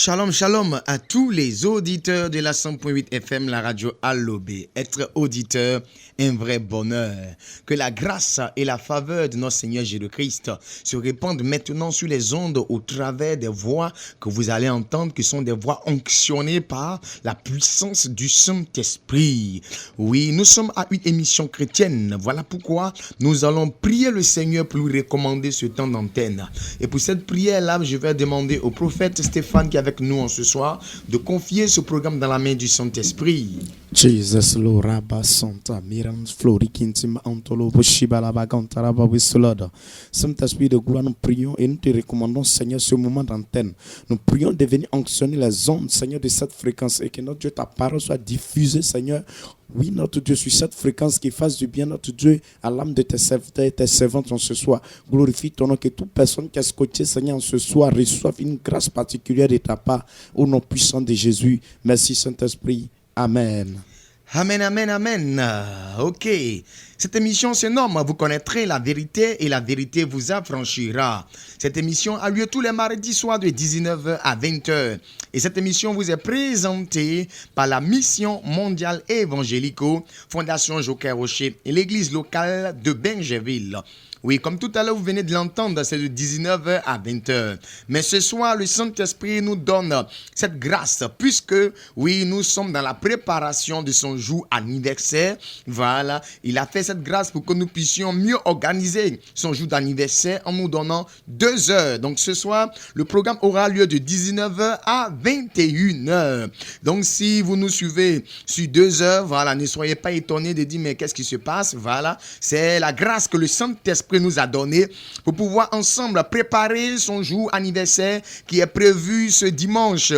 Shalom, shalom à tous les auditeurs de la 100.8 FM, la radio Allobé. Être auditeur, un vrai bonheur. Que la grâce et la faveur de notre Seigneur Jésus-Christ se répandent maintenant sur les ondes au travers des voix que vous allez entendre, qui sont des voix onctionnées par la puissance du Saint-Esprit. Oui, nous sommes à une émission chrétienne. Voilà pourquoi nous allons prier le Seigneur pour lui recommander ce temps d'antenne. Et pour cette prière-là, je vais demander au prophète Stéphane qui est avec nous en ce soir de confier ce programme dans la main du Saint-Esprit. Jesus lo raba santa miran florikintim antolo boshibala bagantaraba wisloda. Saint-Esprit de gloire, nous prions et nous te recommandons, Seigneur, ce moment d'antenne. Nous prions de venir onctionner les ondes, Seigneur, de cette fréquence et que notre Dieu, ta parole soit diffusée, Seigneur. Oui, notre Dieu, sur cette fréquence qui fasse du bien, notre Dieu, à l'âme de tes serviteurs et tes servantes en ce soir. Glorifie ton nom, que toute personne qui a scotché, Seigneur, en ce soir, reçoive une grâce particulière de ta part, au nom puissant de Jésus. Merci, Saint-Esprit. Amen. Amen, amen, amen. Ok. Cette émission se nomme « Vous connaîtrez la vérité et la vérité vous affranchira ». Cette émission a lieu tous les mardis soirs de 19h à 20h. Et cette émission vous est présentée par la Mission mondiale évangélico, Fondation Joker Rocher et l'église locale de Benjerville. Oui, comme tout à l'heure, vous venez de l'entendre, c'est de 19h à 20h. Mais ce soir, le Saint-Esprit nous donne cette grâce, puisque, oui, nous sommes dans la préparation de son jour anniversaire. Voilà, il a fait cette grâce pour que nous puissions mieux organiser son jour d'anniversaire en nous donnant 2 heures. Donc ce soir, le programme aura lieu de 19h à 21h. Donc si vous nous suivez sur 2 heures, voilà, ne soyez pas étonnés de dire, mais qu'est-ce qui se passe? Voilà, c'est la grâce que le Saint-Esprit nous a donné pour pouvoir ensemble préparer son jour anniversaire qui est prévu ce dimanche.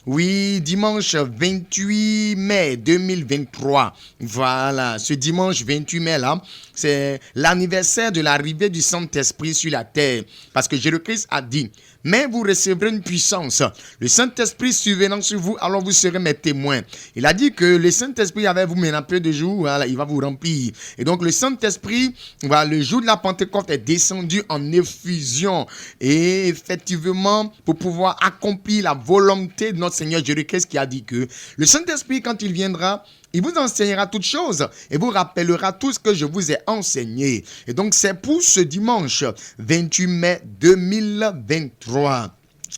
Oui, dimanche 28 mai 2023. Voilà, ce dimanche 28 mai là, c'est l'anniversaire de l'arrivée du Saint-Esprit sur la terre. Parce que Jésus-Christ a dit, mais vous recevrez une puissance. Le Saint-Esprit survenant sur vous, alors vous serez mes témoins. Il a dit que le Saint-Esprit avec vous maintenant peu de jours, voilà, il va vous remplir. Et donc le Saint-Esprit, voilà, le jour de la Pentecôte est descendu en effusion. Et effectivement, pour pouvoir accomplir la volonté de notre Seigneur Jésus-Christ qui a dit que le Saint-Esprit, quand il viendra, il vous enseignera toutes choses et vous rappellera tout ce que je vous ai enseigné. Et donc, c'est pour ce dimanche 28 mai 2023.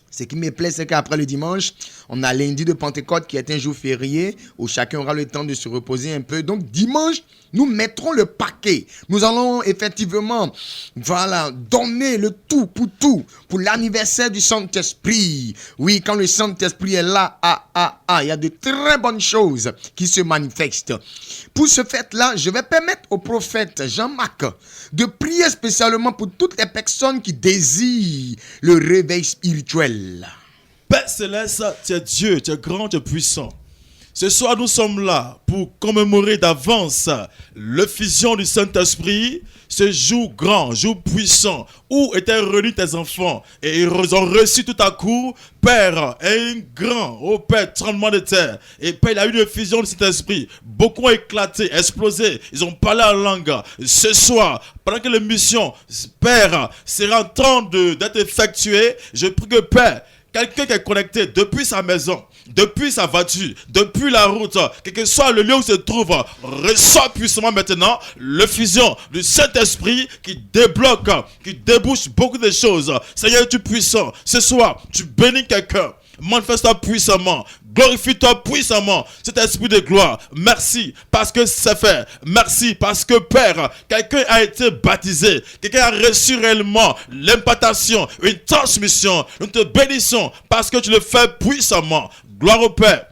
Ce qui me plaît, c'est qu'après le dimanche, on a lundi de Pentecôte qui est un jour férié où chacun aura le temps de se reposer un peu. Donc, dimanche, nous mettrons le paquet. Nous allons effectivement, voilà, donner le tout pour l'anniversaire du Saint-Esprit. Oui, quand le Saint-Esprit est là, il y a de très bonnes choses qui se manifestent. Pour ce fait-là, je vais permettre au prophète Jean-Marc de prier spécialement pour toutes les personnes qui désirent le réveil spirituel. Père Céleste, tu es Dieu, tu es grand, tu es puissant. Ce soir, nous sommes là pour commémorer d'avance l'effusion du Saint-Esprit, ce jour grand, jour puissant, où étaient réunis tes enfants. Et ils ont reçu tout à coup, Père, un grand, oh Père, tremblement de terre. Et Père, il a eu une effusion du Saint-Esprit. Beaucoup ont éclaté, explosé. Ils ont parlé en langue. Ce soir, pendant que l'émission, Père, sera en train d'être effectuée, je prie que Père, quelqu'un qui est connecté depuis sa maison, depuis sa voiture, depuis la route, quel que soit le lieu où se trouve, reçoit puissamment maintenant l'effusion du Saint-Esprit qui débloque, qui débouche beaucoup de choses. Seigneur, tu es puissant. Ce soir, tu bénis quelqu'un. Manifeste-toi puissamment. Glorifie-toi puissamment. Cet esprit de gloire. Merci parce que c'est fait. Merci parce que Père, quelqu'un a été baptisé. Quelqu'un a reçu réellement l'impartation, une transmission. Nous te bénissons parce que tu le fais puissamment. Gloire au Père.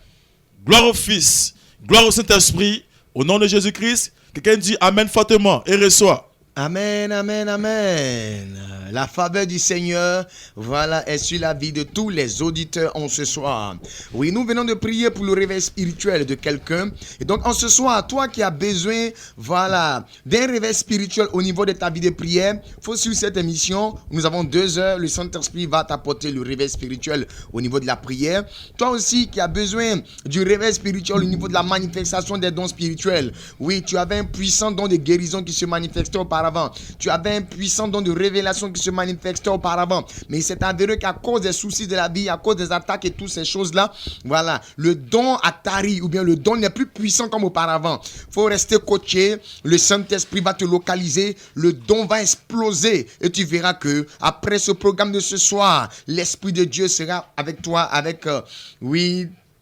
Gloire au Fils. Gloire au Saint-Esprit. Au nom de Jésus-Christ. Quelqu'un dit Amen fortement et reçoit. Amen, amen, amen. La faveur du Seigneur, voilà, est sur la vie de tous les auditeurs en ce soir. Oui, nous venons de prier pour le réveil spirituel de quelqu'un. Et donc, en ce soir, toi qui as besoin, voilà, d'un réveil spirituel au niveau de ta vie de prière, faut suivre cette émission. Nous avons 2 heures. Le Saint-Esprit va t'apporter le réveil spirituel au niveau de la prière. Toi aussi qui as besoin du réveil spirituel au niveau de la manifestation des dons spirituels. Oui, tu avais un puissant don de guérison qui se manifestait auparavant auparavant. Tu avais un puissant don de révélation qui se manifestait auparavant. Mais c'est avéré qu'à cause des soucis de la vie, à cause des attaques et toutes ces choses-là, voilà, le don a tari, ou bien le don n'est plus puissant comme auparavant. Il faut rester coaché. Le Saint-Esprit va te localiser. Le don va exploser. Et tu verras que après ce programme de ce soir, l'Esprit de Dieu sera avec toi, avec,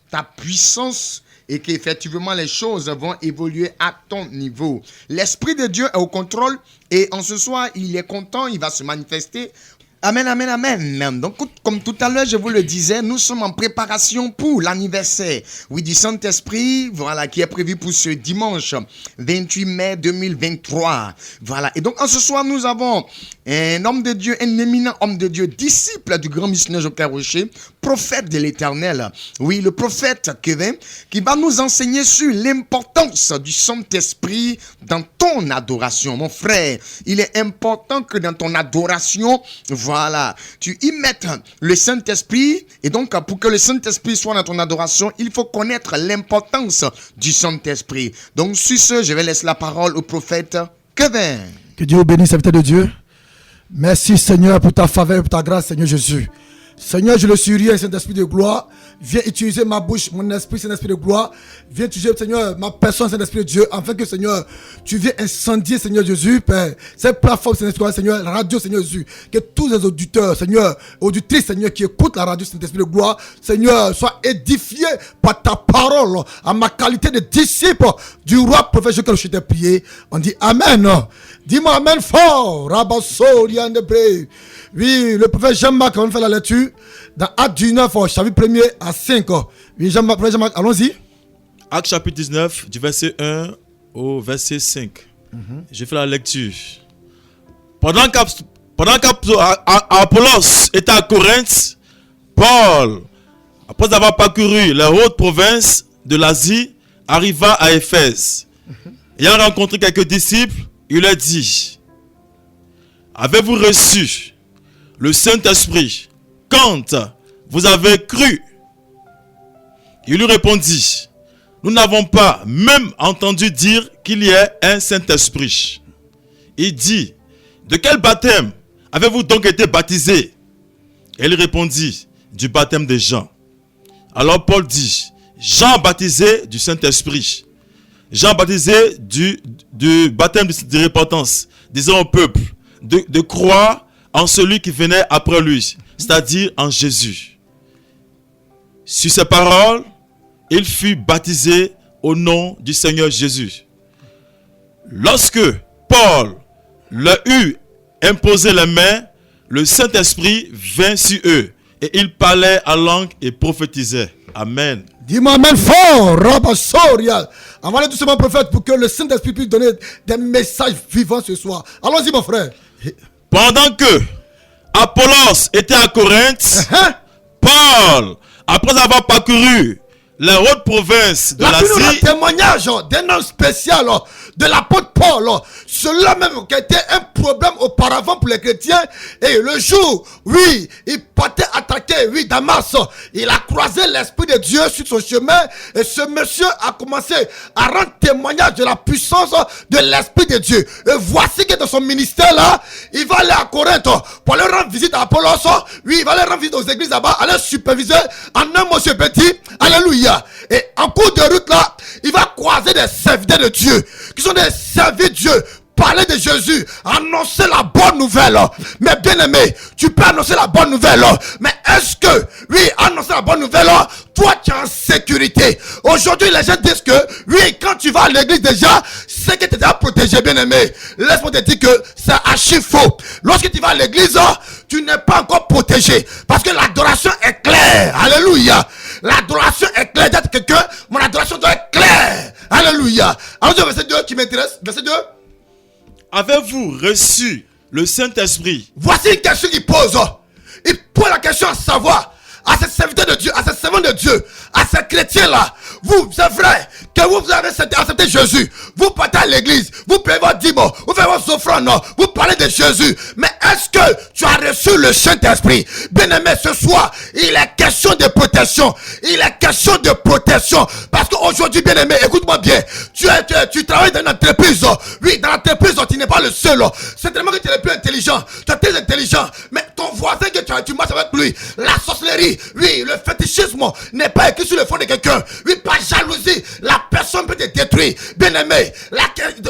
ta puissance, et qu'effectivement les choses vont évoluer à ton niveau. L'Esprit de Dieu est au contrôle et en ce soir, il est content, il va se manifester. Amen, amen, amen. Donc, comme tout à l'heure, je vous le disais, nous sommes en préparation pour l'anniversaire, du Saint-Esprit, voilà, qui est prévu pour ce dimanche 28 mai 2023. Voilà. Et donc, en ce soir, nous avons un homme de Dieu, un éminent homme de Dieu, disciple du grand missionnaire Joker Rocher, prophète de l'Éternel. Oui, le prophète Kevin, qui va nous enseigner sur l'importance du Saint-Esprit dans ton adoration. Mon frère, il est important que dans ton adoration, voilà, tu y mettes le Saint-Esprit. Et donc, pour que le Saint-Esprit soit dans ton adoration, il faut connaître l'importance du Saint-Esprit. Donc, sur ce, je vais laisser la parole au prophète Kevin. Que Dieu vous bénisse, serviteur de Dieu. Merci Seigneur pour ta faveur et pour ta grâce, Seigneur Jésus. Seigneur, je le suis rien, Saint-Esprit de gloire. Viens utiliser ma bouche, mon esprit, Saint-Esprit de gloire. Viens utiliser, Seigneur, ma personne, Saint-Esprit de Dieu, afin que, Seigneur, tu viens incendier, Seigneur Jésus, Père, cette plateforme, Seigneur, la radio, Seigneur Jésus. Que tous les auditeurs, Seigneur, auditrices, Seigneur, qui écoutent la radio, Saint-Esprit de gloire, Seigneur, soient édifiés par ta parole, à ma qualité de disciple du roi prophète Joker Rocher t'ai prié. On dit Amen. Dis-moi Amen fort. Rabasso, Liandebré. Oui, le prophète Jean-Marc, on fait la lecture dans Acte 19, chapitre 1er à 5. Oui, Jean-Marc, allons-y. Acte chapitre 19, du verset 1 au verset 5. Je fais la lecture. Pendant qu'Apollos était à Corinthe, Paul, après avoir parcouru les hautes provinces de l'Asie, arriva à Éphèse. Ayant rencontré quelques disciples, il leur dit: avez-vous reçu le Saint-Esprit quand vous avez cru? Il lui répondit: nous n'avons pas même entendu dire qu'il y ait un Saint-Esprit. Il dit: de quel baptême avez-vous donc été baptisé? Et il répondit: du baptême de Jean. Alors Paul dit: Jean baptisé du Saint-Esprit. Jean baptisé du baptême de repentance, disant au peuple de croire en celui qui venait après lui, c'est-à-dire en Jésus. Sur ces paroles, il fut baptisé au nom du Seigneur Jésus. Lorsque Paul leur eut imposé les mains, le Saint-Esprit vint sur eux et ils parlaient en langue et prophétisaient. Amen. Dis-moi Amen fort. Rabasoria. Envoyez doucement prophète pour que le Saint-Esprit puisse donner des messages vivants ce soir. Allons-y mon frère. Pendant que Apollos était à Corinthe, Paul, après avoir parcouru les hautes provinces de l'Asie, un témoignage d'un homme spécial de l'apôtre Paul, cela même qui a été un problème auparavant pour les chrétiens, et le jour, oui, il partait attaquer, oui, Damas, il a croisé l'Esprit de Dieu sur son chemin, et ce monsieur a commencé à rendre témoignage de la puissance de l'Esprit de Dieu. Et voici que dans son ministère là, il va aller à Corinthe pour aller rendre visite à Apollos, oui, il va aller rendre visite aux églises là-bas, aller superviser en un monsieur petit, alléluia. Et en cours de route là, il va croiser des serviteurs de Dieu, qui sont des serviteurs de Dieu, parler de Jésus, annoncer la bonne nouvelle. Mais bien aimé, tu peux annoncer la bonne nouvelle, mais est-ce que, oui, annoncer la bonne nouvelle, toi tu es en sécurité? Aujourd'hui les gens disent que, oui, quand tu vas à l'église déjà, c'est que tu es déjà protégé, bien aimé. Laisse-moi te dire que c'est archi faux. Lorsque tu vas à l'église, tu n'es pas encore protégé, parce que l'adoration est claire. Alléluia. L'adoration est claire. Dites quelqu'un, mon adoration doit être claire. Alléluia. Alors verset 2 qui m'intéresse, verset 2. Avez-vous reçu le Saint-Esprit? Voici une question qu'il pose. Il pose la question à savoir, à ces serviteurs de Dieu, à ces servants de Dieu, à ces chrétiens-là. Vous, c'est vrai que vous avez accepté Jésus, vous partez à l'église, vous payez votre dîme, vous faites votre offrande, vous parlez de Jésus. Mais est-ce que tu as reçu le Saint-Esprit? Bien-aimé, ce soir, il est question de protection. Il est question de protection. Parce qu'aujourd'hui, bien-aimé, écoute-moi bien. Tu travailles dans une entreprise. Oui, dans l'entreprise, tu n'es pas le seul. C'est tellement que tu es le plus intelligent. Tu es très intelligent. Mais ton voisin que tu marches avec lui, la sorcellerie, oui, le fétichisme n'est pas écrit sur le front de quelqu'un. Oui, par jalousie, la personne peut te détruire. Bien-aimé,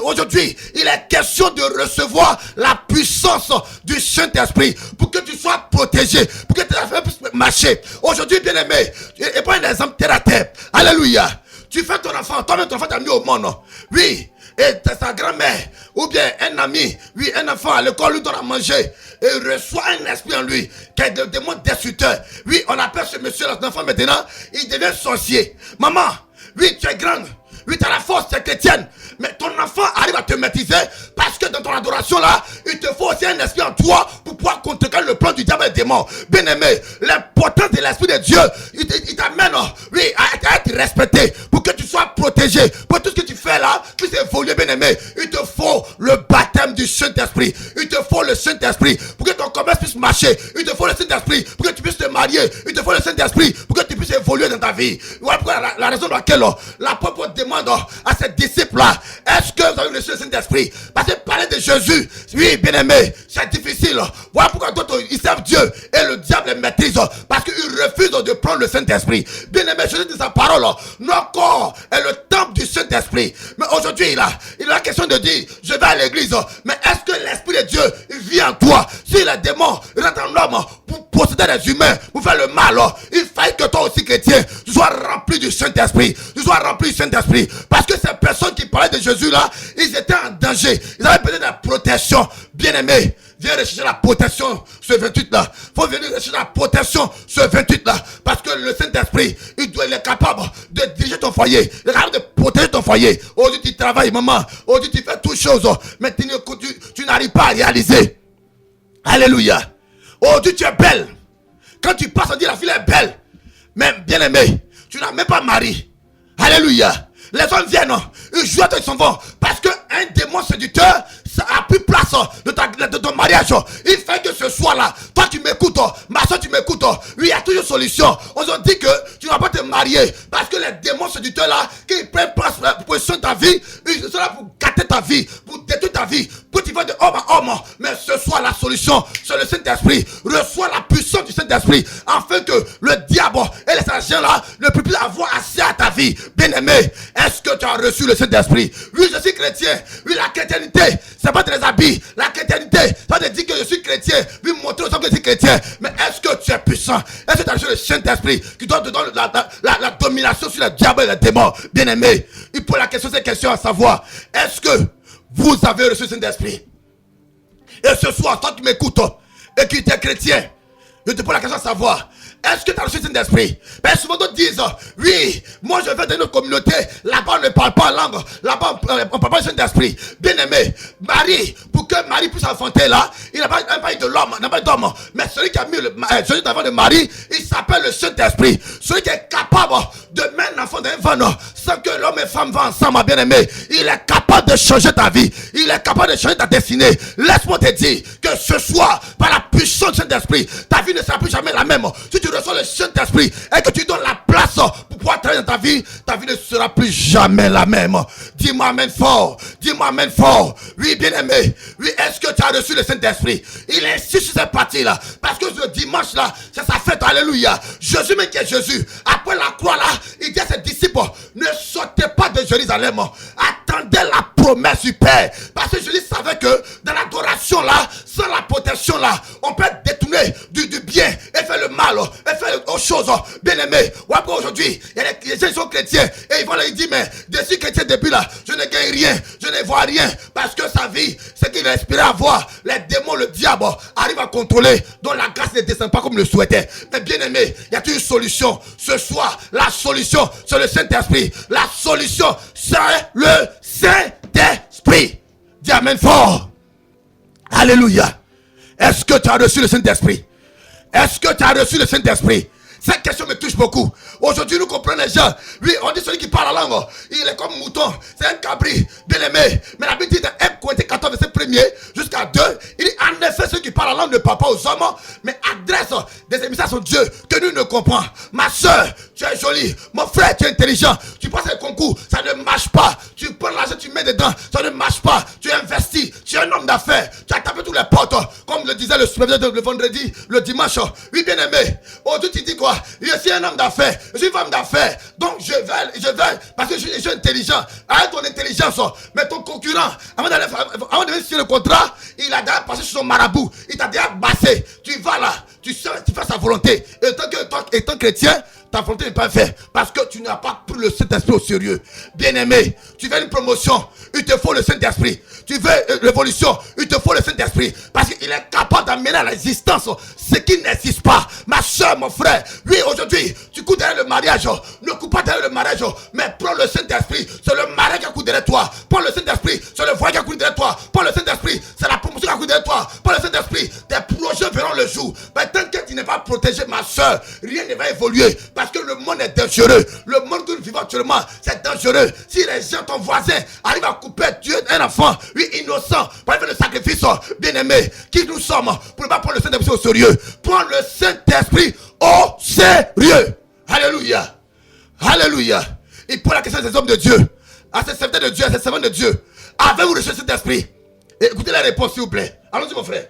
aujourd'hui, il est question de recevoir la puissance du Saint-Esprit pour que tu sois protégé, pour que tes affaires puissent marcher. Aujourd'hui, bien-aimé, et prends un exemple terre à terre. Alléluia. Tu fais ton enfant, toi-même ton enfant t'a mis au monde. Oui. Et sa grand-mère, ou bien un ami, oui, un enfant à l'école lui donne à manger et il reçoit un esprit en lui qui est le démon destructeur. Oui, on appelle ce monsieur, l'enfant maintenant, il devient sorcier. Maman, oui, tu es grande. Oui, tu as la force, tu es chrétienne. Mais ton enfant arrive à te maîtriser parce que dans ton adoration là, il te faut aussi un esprit en toi pour pouvoir contrecarrer le plan du diable et des démons. Bien aimé, l'importance de l'esprit de Dieu, il t'amène, oui, à être respecté pour que tu sois protégé. Pour tout ce que tu fais là, puisse évoluer, bien aimé. Il te faut le baptême du Saint-Esprit. Il te faut le Saint-Esprit pour que ton commerce puisse marcher. Il te faut le Saint-Esprit pour que tu puisses te marier. Il te faut le Saint-Esprit pour que tu puisses évoluer dans ta vie. Voilà pourquoi la raison pour laquelle l'apôtre demande à ses disciples là, est-ce que vous avez reçu le Saint-Esprit? Parce que parler de Jésus, oui, bien aimé, c'est difficile. Voilà pourquoi d'autres ils servent Dieu et le diable les maîtrise parce qu'ils refusent de prendre le Saint-Esprit. Bien aimé, Jésus dit sa parole, notre corps est le temple du Saint-Esprit. Mais aujourd'hui, il a la question de dire, je vais à l'église, mais est-ce que l'Esprit de Dieu vit en toi? Si les démons rentrent en l'homme pour posséder les humains, pour faire le mal, il faut que toi aussi, chrétien, tu sois rempli du Saint-Esprit. Tu sois rempli du Saint-Esprit. Parce que ces personnes qui parlaient de Jésus là, ils étaient en danger. Ils avaient besoin de la protection. Bien aimé, viens rechercher la protection ce 28 là. Faut venir rechercher la protection ce 28 là. Parce que le Saint-Esprit, il est capable de diriger ton foyer. Il est capable de protéger ton foyer. Aujourd'hui tu travailles, maman. Aujourd'hui tu fais toutes choses. Mais tu n'arrives pas à réaliser. Alléluia. Aujourd'hui tu es belle. Quand tu passes, on dit la fille est belle. Mais bien aimé, tu n'as même pas mari. Alléluia. Les hommes viennent, ils jouent, ils s'en vont. Parce qu'un démon séducteur, ça a pris place de ton mariage. Il fait que ce soir-là, toi tu m'écoutes, ma soeur tu m'écoutes. Oui, il y a toujours une solution. On se dit que tu ne vas pas te marier. Parce que les démons séducteurs là, qui prennent place pour position ta vie, ils sont là pour gâter ta vie, pour détruire ta vie, pour tu vas de homme à homme. Mais ce soir, la solution, c'est le Saint-Esprit. Reçois la puissance du Saint-Esprit, afin que le diable et les agents là ne puissent plus avoir accès à ta vie. Bien aimé, est-ce que tu as reçu le Saint-Esprit? Oui, je suis chrétien. Oui, la chrétienté, c'est pas des habits. La chrétienté, ça te dit que je suis chrétien. Oui, montrer aux hommes que je suis chrétien. Mais est-ce que tu es puissant? Est-ce que tu as reçu le Saint-Esprit qui doit te donner la domination sur le diable et les démons? Bien aimé, il pose la question, cette question à savoir, est-ce que vous avez reçu le Saint-Esprit? Et ce soir, toi qui m'écoutes et qui es chrétien, je te pose la question à savoir, est-ce que tu as reçu le Saint-Esprit? Ben souvent d'autres disent, oui, moi je vais dans une communauté, là-bas on ne parle pas langue, là-bas on ne parle pas le Saint-Esprit. Bien aimé, Marie, pour que Marie puisse enfanter là, il n'a pas eu de l'homme, n'a pas d'homme. Mais celui qui a mis celui d'enfant de Marie, il s'appelle le Saint-Esprit. Celui qui est capable de mettre un enfant dans un ventre sans que l'homme et femme vont ensemble, bien aimé. Il est capable de changer ta vie. Il est capable de changer ta destinée. Laisse-moi te dire que ce soir, par la puissance du Saint-Esprit, ta vie ne sera plus jamais la même. Si tu reçois le Saint-Esprit et que tu donnes la place pour pouvoir travailler dans ta vie ne sera plus jamais la même. Dis-moi amen fort. Dis-moi amen fort. Oui, bien aimé. Oui, est-ce que tu as reçu le Saint-Esprit? Il insiste sur cette partie-là. Parce que ce dimanche-là, c'est sa fête. Alléluia. Jésus, mais qui est Jésus, après la croix là, il dit à ses disciples, ne sortez pas de Jérusalem. Attendez la promesse du Père. Parce que Jésus savait que dans l'adoration là, sans la protection là, on peut détourner du bien et faire le mal et faire autre chose. Bien aimé, ouais, aujourd'hui, il y a des gens qui sont chrétiens et ils vont leur dire, mais je suis chrétien depuis là, je ne gagne rien, je ne vois rien. Parce que sa vie, ce qu'il espérait avoir, les démons, le diable arrivent à contrôler, dont la grâce ne descend pas comme il le souhaitait. Mais bien aimé, il y a une solution. Ce soir, la solution, c'est le Saint-Esprit. La solution, c'est le Saint-Esprit. Dis amen fort. Alléluia. Est-ce que tu as reçu le Saint-Esprit? Est-ce que tu as reçu le Saint-Esprit? Cette question me touche beaucoup. Aujourd'hui, nous comprenons les gens. Oui, on dit celui qui parle la langue, il est comme mouton, c'est un cabri, bien aimé. Mais la Bible dit dans 1 Corinthiens 14, verset 1er jusqu'à 2, il dit en effet, ceux qui parlent la langue ne parlent pas aux hommes, mais adressent des émissaires à Dieu que nous ne comprenons. Ma soeur, tu es jolie. Mon frère, tu es intelligent. Tu passes les concours, ça ne marche pas. Tu prends l'argent, tu mets dedans, ça ne marche pas. Tu investis, tu es un homme d'affaires. Tu as tapé toutes les portes, comme le disait le vendredi, le dimanche. Oui, bien aimé. Aujourd'hui, tu dis quoi? Je suis un homme d'affaires, je suis une femme d'affaires. Donc, je vais, parce que je suis intelligent. Avec ton intelligence, mais ton concurrent, avant de venir sur le contrat, il a déjà passé sur son marabout. Il t'a déjà bassé. Tu vas là, tu fais sa volonté. Et étant chrétien, ta volonté n'est pas faite parce que tu n'as pas pris le Saint-Esprit au sérieux. Bien-aimé, tu veux une promotion, il te faut le Saint-Esprit. Tu veux l'évolution, il te faut le Saint-Esprit. Parce qu'il est capable d'amener à l'existence ce qui n'existe pas. Ma soeur, mon frère, oui, aujourd'hui, tu cours derrière le mariage. Ne cours pas derrière le mariage, mais prends le Saint-Esprit. C'est le mariage qui a couru derrière toi. Prends le Saint-Esprit, c'est le voyage qui a couru derrière toi. Prends le Saint-Esprit, c'est la promotion qui a couru derrière toi. Prends le Saint-Esprit, tes projets verront le jour. Mais tant que tu n'es pas protégé, ma soeur, rien ne va évoluer. Parce que le monde est dangereux. Le monde que nous vivons actuellement, c'est dangereux. Si les gens, ton voisin, arrivent à couper Dieu, un enfant, lui innocent, pour faire le sacrifice, bien aimé, qui nous sommes, pour ne pas prendre le Saint-Esprit au sérieux. Prends le Saint-Esprit au sérieux. Alléluia. Alléluia. Il pose la question à ces hommes de Dieu, à ces serviteurs de Dieu, à ces servants de Dieu. Avez-vous reçu cet esprit? Écoutez la réponse, s'il vous plaît. Allons-y, mon frère.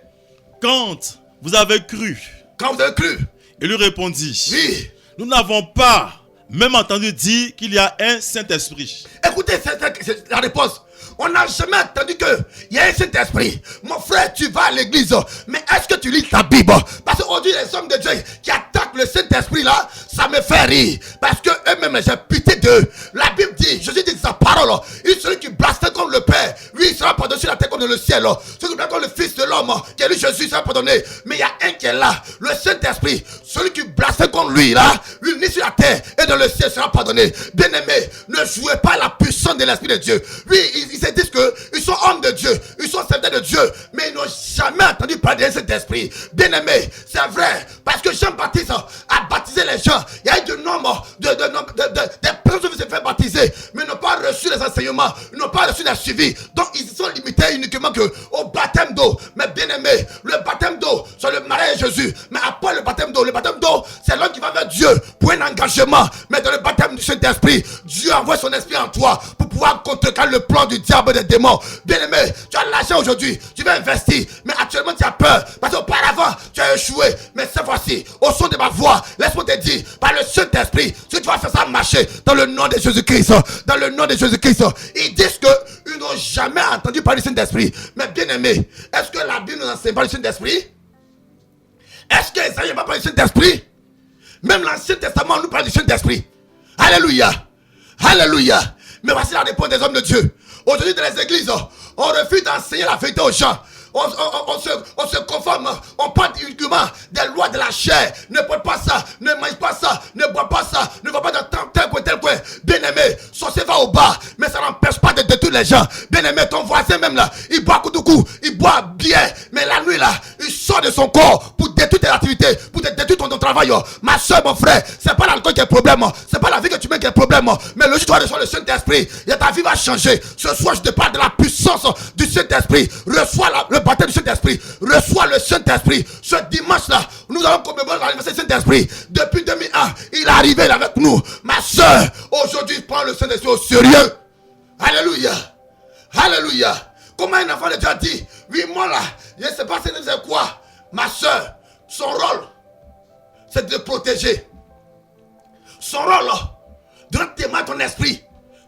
Quand vous avez cru. Quand vous avez cru. Il lui répondit. Oui. Nous n'avons pas même entendu dire qu'il y a un Saint-Esprit. Écoutez, c'est la réponse. On n'a jamais entendu qu'il y a un Saint-Esprit. Mon frère, tu vas à l'église, mais est-ce que tu lis ta Bible? Parce qu'aujourd'hui, les hommes de Dieu qui attaquent le Saint-Esprit là, ça me fait rire. Parce que eux-mêmes, j'ai pitié d'eux. La Bible dit, Jésus dit sa parole, il celui qui blasphème comme le Père, lui, il sera pardonné sur la terre comme dans le ciel. Celui qui blasphème comme le Fils de l'homme, qui est lui, Jésus, sera pardonné. Mais il y a un qui est là, le Saint-Esprit. Celui qui blasphème comme lui là, lui, ni sur la terre et dans le ciel sera pardonné. Bien aimé, ne jouez pas la puissance de l'Esprit de Dieu. Lui, ils se disent qu'ils sont hommes de Dieu, ils sont serviteurs de Dieu, mais ils n'ont jamais entendu parler de cet esprit. Bien aimé, c'est vrai, parce que Jean-Baptiste a baptisé les gens. Il y a eu des personnes qui se fait baptiser, mais n'ont pas reçu les enseignements, ils n'ont pas reçu les suivis. Donc ils sont limités uniquement au baptême d'eau. Mais bien aimé, le baptême d'eau, c'est le mariage de Jésus. Mais après le baptême d'eau, c'est l'homme qui va vers Dieu pour un engagement. Mais dans le baptême du Saint-Esprit, Dieu envoie son esprit en toi pour pouvoir contrecarrer le plan du diable des démons. Bien aimé, tu as l'argent aujourd'hui, tu vas investir, mais actuellement tu as peur parce qu'auparavant tu as échoué. Mais cette fois-ci, au son de ma voix, laisse-moi te dire par le Saint-Esprit, si tu vas faire ça marcher dans le nom de Jésus-Christ, dans le nom de Jésus-Christ. Ils disent qu'ils n'ont jamais entendu parler du Saint-Esprit. Mais bien aimé, est-ce que la Bible nous enseigne pas le Saint-Esprit? Est-ce que Isaïe n'a pas parlé du Saint-Esprit? Même l'Ancien Testament nous parle du Saint-Esprit. Alléluia. Alléluia. Mais voici la réponse des hommes de Dieu. Aujourd'hui dans les églises, on refuse d'enseigner la vérité aux gens. On se conforme, on parle uniquement des lois de la chair. Ne porte pas ça, ne mange pas ça, ne bois pas ça, ne va pas dans tel coin. Bien aimé, sorcier va au bar, mais ça n'empêche pas de détruire les gens. Bien aimé, ton voisin même là, il boit coup de coup, il boit bien, mais la nuit là, il sort de son corps pour détruire tes activités, pour détruire ton travail. Ma soeur, mon frère, c'est pas l'alcool qui est le problème, c'est pas la vie que tu mets qui est le problème, mais le jour où tu vas recevoir le Saint-Esprit, ta vie va changer. Ce soir, je te parle de la puissance du Saint-Esprit. Reçois le baptême du Saint-Esprit. Reçois le Saint-Esprit. Ce dimanche-là, nous allons commémorer l'anniversaire du Saint-Esprit. Depuis 2001, il est arrivé avec nous. Ma soeur, aujourd'hui, prends le Saint-Esprit au sérieux. Alléluia. Alléluia. Comment un enfant de Dieu a dit, oui, moi là, je ne sais pas c'est quoi. Ma soeur, son rôle, c'est de te protéger. Son rôle, de témoigner ton esprit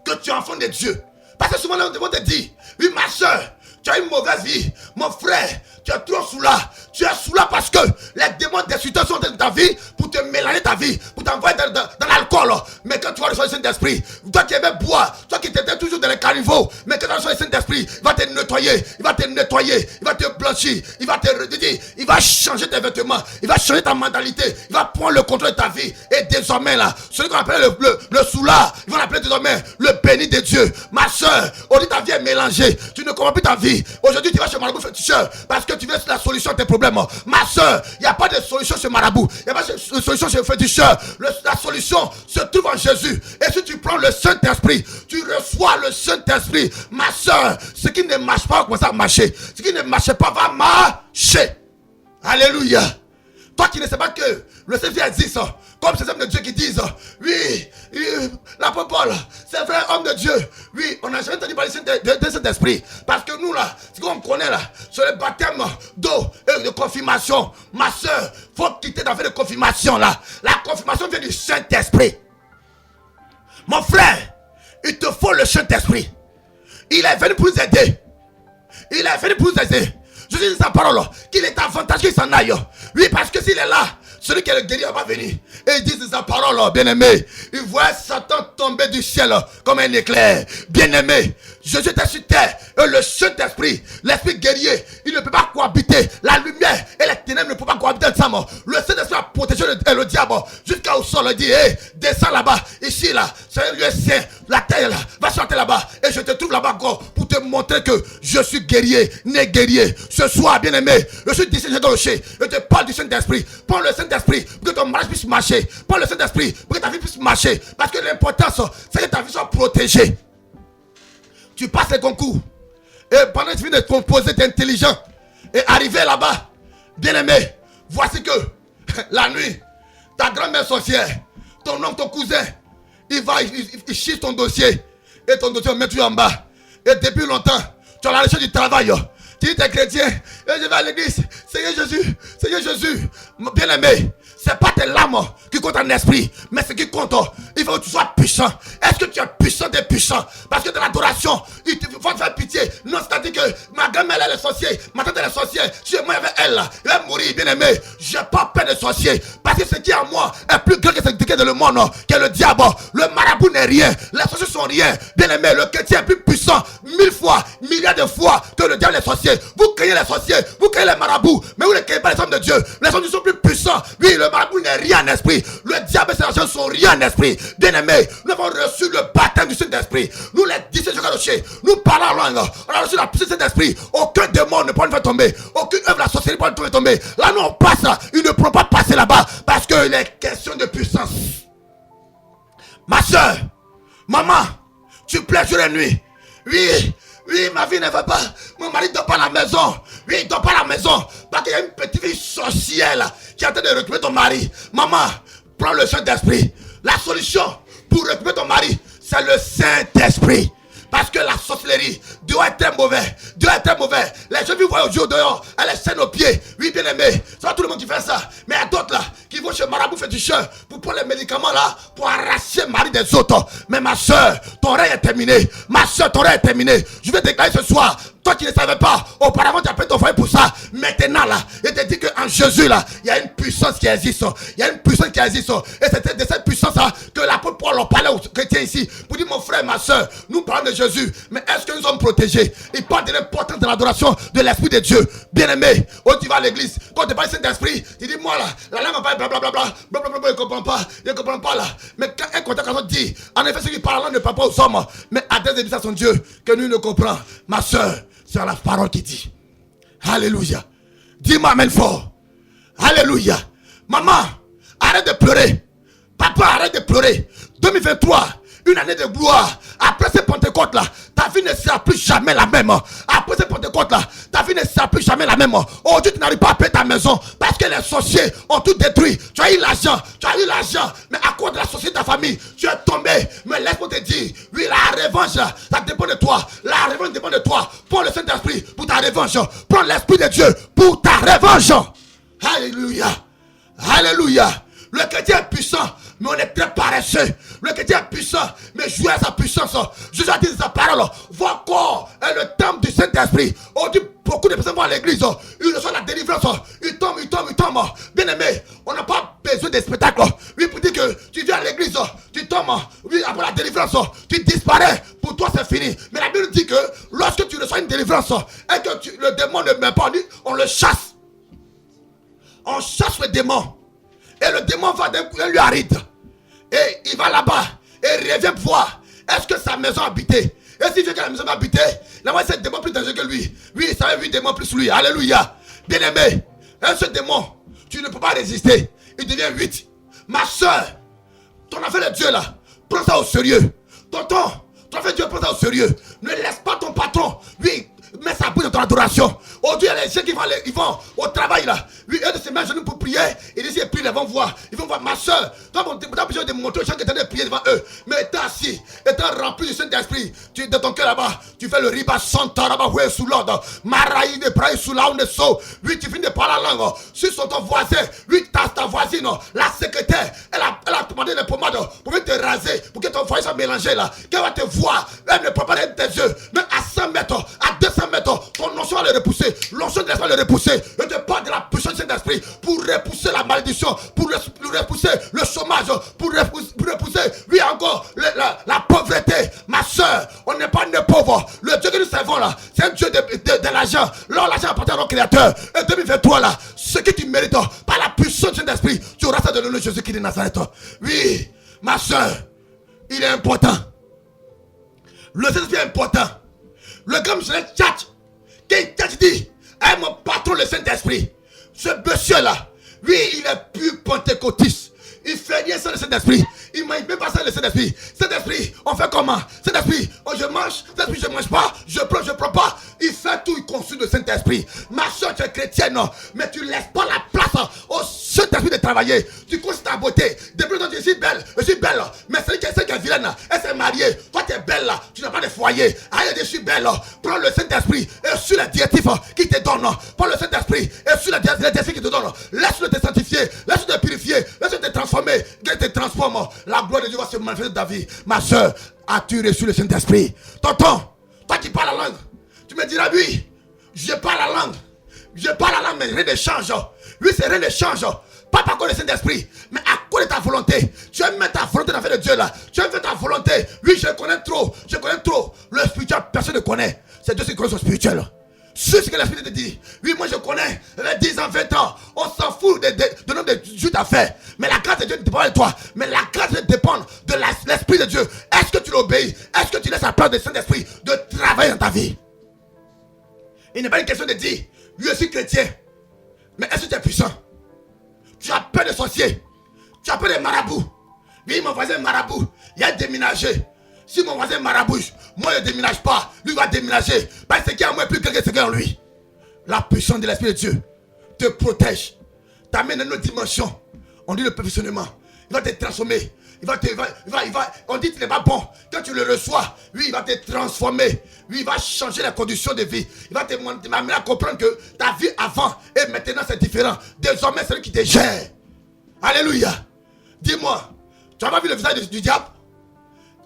que tu es enfant de Dieu. Parce que souvent, on te dit, oui, ma soeur, tu as une mauvaise vie. Mon frère, tu es trop sous là. Tu es sous là parce que les démons destructeurs sont dans ta vie pour te mélanger ta vie, pour t'envoyer dans l'alcool. Mais quand tu vas recevoir le Saint-Esprit, toi qui aimais boire, toi qui étais toujours dans les caniveaux, mais quand tu vas recevoir le Saint-Esprit, il va te nettoyer, il va te blanchir, il va te redire, il va changer tes vêtements, il va changer ta mentalité, il va prendre le contrôle de ta vie. Et désormais là, celui qu'on appelle le soulard, il va l'appeler désormais le béni de Dieu. Ma soeur, aujourd'hui ta vie est mélangée, tu ne comprends plus ta vie. Aujourd'hui tu vas chez Marabout féticheur parce que tu veux la solution à tes problèmes. Ma soeur, il n'y a pas de solution chez Marabout, il n'y a pas de solution chez féticheur. la solution se trouve en Jésus. Et si tu prends le Saint-Esprit, tu reçois le Saint-Esprit. Ma soeur, ce qui ne marche pas va commencer à marcher. Ce qui ne marche pas va marcher. Alléluia. Toi qui ne sais pas que le Saint-Esprit existe, comme ces hommes de Dieu qui disent, oui, l'apôtre Paul, c'est vrai, homme de Dieu. Oui, on n'a jamais entendu parler de cet esprit. Parce que nous là, ce qu'on connaît là, c'est le baptême d'eau et de confirmation. Ma soeur, il faut quitter d'affaire de confirmation là. La confirmation vient du Saint-Esprit. Mon frère, il te faut le Saint-Esprit. Il est venu pour nous aider. Il est venu pour nous aider. Je dis sa parole, qu'il est avantageux qu'il s'en aille. Oui, parce que s'il est là, celui qui est le guerrier va venir. Et il dit sa parole, bien-aimé. Il voit Satan tomber du ciel comme un éclair. Bien-aimé, Jésus était sur terre. Et le Saint-Esprit, l'esprit guerrier, il ne peut pas cohabiter. La lumière et les ténèbres ne peuvent pas cohabiter ensemble. Le Saint-Esprit a protégé le diable jusqu'au sol. Il dit, hey, descends là-bas. Ici, là, c'est un lieu saint. La terre, là, va chanter là-bas. Et je te trouve là-bas encore pour te montrer que je suis guerrier, né guerrier. Ce soir, bien-aimé, je suis d'ici, je te parle du Saint-Esprit. Prends le Saint-Esprit pour que ton mariage puisse marcher. Prends le Saint-Esprit pour que ta vie puisse marcher. Parce que l'importance, c'est que ta vie soit protégée. Tu passes les concours. Et pendant que tu viens de composer, tu es intelligent. Et arrivé là-bas, bien-aimé, voici que la nuit, ta grand-mère sorcière, ton oncle, ton cousin, il chie ton dossier. Et ton dossier, on met tout en bas. Et depuis longtemps, tu as la recherche du travail. Tu dis, tu es chrétien. Et je vais à l'église. Seigneur Jésus, bien-aimé. C'est pas tes larmes qui comptent en esprit, mais ce qui compte, il faut que tu sois puissant. Est-ce que tu es puissant des puissants? Parce que dans l'adoration, il faut te faire pitié. Non, c'est-à-dire que ma grand-mère elle est sorcière, ma tante elle est sorcière. Si moi avec elle, elle va mourir, bien-aimé. J'ai pas peur de sorcier. Parce que ce qui est en moi est plus grand que ce qui est dans le monde, qui est le diable. Le marabout n'est rien. Les sorciers sont rien. Bien-aimé, le chrétien est plus puissant 1000 fois, milliards de fois que le diable et les sorciers. Vous craignez les sorciers, vous craignez les marabouts, mais vous ne craignez pas les hommes de Dieu. Les hommes sont plus puissants. Oui, le marabout n'est rien en esprit. Le diable et ses agents sont rien en esprit. Bien-aimés, nous avons reçu le baptême du Saint-Esprit. Nous les disciples de Jésus, nous parlons en langue. On a reçu la puissance du Saint-Esprit. Aucun démon ne peut nous faire tomber. Aucune œuvre de la sorcellerie ne peut nous faire tomber. Là, nous on passe. Il ne pourront pas passer là-bas parce qu'il est question de puissance. Ma soeur, maman, tu plais jour et nuit. Oui, ma vie ne va pas. Mon mari ne dort pas à la maison. Oui, il ne dort pas à la maison. Parce qu'il y a une petite fille sorcière là, qui est en train de récupérer ton mari. Maman, prends le Saint-Esprit. La solution pour récupérer ton mari, c'est le Saint-Esprit. Parce que la sorcellerie, Dieu est très mauvais. Dieu est très mauvais. Les gens qui voient au jour dehors, elle est saine aux pieds. Oui, bien aimé. C'est pas tout le monde qui fait ça. Mais il y a d'autres là, qui vont chez marabout féticheur pour prendre les médicaments là, pour arracher le mari des autres. Mais ma soeur, ton règne est terminé. Ma soeur, ton règne est terminé. Je vais déclarer ce soir. Toi qui ne savais pas, auparavant tu as pris ton foyer pour ça. Maintenant là, il te dit qu'en Jésus là, il y a une puissance qui existe. Il y a une puissance qui existe. Et c'est de cette puissance là que l'apôtre Paul en parlait aux chrétiens ici. Pour dire mon frère, ma soeur, nous parlons de Jésus. Mais est-ce que nous sommes protégés? Il parle de l'importance de l'adoration de l'Esprit de Dieu. Bien-aimé, quand tu vas à l'église, quand tu parles de Saint-Esprit, tu dis moi là, la langue va parler blablabla, blablabla, il ne comprend pas là. Mais quand un contact dit, en effet, ceux qui parlent là ne parlent pas aux hommes, mais à des églises à son Dieu, que nous ne comprenons. Ma soeur, c'est la parole qui dit. Alléluia. Dis-moi amen fort. Alléluia. Maman, arrête de pleurer. Papa, arrête de pleurer. 2023, une année de gloire. Après ces Pentecôtes là, ta vie ne sera plus jamais la même. Après ces Pentecôtes là, ta vie ne sera plus jamais la même. Aujourd'hui, tu n'arrives pas à payer ta maison parce que les sorciers ont tout détruit. Tu as eu l'argent, mais à cause de la société de ta famille, tu es tombé. Mais laisse-moi te dire, oui, la revanche, ça dépend de toi. La revanche dépend de toi. Prends le Saint-Esprit pour ta revanche. Prends l'Esprit de Dieu pour ta revanche. Alléluia. Alléluia. Le chrétien est puissant, mais on est très paresseux. Le chrétien est puissant, mais jouer à sa puissance. Jésus a dit sa parole. Votre corps est le temple du Saint-Esprit. On dit beaucoup de personnes vont à l'église. Ils reçoivent la délivrance. Ils tombent. Bien aimé, on n'a pas besoin de spectacle. Oui, pour dire que tu viens à l'église, tu tombes. Oui, après la délivrance, tu disparais. Pour toi, c'est fini. Mais la Bible dit que lorsque tu reçois une délivrance et que le démon ne meurt pas, on le chasse. On chasse le démon. Et le démon va d'un coup, un lieu aride. Et il va là-bas. Et il revient voir. Est-ce que sa maison habitée? Et s'il veut que la maison habitée, là-bas c'est un démon plus dangereux que lui. Oui, ça va 8 démons plus lui. Alléluia. Bien-aimé, un seul démon, tu ne peux pas résister. Il devient 8. Ma soeur, Ton affaire de Dieu là, prends ça au sérieux. Tonton, ton affaire de Dieu, prends ça au sérieux. Ne laisse pas ton patron, lui, mets sa bouche dans ton adoration. Aujourd'hui, il y a les gens qui vont au travail là. Lui, eux de se mettre à genoux pour prier. Ils disent, ils prient, ils vont voir. Ils vont voir ma soeur. Tu as besoin de montrer aux gens qui sont en train de prier devant eux. Mais étant assis, étant rempli du Saint-Esprit, tu es dans ton cœur là-bas. Tu fais le riba santa là-bas, ouais, sous l'ordre. Maraï de praï sous la onde so. Lui, tu finis de parler la langue. Si sur ton voisin, lui, ta voisine, la secrétaire, elle a demandé les pommades pour venir te raser, pour que ton foyer soit mélangé là. Qu'elle va te voir. Elle ne peut pas être tes yeux. Même à 100 mètres, à 200 mètres, ton notion va le repousser. L'onction de l'esprit va le repousser. Je te parle de la puissance de Saint-Esprit pour repousser la malédiction, pour repousser le chômage, pour repousser, oui encore, la pauvreté. Ma soeur, on n'est pas né pauvre. Le Dieu que nous servons là, c'est un Dieu de l'argent. Là, l'argent appartient à notre Créateur. Et 2023 là, ce que tu mérites, par la puissance de Saint-Esprit, tu auras ça de nom de Jésus-Christ de Nazareth. Oui, ma soeur, il est important. Le Saint-Esprit est important. Le grand missionnaire Tchatch, qui dit, mon patron le Saint-Esprit. Ce monsieur-là, lui, il est plus pentecôtiste. Il fait rien sans le Saint-Esprit. Il ne mange même pas sans le Saint-Esprit. Saint-Esprit, on fait comment? Saint-Esprit, je mange. Saint-Esprit, je ne mange pas. Je prends pas. Il fait tout, il consulte le Saint-Esprit. Ma soeur, tu es chrétienne, mais tu ne laisses pas la place au Saint-Esprit de travailler. Tu consultes ta beauté. Depuis longtemps, je suis belle. Mais celle qui est vilaine, elle s'est mariée. Toi, tu es belle là. Tu n'as pas de foyer. Allez, je suis belle. Prends le Saint-Esprit et sur la directive qui te donne. Prends le Saint-Esprit et sur la directive qui te donne. Laisse-le te sanctifier. Laisse-le te purifier. Laisse-le te transformer. Qu'il te transforme. La gloire de Dieu va se manifester dans ta vie. Ma soeur, as-tu reçu le Saint-Esprit? Tonton, toi qui parles la langue, tu me diras, oui, je parle la langue. Je parle la langue, mais rien ne change. Oui, c'est rien ne change. Pas par cause du Saint-Esprit, mais à cause de ta volonté. Tu aimes mettre ta volonté dans l'affaire de Dieu là. Tu aimes faire ta volonté. Oui, je connais trop. Le spirituel, personne ne connaît. C'est Dieu qui connaît son spirituel. C'est ce que l'Esprit te dit. Oui, moi je connais. 10 ans, 20 ans. On s'en fout de nombre de jours d'affaires. Mais la grâce de Dieu ne dépend pas de toi. Mais la grâce de Dieu dépend de l'Esprit de Dieu. Est-ce que tu l'obéis? Est-ce que tu laisses la place du Saint-Esprit de travailler dans ta vie? Il n'est pas une question de dire, oui, je suis chrétien. Mais est-ce que tu es puissant? Tu as peur des sorciers. Tu as peur des marabouts. Oui, mon voisin marabout, il a déménagé. Si mon voisin marabouche, moi je ne déménage pas, lui va déménager. Parce qu'il y a moi plus que ce qu'il y a en lui. La puissance de l'Esprit de Dieu te protège, t'amène dans une autre dimension. On dit le perfectionnement. Il va te transformer. On dit qu'il n'est pas bon. Quand tu le reçois, lui, il va te transformer. Lui, il va changer les conditions de vie. Il va t'amener à comprendre que ta vie avant et maintenant c'est différent. Désormais, c'est lui qui te gère. Alléluia. Dis-moi, tu n'as pas vu le visage du diable?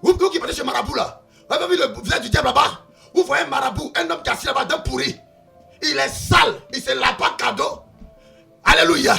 Vous qui partez chez Marabout là, vous avez vu le visage du diable là-bas? Vous voyez un marabout, un homme qui est assis là-bas, d'un pourri. Il est sale, il ne se lave pas cadeau. Alléluia.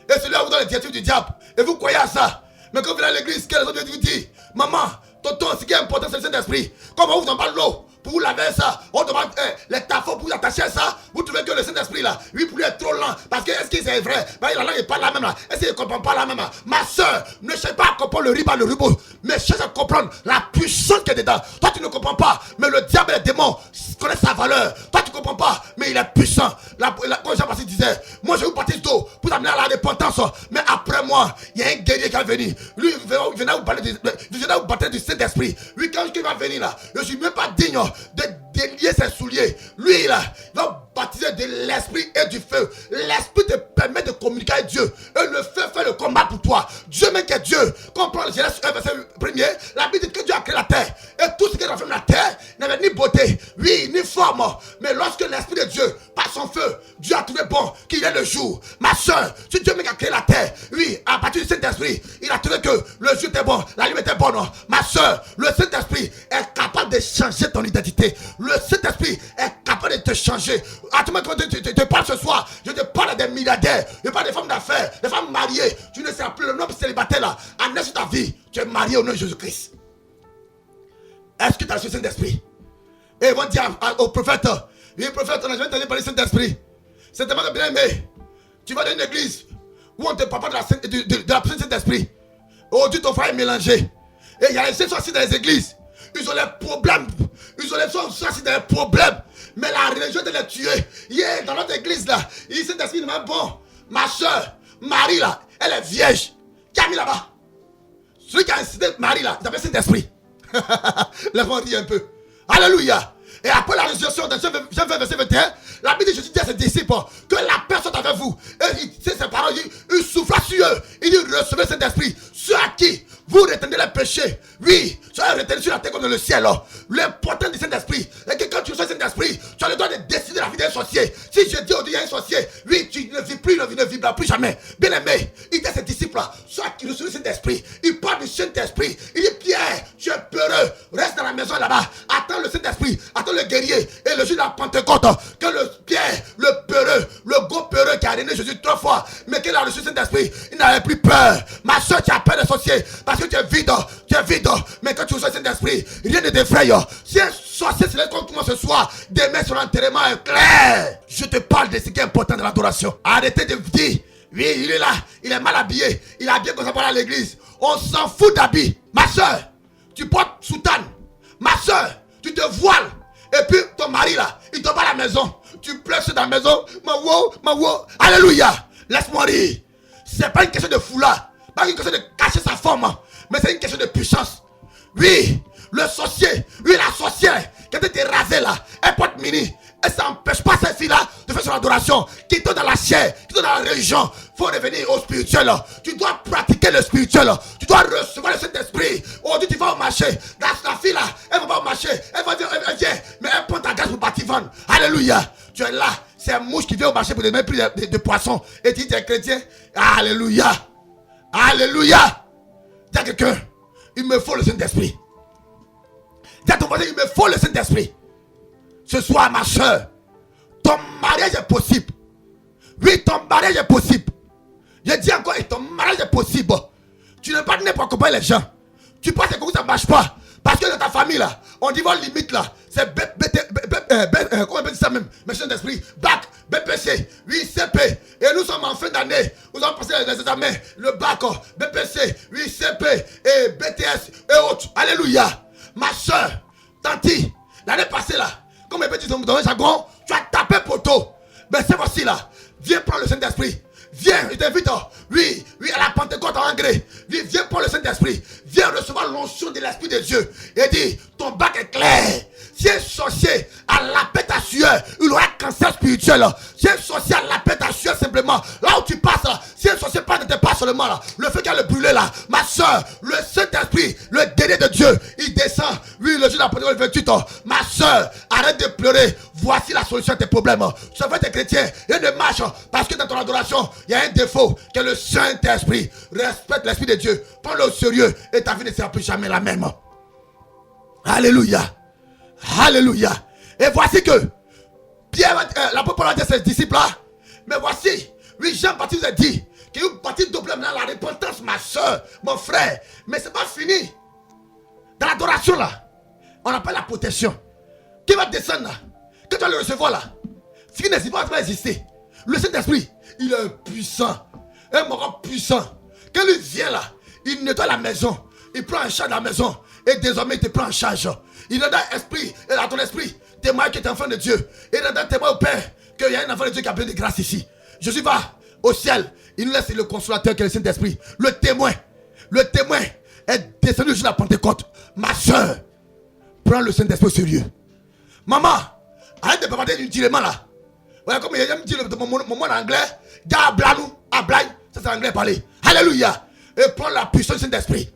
Et celui-là vous donne les directives du diable. Et vous croyez à ça. Mais quand vous venez à l'église, quel est le vous dit? Maman, tonton, ce qui est important, c'est le Saint-Esprit. Comment vous en parlez l'eau? Pour vous laver ça, on demande les tafos pour vous attacher à ça. Vous trouvez que le Saint-Esprit là, lui pour lui est trop lent. Parce que est-ce que c'est vrai? La langue n'est pas la même là. Est-ce qu'il ne comprend pas la même là? Ma soeur, ne cherche pas à comprendre le riba, le rubo. Mais cherche à comprendre la puissance qui est dedans. Toi tu ne comprends pas. Mais le diable et les démons connaissent sa valeur. Toi tu ne comprends pas. Mais il est puissant. Quand Jean-Baptiste disait, moi je vous baptise d'eau pour t'amener à la repentance. Mais après moi, il y a un guerrier qui va venir. Lui, il viendra vous battre du Saint-Esprit. Lui, quand il va venir là, je ne suis même pas digne de délier ses souliers. Lui là, il va baptiser de l'esprit et du feu. L'esprit te permet de communiquer avec Dieu. Et le feu fait le combat pour toi. Dieu même que Dieu. Comprends le Genèse 1 verset 1er. La Bible dit que Dieu a créé la terre. Et tout ce qui est dans la terre n'avait ni beauté, oui, ni forme. Mais lorsque l'esprit de Dieu, par son feu, Dieu a trouvé bon qu'il est le jour. Ma soeur, si Dieu même a créé la terre, oui, à partir du Saint-Esprit, il a trouvé que le jour était bon, la nuit était bonne. Ma soeur, le Saint-Esprit est capable de changer ton identité. Le Saint-Esprit est capable de te changer. Attends, quand je te parle ce soir, je te parle des milliardaires, je parle des femmes d'affaires, des femmes mariées. Tu ne seras plus le nom célibataire là. En sur ta vie, tu es marié au nom de Jésus-Christ. Est-ce que tu as reçu le Saint-Esprit? Et ils vont dire au prophète, le prophète, on a jamais entendu parler du Saint-Esprit. C'est tellement bien aimé. Tu vas dans une église où on ne te parle pas de la puissance du Saint-Esprit. Aujourd'hui, ton frère est mélangé. Et il y a les gens qui sont assis dans les églises. Ils ont les problèmes. Ils sont assis dans les problèmes. Mais la religion de les tuer. Yeah, dans notre église là, il dit Saint-Esprit n'est pas bon. Ma soeur, Marie là, elle est vierge. Qui a mis là-bas? Celui qui a incité Marie là, il s'appelle Saint-Esprit. Laisse-moi dire un peu. Alléluia. Et après la résurrection, dans Jean 20, verset 21, la Bible dit, Jésus dit à ses disciples que la paix soit avec vous. Et il dit ses paroles, il souffla sur eux. Il dit, recevez cet esprit. Ceux à qui vous retenez les péchés, oui, soyez retenus sur la terre comme dans le ciel. L'important du Saint-Esprit est que quand tu reçois le Saint-Esprit, tu as le droit de décider la vie d'un sorcier. Si je dis aujourd'hui il y a un sorcier, oui, tu ne vis plus, ne vivras plus jamais. Bien aimé, il dit à ses disciples là, ceux qui reçoivent le Saint-Esprit, il parle du Saint-Esprit. Il dit, Pierre, tu es peureux, reste dans la maison là-bas, attends le Saint-Esprit, attends le guerrier. Et le jour de la Pentecôte, que le Pierre, le peureux, le gros peureux qui a régné Jésus 3 fois, mais qu'il a reçu le Saint-Esprit, il n'avait plus peur. Ma soeur, tu as peur des sorciers, parce que tu es vide, mais quand tu reçois le Saint-Esprit, rien ne t'effraie. Si un sorcier se lève contre moi ce soir, demain son enterrement est clair. Je te parle de ce qui est important dans l'adoration. Arrêtez de dire, oui, il est là, il est mal habillé, il est habillé comme ça pour aller à l'église. On s'en fout d'habit. Ma soeur, tu portes soutane. Ma soeur, tu te voiles. Et puis ton mari là, il tombe à la maison. Tu pleures sur ta maison. Ma wow. Alléluia. Laisse-moi rire. C'est pas une question de foulard, pas une question de cacher sa forme, mais c'est une question de puissance. Oui, le sorcier, oui, la sorcière, quand tu es rasée là, elle porte mini. Et ça n'empêche pas ces filles-là de faire son adoration. Qui sont dans la chair, qui sont dans la religion. Il faut revenir au spirituel. Tu dois pratiquer le spirituel. Tu dois recevoir le Saint-Esprit. Aujourd'hui, tu vas au marché. La fille là, elle va pas au marché. Elle va dire, elle vient. Mais elle prend ta gage pour partir vendre. Alléluia. Tu es là. C'est un mouche qui vient au marché pour donner plus de poissons. Et tu dis, tu es chrétien. Alléluia. Alléluia. Dis à quelqu'un, il me faut le Saint-Esprit. Dis à ton voisin, il me faut le Saint-Esprit. Ce soir, ma soeur, ton mariage est possible. Oui, ton mariage est possible. Je dis encore, ton mariage est possible. Tu n'es pas né pour accompagner les gens. Tu penses que ça ne marche pas. Parce que dans ta famille, là, on dit votre limite, là, c'est comment on appelle ça même, méchant d'esprit, bac, BPC, oui, CP. Et nous sommes en fin d'année. Nous avons passé les examens, le bac, BPC, oui, CP, et BTS, et autres. Alléluia. Ma soeur, tanti, l'année passée, là, comme les petits dans le jargon, tu as tapé poteau. Mais c'est voici là. Viens prendre le Saint-Esprit. Viens, je t'invite. Oui, à la Pentecôte en Anglais. Viens prendre le Saint-Esprit. Viens recevoir l'onction de l'Esprit de Dieu. Et dis, ton bac est clair. Si un sorcier a la paix ta sueur, il aura un cancer spirituel. Si un sorcier a la paix ta sueur simplement, là où tu passes là, si un sorcier ne te pas seulement là, le feu qui a le brûlé là, ma soeur, le Saint-Esprit, le guerrier de Dieu, il descend. Oui, le jour de la Pentecôte, 28 ans. Ma soeur, arrête de pleurer. Voici la solution à tes problèmes. Tu veux être chrétien, rien ne marche parce que dans ton adoration, il y a un défaut que le Saint-Esprit. Respecte l'Esprit de Dieu. Prends-le au sérieux et ta vie ne sera plus jamais la même. Alléluia. Alléluia. Et voici que Pierre, l'apôtre Paul a dit à ses disciples là, mais voici, oui, Jean-Baptiste vous a dit qu'il y a une partie double dans la repentance, ma soeur, mon frère. Mais c'est pas fini. Dans l'adoration là, on appelle la protection. Qui va descendre là? Quand tu vas le recevoir là, fini n'hésite pas à exister. Le Saint-Esprit, il est puissant. Un moment puissant. Quand il vient là, il nettoie la maison. Il prend en charge la maison. Et désormais, il te prend en charge. Il donne un esprit. Et dans ton esprit, témoigne que tu es enfant de Dieu. Et il donne témoin au Père qu'il y a un enfant de Dieu qui a besoin de grâce ici. Jésus va au ciel. Il nous laisse le consolateur qui est le Saint-Esprit. Le témoin est descendu le jour de la Pentecôte. Ma soeur, prends le Saint-Esprit au sérieux. Maman, arrête de parler inutilement là. Voilà, comme il y a dit mon mot en anglais, ça c'est anglais parler. Alléluia. Et prends la puissance du Saint-Esprit.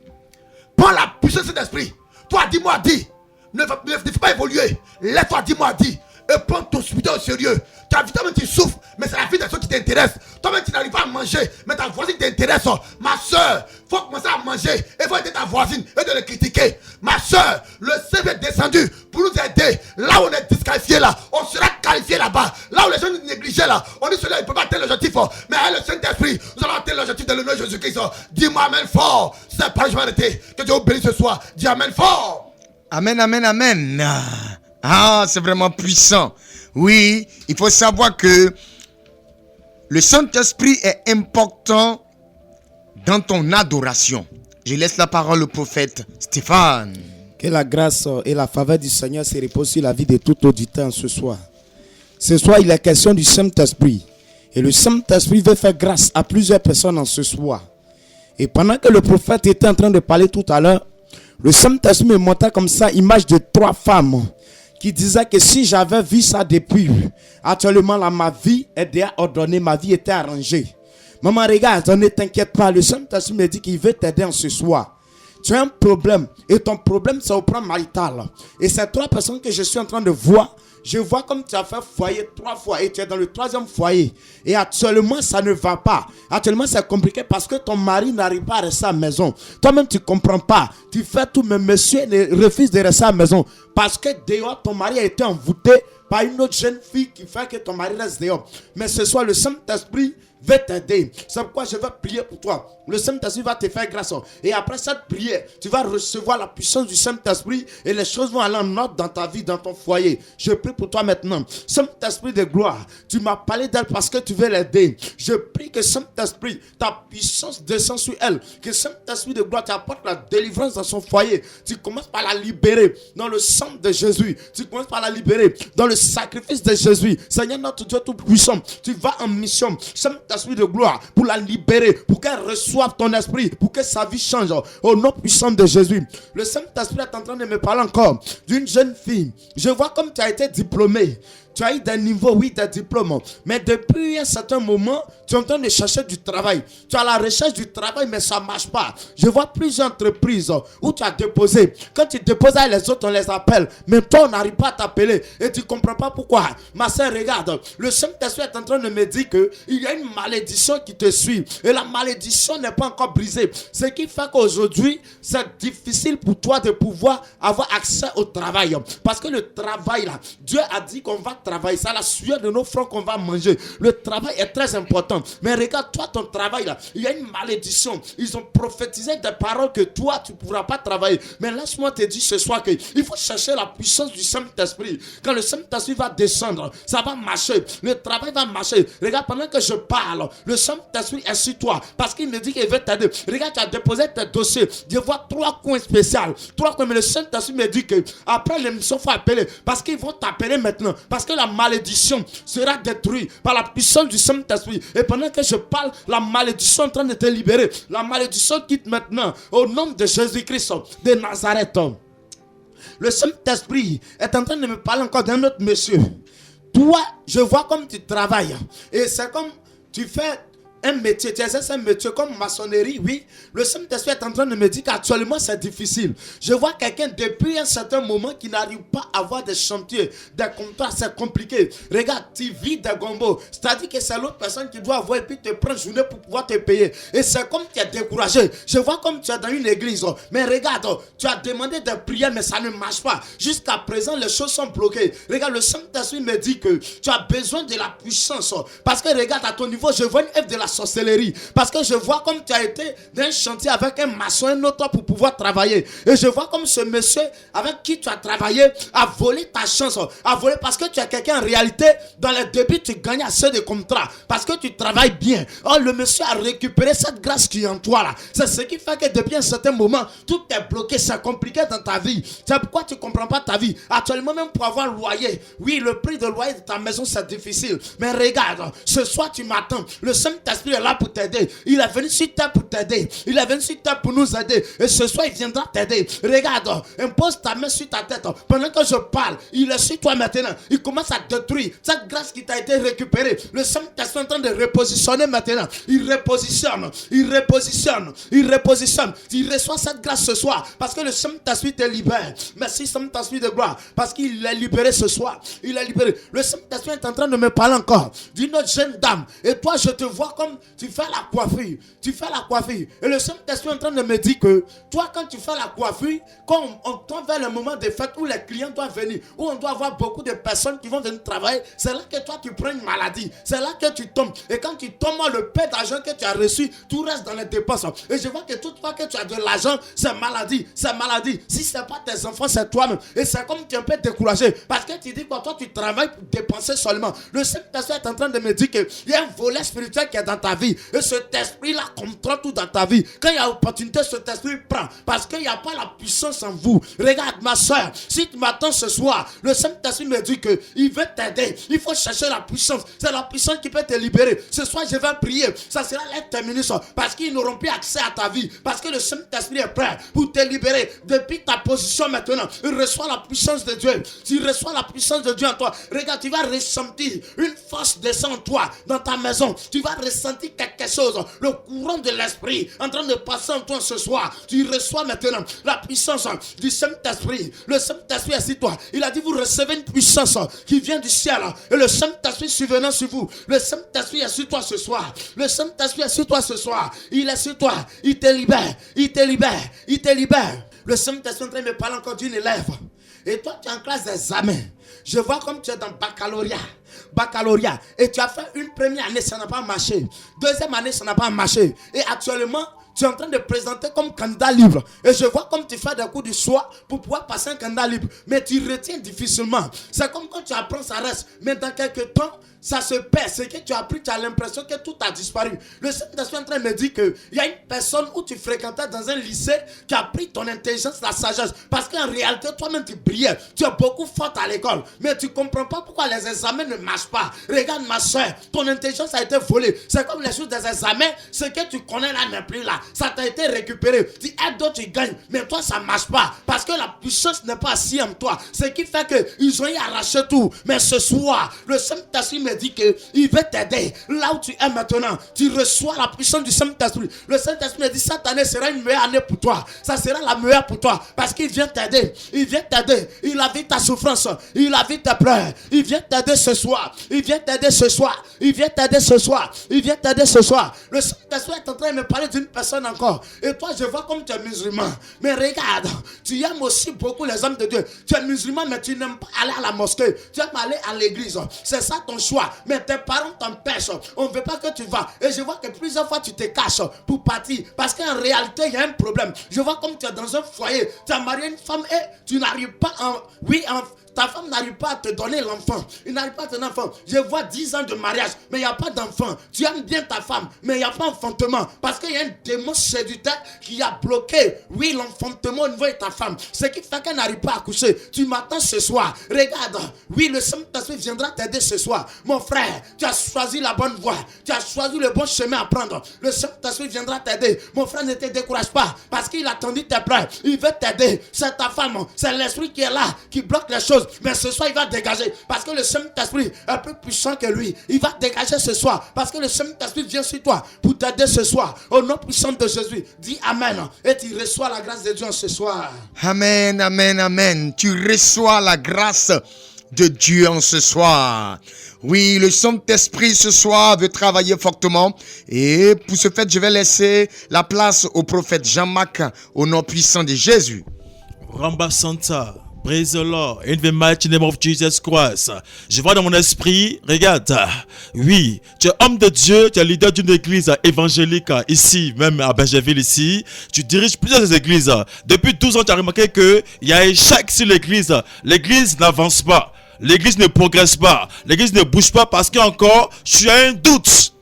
Prends la puissance du Saint-Esprit. Toi, dis-moi, dis. Ne fais pas évoluer. Laisse-toi, dis-moi, dis. Et prends ton spirituel au sérieux. Car toi-même tu souffres, mais c'est la vie des autres qui t'intéresse. Toi-même tu n'arrives pas à manger, mais ta voisine t'intéresse. Ma soeur, il faut commencer à manger. Et il faut aider ta voisine et de le critiquer. Ma soeur, le Seigneur est descendu pour nous aider. Là où on est disqualifié là, on sera qualifié là-bas. Là où les gens nous négligeaient là, on dit cela, il ne peut pas atteindre l'objectif. Mais avec le Saint-Esprit, nous allons atteindre l'objectif de le nom de Jésus-Christ. Dis-moi amen fort. C'est pas que je vais arrêter. Que Dieu vous bénisse ce soir. Dis amen fort. Amen, amen, amen. Ah, c'est vraiment puissant. Oui, il faut savoir que le Saint-Esprit est important dans ton adoration. Je laisse la parole au prophète Stéphane. Que la grâce et la faveur du Seigneur se reposent sur la vie de tout auditeur ce soir. Ce soir, il est question du Saint-Esprit. Et le Saint-Esprit veut faire grâce à plusieurs personnes en ce soir. Et pendant que le prophète était en train de parler tout à l'heure, le Saint-Esprit me montrait comme ça image de 3 femmes qui disaient que si j'avais vu ça depuis, actuellement là, ma vie est déjà ordonnée, ma vie était arrangée. Maman, regarde, ne t'inquiète pas, le Saint-Esprit me dit qu'il veut t'aider en ce soir. Tu as un problème et ton problème c'est au plan marital. Et ces 3 personnes que je suis en train de voir, je vois comme tu as fait foyer 3 fois et tu es dans le 3e foyer. Et actuellement, ça ne va pas. Actuellement, c'est compliqué parce que ton mari n'arrive pas à rester à la maison. Toi-même, tu ne comprends pas. Tu fais tout, mais monsieur refuse de rester à la maison. Parce que dehors, ton mari a été envoûté par une autre jeune fille qui fait que ton mari reste dehors. Mais ce soir, le Saint-Esprit va t'aider. C'est pourquoi je vais prier pour toi. Le Saint-Esprit va te faire grâce. Et après cette prière, tu vas recevoir la puissance du Saint-Esprit et les choses vont aller en ordre dans ta vie, dans ton foyer. Je prie pour toi maintenant. Saint-Esprit de gloire, tu m'as parlé d'elle parce que tu veux l'aider. Je prie que Saint-Esprit, ta puissance descend sur elle. Que Saint-Esprit de gloire t'apporte la délivrance dans son foyer. Tu commences par la libérer dans le sang de Jésus. Tu commences par la libérer dans le sacrifice de Jésus. Seigneur notre Dieu tout-puissant, tu vas en mission. Saint-Esprit de gloire pour la libérer, pour qu'elle reçoive ton esprit, pour que sa vie change au nom puissant de Jésus. Le Saint-Esprit est en train de me parler encore d'une jeune fille. Je vois comme tu as été diplômée. Tu as eu des niveaux, oui, des diplômes. Mais depuis un certain moment, tu es en train de chercher du travail. Tu as la recherche du travail, mais ça ne marche pas. Je vois plusieurs entreprises où tu as déposé. Quand tu déposes avec les autres, on les appelle. Mais toi, on n'arrive pas à t'appeler. Et tu ne comprends pas pourquoi. Ma soeur, regarde. Le Saint-Esprit est en train de me dire qu'il y a une malédiction qui te suit. Et la malédiction n'est pas encore brisée. Ce qui fait qu'aujourd'hui, c'est difficile pour toi de pouvoir avoir accès au travail. Parce que le travail, là, Dieu a dit qu'on va travailler, c'est à la sueur de nos fronts qu'on va manger. Le travail est très important. Mais regarde, toi, ton travail là, il y a une malédiction. Ils ont prophétisé des paroles que toi, tu ne pourras pas travailler. Mais laisse-moi te dire ce soir qu'il faut chercher la puissance du Saint-Esprit. Quand le Saint-Esprit va descendre, ça va marcher. Le travail va marcher. Regarde, pendant que je parle, le Saint-Esprit est sur toi. Parce qu'il me dit qu'il veut t'aider. Regarde, tu as déposé tes dossiers. Je vois 3 coins spéciaux. 3 coins. Mais le Saint-Esprit me dit qu'après l'émission, il faut appeler. Parce qu'ils vont t'appeler maintenant. Parce que la malédiction sera détruite par la puissance du Saint-Esprit. Et pendant que je parle, la malédiction est en train de te libérer. La malédiction quitte maintenant au nom de Jésus-Christ de Nazareth. Le Saint-Esprit est en train de me parler encore d'un autre monsieur. Toi, je vois comme tu travailles. Et c'est comme tu fais un métier, tu exerces un métier comme maçonnerie, oui. Le Saint-Esprit est en train de me dire qu'actuellement c'est difficile. Je vois quelqu'un depuis un certain moment qui n'arrive pas à avoir des chantiers, des contrats, c'est compliqué. Regarde, tu vis des gombos. C'est-à-dire que c'est l'autre personne qui doit avoir et puis te prendre journée pour pouvoir te payer. Et c'est comme tu es découragé. Je vois comme tu es dans une église. Mais regarde, tu as demandé des prières, mais ça ne marche pas. Jusqu'à présent, les choses sont bloquées. Regarde, le Saint-Esprit me dit que tu as besoin de la puissance. Parce que regarde, à ton niveau, je vois une œuvre de la sorcellerie. Parce que je vois comme tu as été dans un chantier avec un maçon, un autre pour pouvoir travailler. Et je vois comme ce monsieur avec qui tu as travaillé a volé ta chance. A volé parce que tu es quelqu'un en réalité, dans les débuts, tu gagnes assez de contrats. Parce que tu travailles bien. Or, le monsieur a récupéré cette grâce qui est en toi là. C'est ce qui fait que depuis un certain moment, tout est bloqué, c'est compliqué dans ta vie. C'est pourquoi tu ne comprends pas ta vie. Actuellement, même pour avoir un loyer, oui, le prix de loyer de ta maison, c'est difficile. Mais regarde, ce soir, tu m'attends. Le Saint-Esprit est là pour t'aider. Il est venu sur terre pour t'aider. Il est venu sur terre pour nous aider. Et ce soir, il viendra t'aider. Regarde, impose ta main sur ta tête. Pendant que je parle, il est sur toi maintenant. Il commence à détruire cette grâce qui t'a été récupérée. Le Saint-Esprit est en train de repositionner maintenant. Il repositionne. Il repositionne. Il repositionne. Il reçoit cette grâce ce soir. Parce que le Saint-Esprit te libère. Merci Saint-Esprit de gloire. Parce qu'il est libéré ce soir. Il est libéré. Le Saint-Esprit est en train de me parler encore d'une autre jeune dame. Et toi, je te vois comme tu fais la coiffure. Tu fais la coiffure. Et le Saint-Esprit est en train de me dire que toi, quand tu fais la coiffure, quand on tend vers le moment des fêtes où les clients doivent venir, où on doit avoir beaucoup de personnes qui vont venir travailler, c'est là que toi, tu prends une maladie. C'est là que tu tombes. Et quand tu tombes, le peu d'argent que tu as reçu, tout reste dans les dépenses. Et je vois que toute fois que tu as de l'argent, c'est maladie. C'est maladie. Si ce n'est pas tes enfants, c'est toi-même. Et c'est comme tu es un peu découragé. Parce que tu dis que toi, tu travailles pour dépenser seulement. Le Saint-Esprit est en train de me dire qu'il y a un volet spirituel qui est dans ta vie. Et cet esprit-là contrôle tout dans ta vie. Quand il y a opportunité, cet esprit prend. Parce qu'il n'y a pas la puissance en vous. Regarde ma soeur, si tu m'attends ce soir, le Saint-Esprit me dit qu'il veut t'aider. Il faut chercher la puissance. C'est la puissance qui peut te libérer. Ce soir, je vais prier. Ça sera l'aide terminus. Parce qu'ils n'auront plus accès à ta vie. Parce que le Saint-Esprit est prêt pour te libérer. Depuis ta position maintenant, il reçoit la puissance de Dieu. Tu reçois la puissance de Dieu en toi. Regarde, tu vas ressentir une force descend en toi, dans ta maison. Tu vas ressentir quelque chose. Le courant de l'esprit en train de passer en toi ce soir. Tu reçois maintenant la puissance du Saint-Esprit. Le Saint-Esprit est sur toi. Il a dit vous recevez une puissance qui vient du ciel. Et le Saint-Esprit survenant sur vous. Le Saint-Esprit est sur toi ce soir. Le Saint-Esprit est sur toi ce soir. Il est sur toi. Il te libère. Il te libère. Il te libère. Le Saint-Esprit est en train de me parler encore d'une élève. Et toi, tu es en classe d'examen. Je vois comme tu es dans baccalauréat. Et tu as fait une première année, ça n'a pas marché. Deuxième année, ça n'a pas marché. Et actuellement, tu es en train de présenter comme candidat libre. Et je vois comme tu fais des cours du soir pour pouvoir passer un candidat libre. Mais tu retiens difficilement. C'est comme quand tu apprends, ça reste. Mais dans quelques temps, ça se perd. Ce que tu as appris, tu as l'impression que tout a disparu. Le Saint-Esprit est en train de me dire qu'il y a une personne où tu fréquentais dans un lycée qui a pris ton intelligence, la sagesse. Parce qu'en réalité, toi-même, tu brillais. Tu es beaucoup forte à l'école. Mais tu ne comprends pas pourquoi les examens ne marchent pas. Regarde ma soeur, ton intelligence a été volée. C'est comme les choses des examens. Ce que tu connais là n'est plus là. Ça t'a été récupéré. Tu aides d'autres, tu gagnes. Mais toi, ça ne marche pas. Parce que la puissance n'est pas assise en toi. Ce qui fait qu'ils ont y arraché tout. Mais ce soir, le Saint-Esprit me dit qu'il veut t'aider. Là où tu es maintenant, tu reçois la puissance du Saint-Esprit. Le Saint-Esprit me dit cette année sera une meilleure année pour toi. Ça sera la meilleure pour toi. Parce qu'il vient t'aider. Il vient t'aider. Il a vu ta souffrance. Il a vu tes pleurs. Il vient t'aider ce soir. Il vient t'aider ce soir. Il vient t'aider ce soir. Il vient t'aider ce soir. Le Saint-Esprit est en train de me parler d'une personne encore. Et toi, je vois comme tu es musulman. Mais regarde, tu aimes aussi beaucoup les hommes de Dieu. Tu es musulman, mais tu n'aimes pas aller à la mosquée. Tu aimes aller à l'église. C'est ça ton choix. Mais tes parents t'empêchent. On ne veut pas que tu vas. Et je vois que plusieurs fois tu te caches pour partir. Parce qu'en réalité, il y a un problème. Je vois comme tu es dans un foyer. Tu as marié une femme et tu n'arrives pas ta femme n'arrive pas à te donner l'enfant. Il n'arrive pas à te donner l'enfant. Je vois 10 ans de mariage, mais il n'y a pas d'enfant. Tu aimes bien ta femme, mais il n'y a pas d'enfantement. Parce qu'il y a un démon séducteur qui a bloqué, l'enfantement au niveau de ta femme. Ce qui fait qu'elle n'arrive pas à coucher. Tu m'attends ce soir. Regarde, le Saint-Esprit viendra t'aider ce soir. Mon frère, tu as choisi la bonne voie. Tu as choisi le bon chemin à prendre. Le Saint-Esprit viendra t'aider. Mon frère, ne te décourage pas. Parce qu'il a attendu tes pleurs. Il veut t'aider. C'est ta femme. C'est l'esprit qui est là, qui bloque les choses. Mais ce soir, il va dégager. Parce que le Saint-Esprit est plus puissant que lui. Il va dégager ce soir. Parce que le Saint-Esprit vient sur toi pour t'aider ce soir. Au nom puissant de Jésus. Dis Amen. Et tu reçois la grâce de Dieu ce soir. Amen, amen, amen. Tu reçois la grâce de Dieu en ce soir. Oui, le Saint-Esprit ce soir veut travailler fortement. Et pour ce fait, je vais laisser la place au prophète Jean-Marc au nom puissant de Jésus. Ramba Santa. Praise the Lord. In the mighty name of Jesus Christ. Je vois dans mon esprit, regarde, oui, tu es homme de Dieu, tu es leader d'une église évangélique ici, même à Bergerville ici. Tu diriges plusieurs églises. Depuis 12 ans, tu as remarqué qu'il y a échec sur l'église. L'église n'avance pas. L'église ne progresse pas. L'église ne bouge pas parce qu'encore, tu as un doute.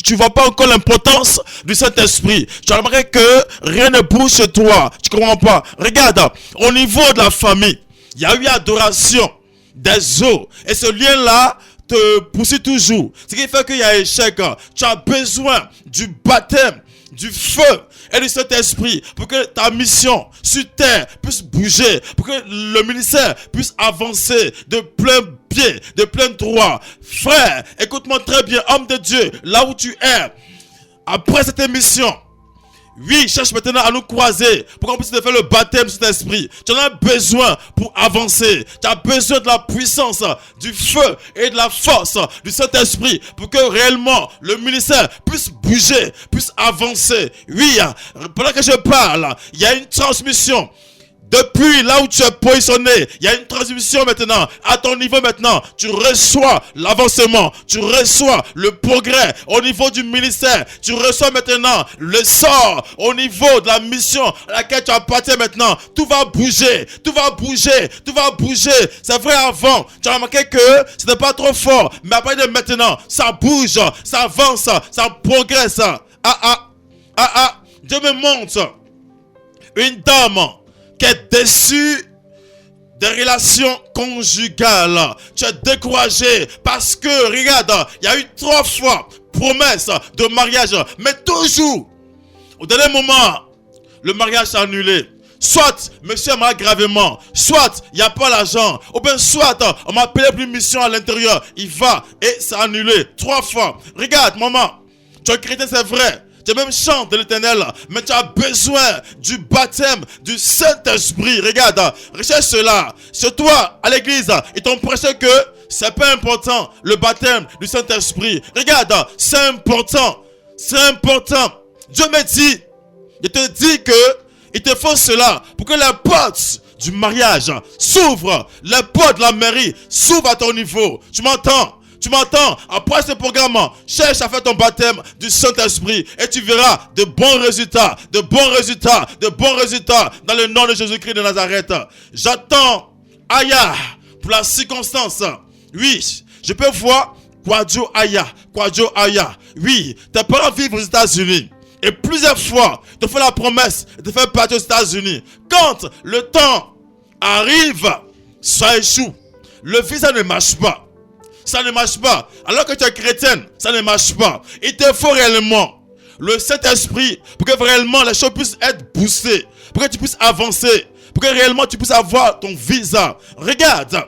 Tu vois pas encore l'importance du Saint-Esprit. Tu as remarqué que rien ne bouge chez toi. Tu comprends pas. Regarde, au niveau de la famille, il y a eu adoration des eaux. Et ce lien-là te poursuit toujours. Ce qui fait qu'il y a échec. Tu as besoin du baptême, du feu et du Saint-Esprit pour que ta mission sur terre puisse bouger, pour que le ministère puisse avancer de plein pied, de plein droit. Frère, écoute-moi très bien, homme de Dieu, là où tu es, après cette émission, oui, cherche maintenant à nous croiser pour qu'on puisse te faire le baptême de cet esprit. Tu en as besoin pour avancer. Tu as besoin de la puissance, du feu et de la force du Saint-Esprit pour que réellement le ministère puisse bouger, puisse avancer. Oui, pendant que je parle, il y a une transmission Depuis là où tu es positionné, il y a une transmission maintenant. À ton niveau maintenant, tu reçois l'avancement, tu reçois le progrès au niveau du ministère. Tu reçois maintenant le sort au niveau de la mission à laquelle tu appartiens maintenant. Tout va bouger, tout va bouger, tout va bouger. C'est vrai avant, tu as remarqué que c'était pas trop fort. Mais à partir de maintenant, ça bouge, ça avance, ça progresse. Dieu me montre une dame qui est déçue des relations conjugales. Tu es découragé parce que, regarde, il y a eu 3 fois promesse de mariage, mais toujours, au dernier moment, le mariage s'est annulé. Soit monsieur m'a gravement, soit il n'y a pas l'argent, ou bien soit on m'a appelé plus mission à l'intérieur. Il va et c'est annulé 3 fois. Regarde, maman, tu es chrétien, c'est vrai. Tu même chante de l'éternel, mais tu as besoin du baptême du Saint-Esprit. Regarde, recherche cela. Sur toi, à l'église, ils t'ont prêché que c'est pas important, le baptême du Saint-Esprit. Regarde, c'est important. C'est important. Dieu me dit, il te dit que il te faut cela pour que les portes du mariage s'ouvrent. Les portes de la mairie s'ouvrent à ton niveau. Tu m'entends? Tu m'entends? Après ce programme, cherche à faire ton baptême du Saint-Esprit et tu verras de bons résultats, de bons résultats, de bons résultats dans le nom de Jésus-Christ de Nazareth. J'attends Aya pour la circonstance. Oui, je peux voir Kwadjo Aya. Oui, tes parents vivent aux États-Unis. Et plusieurs fois, te fait la promesse de faire partir aux États-Unis. Quand le temps arrive, ça échoue. Le visa ne marche pas. Ça ne marche pas. Alors que tu es chrétienne, ça ne marche pas. Il te faut réellement le Saint-Esprit pour que réellement les choses puissent être boostées, pour que tu puisses avancer, pour que réellement tu puisses avoir ton visa. Regarde,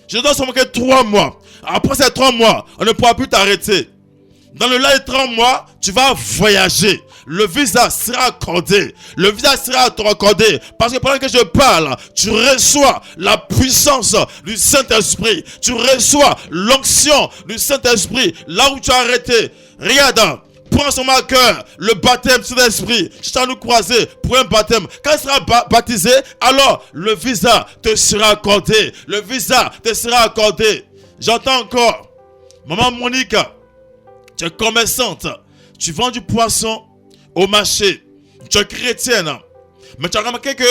je dois seulement que 3 mois. Après ces 3 mois, on ne pourra plus t'arrêter. Dans le laps de 30 mois, tu vas voyager. Le visa sera accordé. Le visa sera accordé. Parce que pendant que je parle, tu reçois la puissance du Saint-Esprit. Tu reçois l'onction du Saint-Esprit. Là où tu as arrêté. Regarde. Prends sur ma cœur le baptême du Saint-Esprit. Je t'en nous croiser pour un baptême. Quand il sera baptisé, alors le visa te sera accordé. Le visa te sera accordé. J'entends encore. Maman Monique. Tu es commerçante, tu vends du poisson au marché, tu es chrétienne, mais tu as remarqué que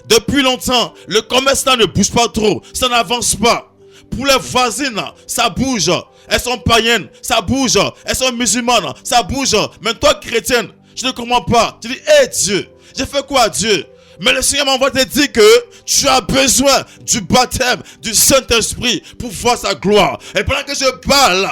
depuis longtemps, le commerce là ne bouge pas trop, ça n'avance pas. Pour les voisines, ça bouge, elles sont païennes, ça bouge, elles sont musulmanes, ça bouge, mais toi chrétienne, je ne comprends pas. Tu dis, hé Dieu, j'ai fait quoi à Dieu? Mais le Seigneur m'envoie te dire que tu as besoin du baptême du Saint-Esprit pour voir sa gloire. Et pendant que je parle,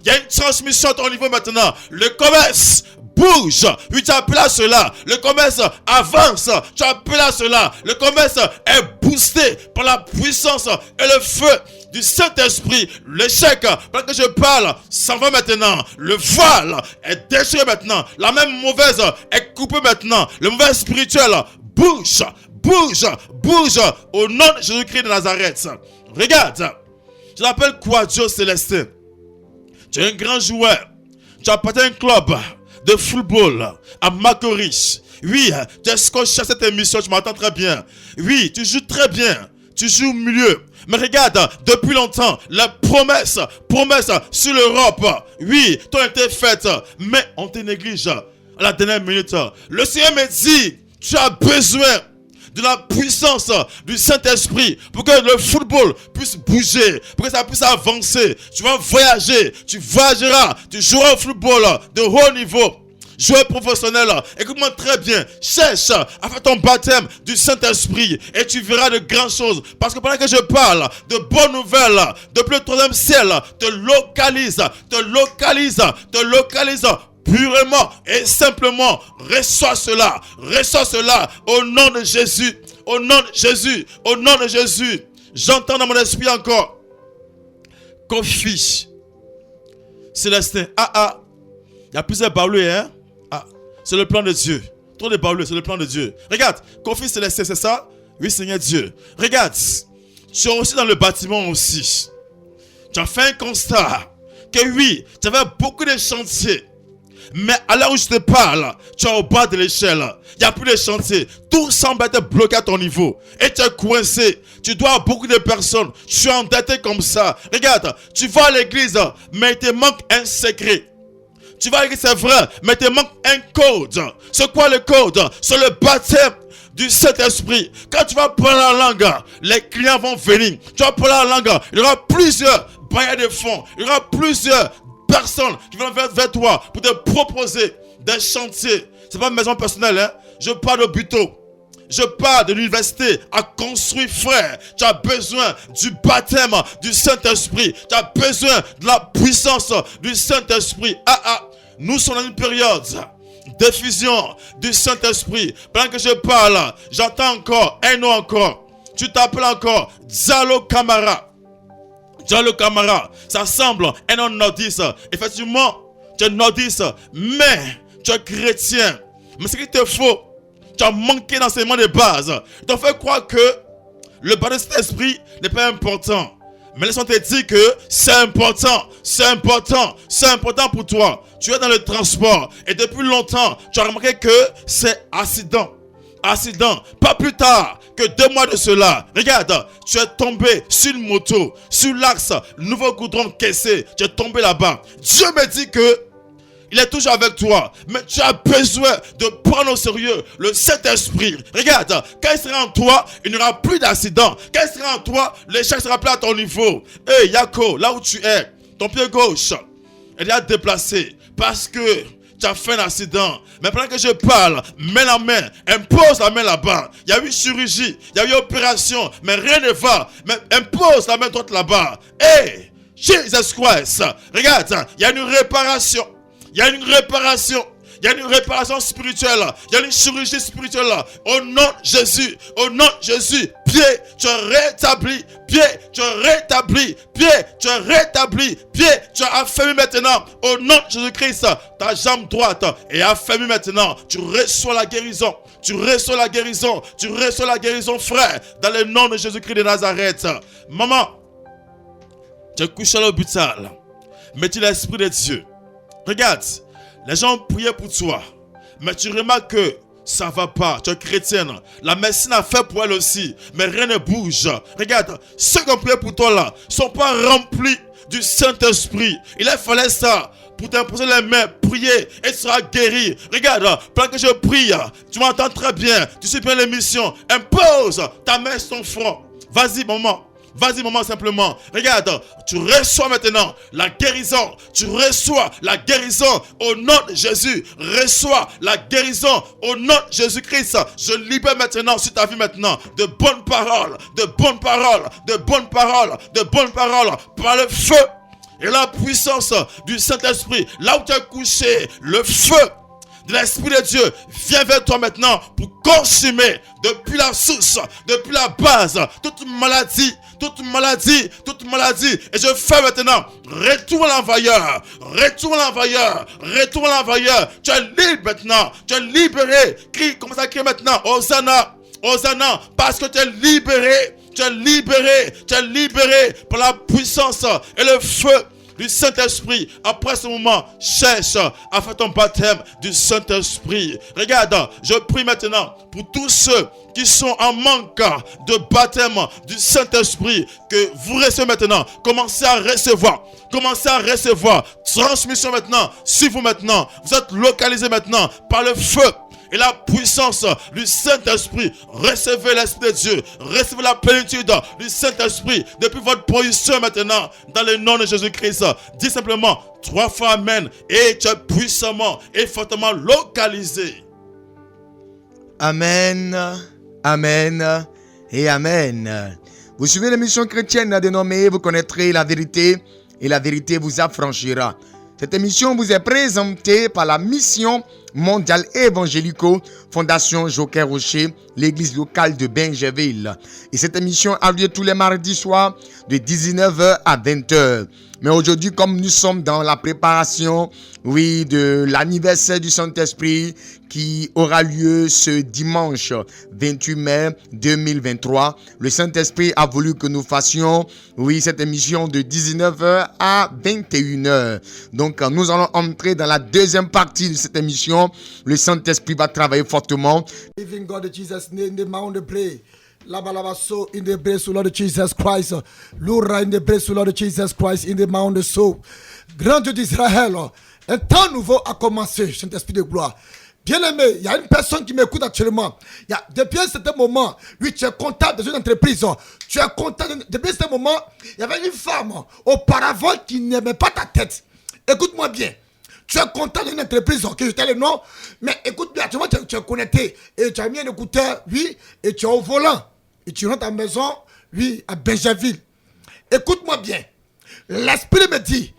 il y a une transmission à ton niveau maintenant. Le commerce bouge. Oui, tu appelles à cela. Le commerce avance. Tu appelles à cela. Le commerce est boosté par la puissance et le feu du Saint-Esprit. L'échec, pendant que je parle, ça va maintenant. Le voile est déchiré maintenant. La même mauvaise est coupée maintenant. Le mauvais spirituel bouge au nom de Jésus-Christ de Nazareth. Regarde, je l'appelle Kwadjo Célestin. Tu es un grand joueur. Tu appartiens à un club de football à Macorich. Oui, tu es scotché à cette émission, tu m'entends très bien. Oui, tu joues très bien. Tu joues au milieu. Mais regarde, depuis longtemps, les promesses sur l'Europe, oui, t'ont été faites, mais on te néglige à la dernière minute. Le Seigneur me dit, tu as besoin de la puissance du Saint-Esprit pour que le football puisse bouger, pour que ça puisse avancer. Tu vas voyager, tu voyageras, tu joueras au football de haut niveau. Joueur professionnel, écoute-moi très bien, cherche à faire ton baptême du Saint-Esprit et tu verras de grandes choses. Parce que pendant que je parle de bonnes nouvelles, depuis le 3e ciel te localise purement et simplement. Reçois cela au nom de Jésus, au nom de Jésus. J'entends dans mon esprit encore Kofi Célestin. Il y a plusieurs baoulés, hein? C'est le plan de Dieu. Trop de baoulés, c'est le plan de Dieu. Regarde, Kofi Célestin, c'est ça? Oui, Seigneur Dieu. Regarde, tu es aussi dans le bâtiment aussi. Tu as fait un constat que oui, tu avais beaucoup de chantiers. Mais à l'heure où je te parle, tu es au bas de l'échelle. Il n'y a plus de chantier. Tout semble être bloqué à ton niveau. Et tu es coincé. Tu dois à beaucoup de personnes. Tu es endetté comme ça. Regarde, tu vas à l'église, mais il te manque un secret. Tu vas à l'église, c'est vrai, mais il te manque un code. C'est quoi le code? C'est le baptême du Saint-Esprit. Quand tu vas parler la langue, les clients vont venir. Tu vas parler la langue, il y aura plusieurs bailleurs de fonds. Il y aura plusieurs personnes qui vont vers toi pour te proposer des chantiers. C'est pas une maison personnelle, hein. Je parle de bureau. Je parle de l'université à construire, frère. Tu as besoin du baptême du Saint-Esprit. Tu as besoin de la puissance du Saint-Esprit. Nous sommes dans une période d'effusion du Saint-Esprit. Pendant que je parle, j'entends encore un nom encore. Tu t'appelles encore Diallo Camara. Diallo Camara. Ça semble un nom nordiste. Effectivement, tu es nordiste, mais tu es chrétien. Mais ce qu'il te faut, tu as manqué d'enseignement de base. Tu t'en fais croire que le baptême de cet esprit n'est pas important. Mais laisse-moi te dire que c'est important. C'est important. C'est important pour toi. Tu es dans le transport. Et depuis longtemps, tu as remarqué que c'est accident. Accident. Pas plus tard que 2 mois de cela. Regarde, tu es tombé sur une moto, sur l'axe, nouveau goudron caissé. Tu es tombé là-bas. Dieu me dit que il est toujours avec toi. Mais tu as besoin de prendre au sérieux le Saint-Esprit. Regarde, quand il sera en toi, il n'y aura plus d'accident. Quand il sera en toi, l'échec sera plus à ton niveau. Hey, Yako, là où tu es, ton pied gauche, il est déplacé parce que tu as fait un accident. Mais pendant que je parle, mets la main, impose la main là-bas. Il y a eu chirurgie, il y a eu opération, mais rien ne va. Mais impose la main droite là-bas. Hey, Jesus Christ, regarde, il y a une réparation. Il y a une réparation. Il y a une réparation spirituelle. Il y a une chirurgie spirituelle. Au nom de Jésus. Au nom de Jésus. Pied, tu es rétabli. Pied, tu es rétabli. Pied, tu es rétabli. Pied, tu es affermi maintenant. Au nom de Jésus-Christ. Ta jambe droite est affermie maintenant. Tu reçois la guérison. Tu reçois la guérison. Tu reçois la guérison, frère. Dans le nom de Jésus-Christ de Nazareth. Maman, tu es couché à l'hôpital. Mais tu es l'Esprit de Dieu. Regarde, les gens priaient pour toi, mais tu remarques que ça va pas. Tu es chrétienne. La médecine a fait pour elle aussi, mais rien ne bouge. Regarde, ceux qui ont prié pour toi là ne sont pas remplis du Saint-Esprit. Il a fallu ça pour t'imposer les mains, prier et tu seras guéri. Regarde, pendant que je prie, tu m'entends très bien. Tu sais bien l'émission. Impose ta main sur ton front. Vas-y, maman. Vas-y, maman, simplement. Regarde, tu reçois maintenant la guérison. Tu reçois la guérison au nom de Jésus. Reçois la guérison au nom de Jésus-Christ. Je libère maintenant sur ta vie maintenant de bonnes paroles, de bonnes paroles, de bonnes paroles, de bonnes paroles par le feu et la puissance du Saint-Esprit. Là où tu es couché, le feu de l'Esprit de Dieu vient vers toi maintenant pour consumer depuis la source, depuis la base, toute maladie. Et je fais maintenant, retourne l'envoyeur. Tu es libre maintenant, tu es libéré. Crie, commence à crier maintenant, Hosanna, Hosanna, parce que tu es libéré. Tu es libéré par la puissance et le feu du Saint-Esprit. Après ce moment, cherche à faire ton baptême du Saint-Esprit. Regarde, je prie maintenant pour tous ceux qui sont en manque de baptême du Saint-Esprit, que vous recevez maintenant. Commencez à recevoir transmission maintenant. Si vous maintenant, vous êtes localisé maintenant par le feu et la puissance du Saint-Esprit. Recevez l'Esprit de Dieu. Recevez la plénitude du Saint-Esprit depuis votre position maintenant. Dans le nom de Jésus-Christ. Dis simplement 3 fois Amen. Et tu es puissamment et fortement localisé. Amen, Amen et Amen. Vous suivez l'émission chrétienne dénommée Vous connaîtrez la vérité et la vérité vous affranchira. Cette émission vous est présentée par la mission mondial évangélico, Fondation Joker Rocher, l'église locale de Benjaville. Et cette émission a lieu tous les mardis soirs de 19h à 20h. Mais aujourd'hui, comme nous sommes dans la préparation, de l'anniversaire du Saint-Esprit qui aura lieu ce dimanche 28 mai 2023, le Saint-Esprit a voulu que nous fassions, cette émission de 19h à 21h. Donc, nous allons entrer dans la deuxième partie de cette émission. Le Saint-Esprit va travailler fortement. Living God in Jesus' name, the mountain pray. Laba so in the praise of Lord Jesus Christ. Lura in the praise of Lord Jesus Christ in the mountain so. Grand Dieu d'Israël, un temps nouveau a commencé, Saint-Esprit de gloire. Bien-aimé, il y a une personne qui m'écoute actuellement. Depuis un certain moment, tu es comptable dans une entreprise. Tu es comptable. Depuis un certain moment, il y avait une femme auparavant qui n'aimait pas ta tête. Écoute-moi bien. Tu es content d'une entreprise, ok, je t'ai le nom, mais écoute bien, tu vois, tu es connecté, et tu as mis un écouteur, et tu es au volant, et tu rentres à la maison, à Benjaville. Écoute-moi bien, l'esprit me dit,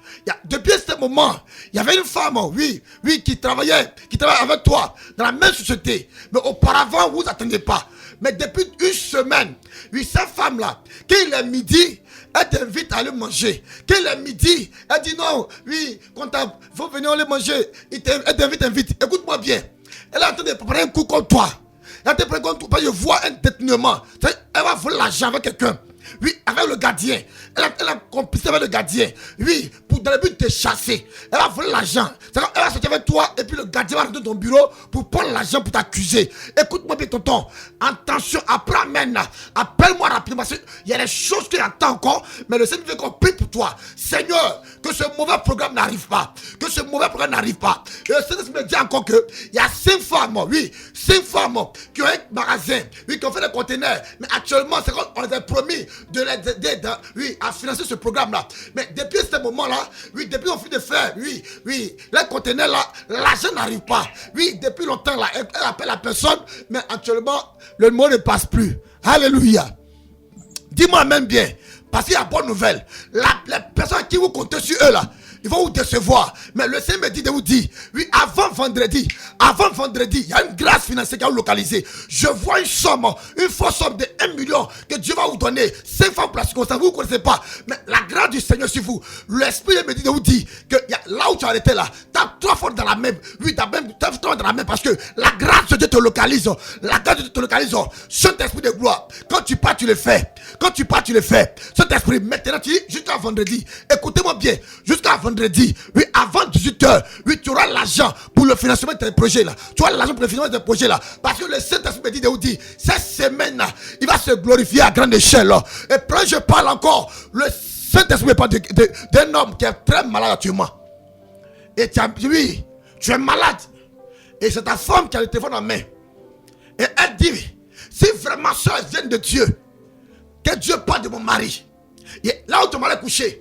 depuis ce moment, il y avait une femme, qui travaillait avec toi, dans la même société, mais auparavant, vous n'attendez pas. Mais depuis une semaine, cette femme-là, quand il est midi, elle t'invite à aller manger. Quand il est midi, elle dit non, quand il faut venir aller manger, elle t'invite. Écoute-moi bien. Elle est en train de préparer un coup contre toi. Elle te prend contre toi, je vois un détournement. Elle va voler l'argent avec quelqu'un. Avec le gardien. Elle a complicé avec le gardien. Pour dans le but de te chasser. Elle va voler l'argent. Elle va sortir avec toi et puis le gardien va rentrer dans ton bureau pour prendre l'argent pour t'accuser. Écoute-moi bien, tonton. Attention, après, amen. Appelle-moi rapidement parce qu'il y a des choses que j'attends encore, mais le Seigneur veut qu'on prie pour toi. Seigneur, que ce mauvais programme n'arrive pas. Que ce mauvais programme n'arrive pas. Et le Seigneur me dit encore que il y a 5 femmes, 5 femmes qui ont un magasin, qui ont fait des conteneurs. Mais actuellement, c'est qu'on les a promis de les aider à financer ce programme-là. Mais depuis ce moment-là, depuis on finit de faire, les conteneurs là, l'argent n'arrive pas. Depuis longtemps là, elle appelle la personne, mais actuellement, le mot ne passe plus. Alléluia. Dis-moi même bien, parce qu'il y a bonne nouvelle. Les personnes qui vous comptez sur eux là, ils vont vous décevoir. Mais le Seigneur me dit de vous dire, avant vendredi, il y a une grâce financière qui a localisé. Je vois une fausse somme de 1 million que Dieu va vous donner. 5 fois plus comme ça, vous ne connaissez pas. Mais la grâce du Seigneur sur vous, l'Esprit me dit de vous dire que là où tu as arrêté là, tu as 3 fois dans la même. Tu as 3 fois dans la même parce que la grâce de Dieu te localise. La grâce de Dieu te localise. Saint-Esprit de gloire, quand tu pars, tu le fais. Saint-Esprit, maintenant tu dis jusqu'à vendredi. Écoutez-moi bien, jusqu'à vendredi, avant 18h, tu auras l'argent pour le financement de tes projets là. Tu auras l'argent pour le financement de tes projets là. Parce que le Saint-Esprit me dit de vous dire, cette semaine là, il va se glorifier à grande échelle là. Et quand je parle encore, le Saint-Esprit me parle d'un homme qui est très malade actuellement. Et tu es malade. Et c'est ta femme qui a le téléphone en main. Et elle dit, si vraiment ça vient de Dieu, que Dieu parle de mon mari. Et là où ton mari est couché,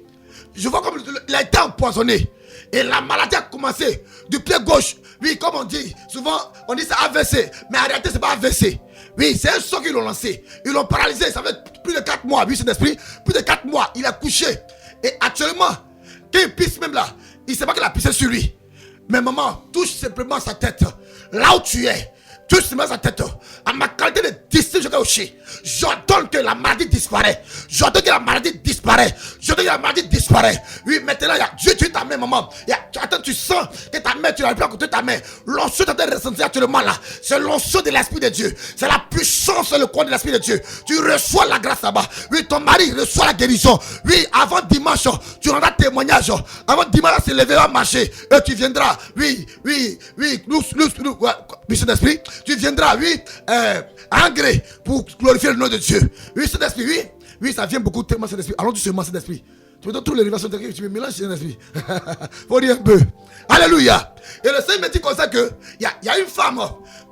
je vois comme il a été empoisonné. Et la maladie a commencé du pied gauche. Comme on dit, souvent on dit c'est AVC. Mais en réalité, c'est pas AVC. C'est un sort qu'ils l'ont lancé. Ils l'ont paralysé. Ça fait plus de 4 mois. Cet esprit, plus de 4 mois, il a couché. Et actuellement, quand il pisse même là, il ne sait pas qu'il a pissé sur lui. Mais maman, touche simplement sa tête. Là où tu es. Touche simplement sa tête. À ma qualité de disciple, j'ordonne que la maladie disparaît. Maintenant, Dieu, tu ta main, maman. Attends, tu sens que ta main, tu n'arrives pas à côté de ta main. L'onction que tu as ressenti actuellement là, c'est l'onction de l'Esprit de Dieu. C'est la puissance et le corps de l'Esprit de Dieu. Tu reçois la grâce là-bas. Ton mari reçoit la guérison. Avant dimanche, tu rendras témoignage. Avant dimanche, c'est levé à marcher. Et tu viendras. Saint-Esprit, tu viendras, à Angré pour glorifier le nom de Dieu. Saint-Esprit, ça vient beaucoup tellement, Saint-Esprit. Allons doucement, Saint-Esprit. Tu me donnes toutes les révélations, tu me mélanges, Saint-Esprit. Faut dire un peu. Alléluia. Et le Seigneur me dit comme ça que il y a une femme,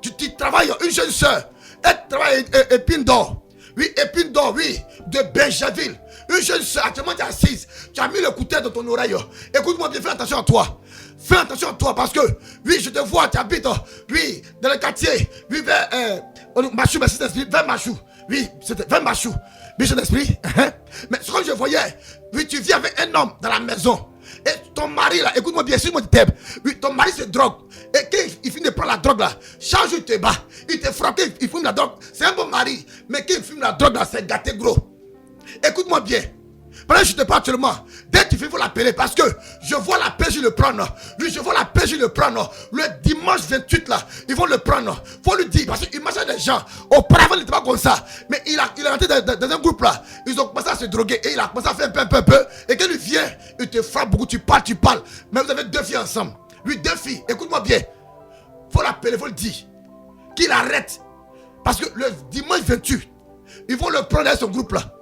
tu travailles, une jeune soeur, elle travaille à Épine d'Or. Épine d'Or, de Benjaville. Une jeune soeur, actuellement tu es assise, tu as mis le couteau dans ton oreille. Écoute-moi bien, fais attention à toi. Fais attention à toi parce que, je te vois, tu habites, dans le quartier, vers Machou, mais Saint-Esprit, vers Machou. C'était vers Machou. Saint-Esprit, mais ce que je voyais, tu vis avec un homme dans la maison. Et ton mari là, écoute-moi bien, suis-moi du thème. Oui, ton mari se drogue. Et quand il finit de prendre la drogue là, chaque jour il te bat, il te frappe, il fume la drogue. C'est un bon mari. Mais quand il fume la drogue là, c'est gâté gros. Écoute-moi bien. Pendant que je te parle actuellement, dès que tu fais, il faut l'appeler parce que je vois la PJ le prendre. Oui, je vois la PJ le prendre. Le dimanche 28 là, ils vont le prendre. Il faut lui dire parce qu'il marchait des gens. Auparavant, il n'était pas comme ça. Mais il est rentré dans un groupe là. Ils ont commencé à se droguer et il a commencé à faire un peu. Et quand il vient, il te frappe beaucoup. Tu parles. Mais vous avez 2 filles ensemble. Oui, 2 filles. Écoute-moi bien. Il faut l'appeler, il faut le dire. Qu'il arrête. Parce que le dimanche 28, ils vont le prendre dans ce groupe là.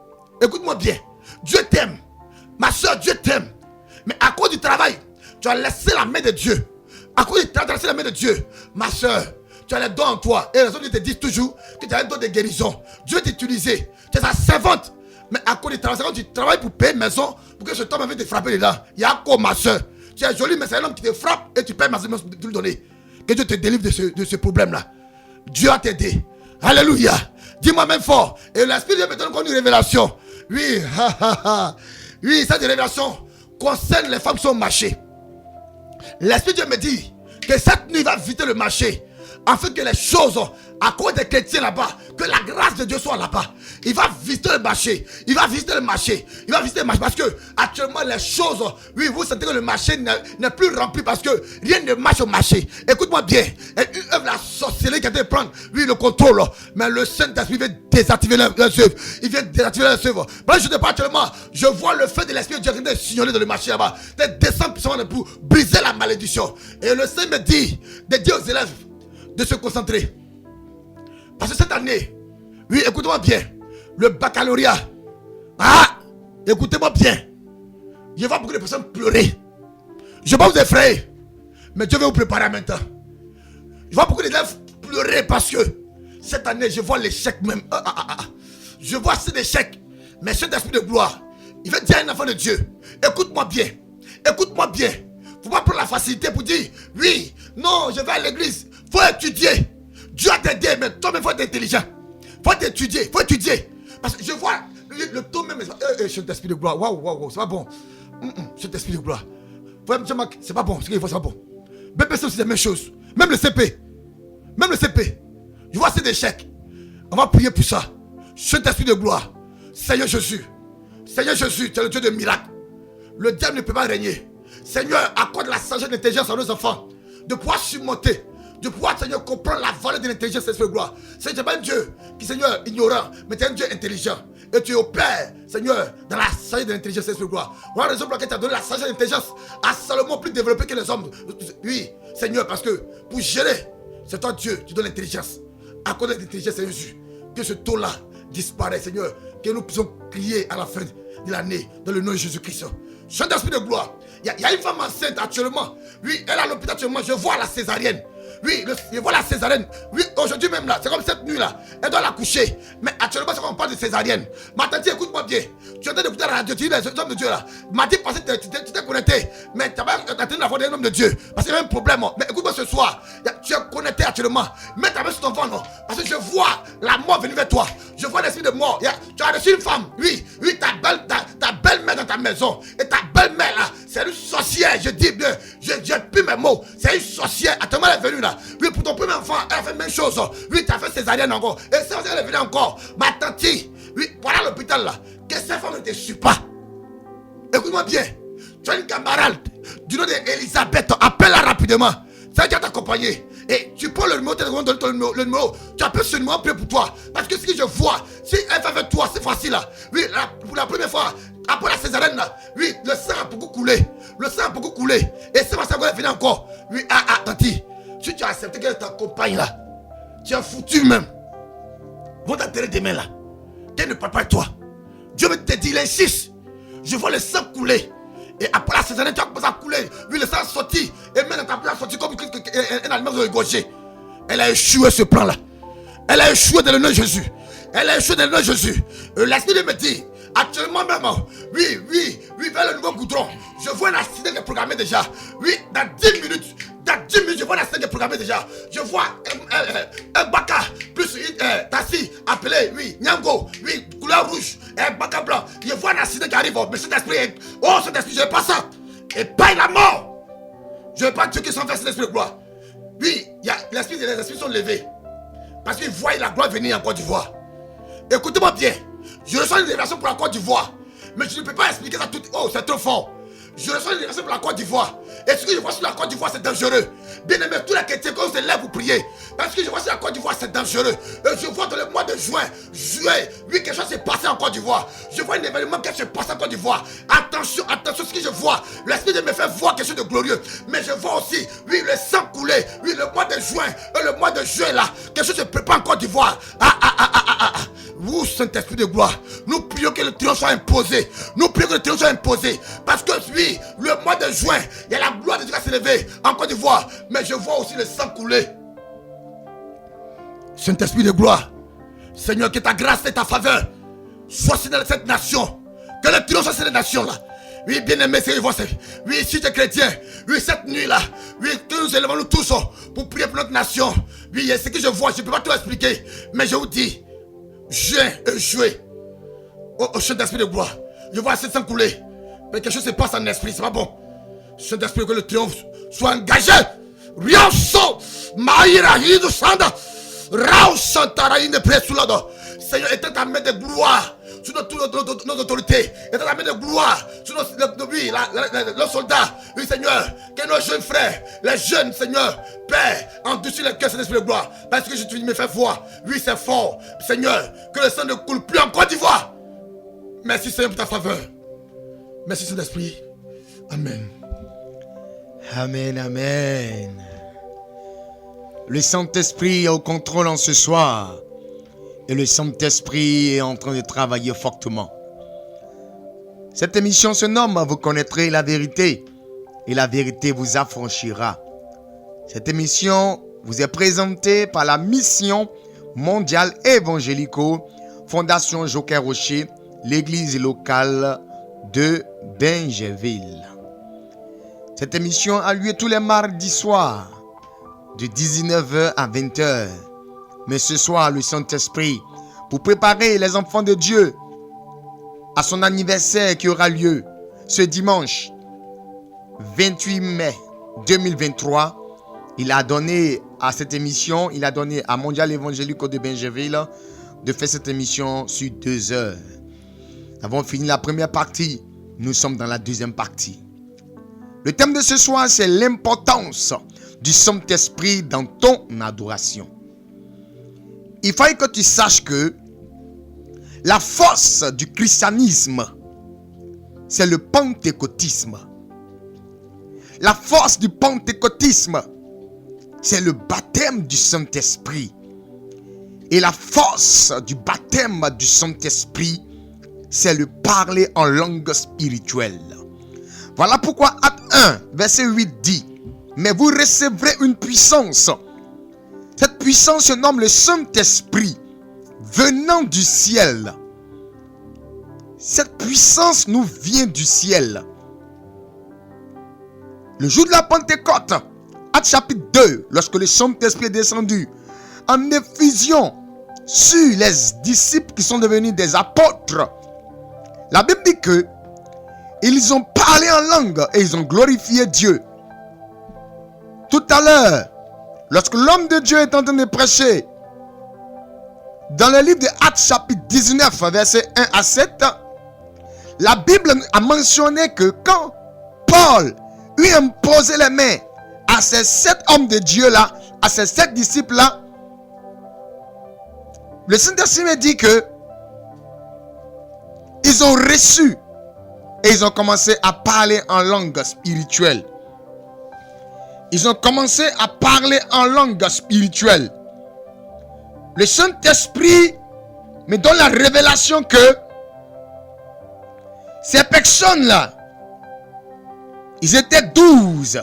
Écoute-moi bien. Dieu t'aime. Ma soeur, Dieu t'aime. Mais à cause du travail, tu as laissé la main de Dieu. À cause du travail, tu as laissé la main de Dieu. Ma soeur, tu as les dons en toi. Et les autres te disent toujours que tu as un don de guérison. Dieu t'a utilisé. Tu es sa servante. Mais à cause du travail, quand tu travailles pour payer une maison, pour que ce homme vienne te frapper dedans. Il y a encore ma soeur. Tu es jolie, mais c'est un homme qui te frappe et tu payes ma maison pour lui donner. Que Dieu te délivre de ce problème-là. Dieu a t'aidé. Alléluia. Dis-moi même fort. Et l'Esprit de Dieu me donne encore une révélation. Oui, oui, cette révélation concerne les femmes qui sont au marché. L'Esprit de Dieu me dit que cette nuit il va visiter le marché afin que les choses, à cause des chrétiens là-bas, que la grâce de Dieu soit là-bas. Il va visiter le marché. Il va visiter le marché parce que actuellement les choses, oui, vous sentez que le marché n'est plus rempli parce que rien ne marche au marché. Écoute-moi bien. Une œuvre la sorcellerie qui a été prendre, oui, le contrôle. Mais le Saint-Esprit vient désactiver leurs œuvres. Il vient désactiver leurs œuvres. Pendant que je ne parle actuellement, je vois le feu de l'Esprit de Dieu qui est signaler dans le marché là-bas. Il descend puissamment pour briser la malédiction. Et le Saint me dit de dire aux élèves de se concentrer. Parce que cette année, oui, écoutez-moi bien, le baccalauréat, écoutez-moi bien, je vois beaucoup de personnes pleurer. Je ne vais pas vous effrayer, mais Dieu va vous préparer en même temps. Je vois beaucoup d'élèves pleurer parce que cette année, je vois l'échec même. Je vois cet échec, mais cet esprit de gloire, il veut dire à un enfant de Dieu, écoute-moi bien, écoute-moi bien. Il ne faut pas prendre la facilité pour dire, oui, non, je vais à l'église, il faut étudier. Dieu a t'aidé, mais toi-même, il faut être intelligent. Il faut étudier, Parce que je vois le taux même. Cet esprit de gloire, waouh, c'est pas bon. Cet esprit de gloire. C'est pas bon, ce qu'il faut, c'est pas bon. BPC aussi, c'est la même chose. Même le CP. Je vois cet échec. On va prier pour ça. Cet esprit de gloire. Seigneur Jésus, tu es le Dieu de miracles. Le diable ne peut pas régner. Seigneur, accorde la sagesse et l'intelligence à nos enfants de pouvoir surmonter, de pouvoir, Seigneur, comprendre la valeur de l'intelligence et de la gloire. Seigneur, tu n'es pas un Dieu qui, Seigneur, ignorant, mais tu es un Dieu intelligent. Et tu opères, Seigneur, dans la sagesse de l'intelligence et de la gloire. Voilà la raison pour laquelle tu as donné la sagesse et l'intelligence à Salomon plus développée que les hommes. Oui, Seigneur, parce que pour gérer, c'est toi Dieu, tu donnes l'intelligence. Accorde l'intelligence, Seigneur Jésus. Que ce taux-là disparaisse, Seigneur. Que nous puissions crier à la fin de l'année, dans le nom de Jésus-Christ. Saint-Esprit de gloire. Il y a une femme enceinte actuellement. Oui, elle est à l'hôpital actuellement. Je vois la césarienne. Oui, je vois la césarienne. Oui, aujourd'hui même là, c'est comme cette nuit là. Elle doit l'accoucher. Mais actuellement, c'est comme on parle de césarienne. Ma tante, écoute-moi bien. Tu es en train d'écouter la radio, tu dis les hommes de Dieu là. M'a dit parce que tu t'es connecté. Mais tu as en train d'avoir des hommes de Dieu. Parce qu'il y a un problème. Mais écoute-moi ce soir. Tu es connecté actuellement. Mets ta main sur ton ventre. Parce que je vois la mort venir vers toi. Je vois l'esprit de mort. Tu as reçu une femme. Oui, ta belle-mère dans ta maison. Et ta belle-mère là, c'est une sorcière. Je dis bien, j'ai plus mes mots. C'est une sorcière. Actuellement, elle est venue là. Oui, pour ton premier enfant, elle a fait la même chose. Oui, tu as fait césarienne encore. Et ça, elle est venue encore. Ma tante, oui, voilà l'hôpital là. Que cette femme ne te suit pas. Écoute-moi bien. Tu as une camarade du nom d'Elisabeth. Appelle-la rapidement. Ça va t'accompagner. Et tu prends le numéro, le numéro. Tu appelles ce numéro après pour toi. Parce que ce que je vois, si elle fait avec toi, c'est facile là. Oui, pour la première fois, après la césarienne là, oui, le sang a beaucoup coulé. Et c'est pas ça qu'on est venu encore. Oui, tanti. Si tu as accepté qu'elle t'accompagne là, tu es foutu même. Vont t'enterrer demain là. Qu'elle ne parle pas de toi. Dieu me te dit, il insiste. Je vois le sang couler. Et après la césarienne, tu as commencé à couler. Oui, le sang sorti. Et maintenant, tu as sorti comme un aliment de égorgé. Elle a échoué ce plan là. Elle a échoué dans le nom de Jésus. L'esprit de me dit, actuellement même, oui, vers le nouveau goudron. Je vois un accident qui est programmé déjà. Oui, dans 10 minutes. Je vois un accident qui est programmé déjà. Je vois un baka plus une tassi appelé, oui, Nyango, oui, couleur rouge, un baka blanc. Je vois un accident qui arrive. Mais cet esprit, je n'ai pas ça. et paye la mort. Je ne veux pas Dieu qui s'enverse l'esprit de gloire. Oui, les esprits sont levés. Parce qu'ils voient la gloire venir en Côte d'Ivoire. Écoutez-moi bien. Je reçois une révélation pour la Côte d'Ivoire. Mais je ne peux pas expliquer ça tout. Oh, c'est trop fort. Je reçois une révélation pour la Côte d'Ivoire. Et ce que je vois sur la Côte d'Ivoire, c'est dangereux. Bien aimé, tous les chrétiens, quand on se lève pour prier, parce que je vois sur la Côte d'Ivoire, c'est dangereux. Et je vois dans le mois de juin, oui, quelque chose s'est passé en Côte d'Ivoire. Je vois un événement qui s'est passé en Côte d'Ivoire. Attention, attention, ce que je vois. L'esprit de me fait voir quelque chose de glorieux. Mais je vois aussi, oui, le sang couler. Oui, le mois de juin et le mois de juillet là, quelque chose se prépare en Côte d'Ivoire. Vous, Saint-Esprit de gloire, nous prions que le triomphe soit imposé. Nous prions que le triomphe soit imposé. Parce que oui, le mois de juin, il y a la gloire de Dieu qui s'est levée en Côte d'Ivoire. Mais je vois aussi le sang couler. Saint-Esprit de gloire, Seigneur, que ta grâce et ta faveur soient sur cette nation. Que le triomphe soit sur cette nation-là. Oui, bien aimé, c'est oui, si tu es chrétien, oui, cette nuit-là, oui, que nous élevons nous tous pour prier pour notre nation. Oui, il y a ce que je vois, je ne peux pas tout expliquer. Mais je vous dis, juin et juillet, au chef d'esprit de gloire, je vois cette sang couler. Mais quelque chose se passe en esprit, c'est pas bon. Chef d'esprit, que le triomphe soit engagé. Rionso, Maïra, Hido, Sanda, Rao, Santaraïne, Presulado. Seigneur, étends ta main de gloire sur notre autorité. Étends ta main de gloire sur nos soldats. Oui, Seigneur, que nos jeunes frères, les jeunes, Seigneur, Père, endurcis le cœur, Saint-Esprit de gloire. Parce que tu me fais voir. Oui, c'est fort. Seigneur, que le sang ne coule plus en Côte d'Ivoire. Merci, Seigneur, pour ta faveur. Merci, Saint-Esprit. Amen. Amen, amen. Le Saint-Esprit est au contrôle en ce soir. Et le Saint-Esprit est en train de travailler fortement. Cette émission se nomme « Vous connaîtrez la vérité et la vérité vous affranchira ». Cette émission vous est présentée par la Mission mondiale évangélico, Fondation Joker Rocher, l'église locale de Bingerville. Cette émission a lieu tous les mardis soirs de 19h à 20h. Mais ce soir, le Saint-Esprit, pour préparer les enfants de Dieu à son anniversaire qui aura lieu ce dimanche 28 mai 2023, il a donné à cette émission, il a donné à Mondial Évangélico de Bingerville de faire cette émission sur 2 heures. Nous avons fini la première partie, nous sommes dans la deuxième partie. Le thème de ce soir, c'est l'importance du Saint-Esprit dans ton adoration. Il faut que tu saches que la force du christianisme, c'est le pentecôtisme. La force du pentecôtisme, c'est le baptême du Saint-Esprit. Et la force du baptême du Saint-Esprit, c'est le parler en langue spirituelle. Voilà pourquoi Acte 1, verset 8 dit, « Mais vous recevrez une puissance. » Cette puissance se nomme le Saint-Esprit, venant du ciel. Cette puissance nous vient du ciel. Le jour de la Pentecôte, Acte chapitre 2, lorsque le Saint-Esprit est descendu en effusion sur les disciples qui sont devenus des apôtres, la Bible dit que ils ont parlé en langue et ils ont glorifié Dieu. Tout à l'heure, lorsque l'homme de Dieu est en train de prêcher, dans le livre de Actes chapitre 19, verset 1 à 7, la Bible a mentionné que quand Paul lui imposait les mains à ces 7 hommes de Dieu-là, à ces 7 disciples-là, le Saint-Esprit me dit que ils ont reçu et ils ont commencé à parler en langue spirituelle. Ils ont commencé à parler en langue spirituelle. Le Saint-Esprit me donne la révélation que ces personnes-là, ils étaient 12.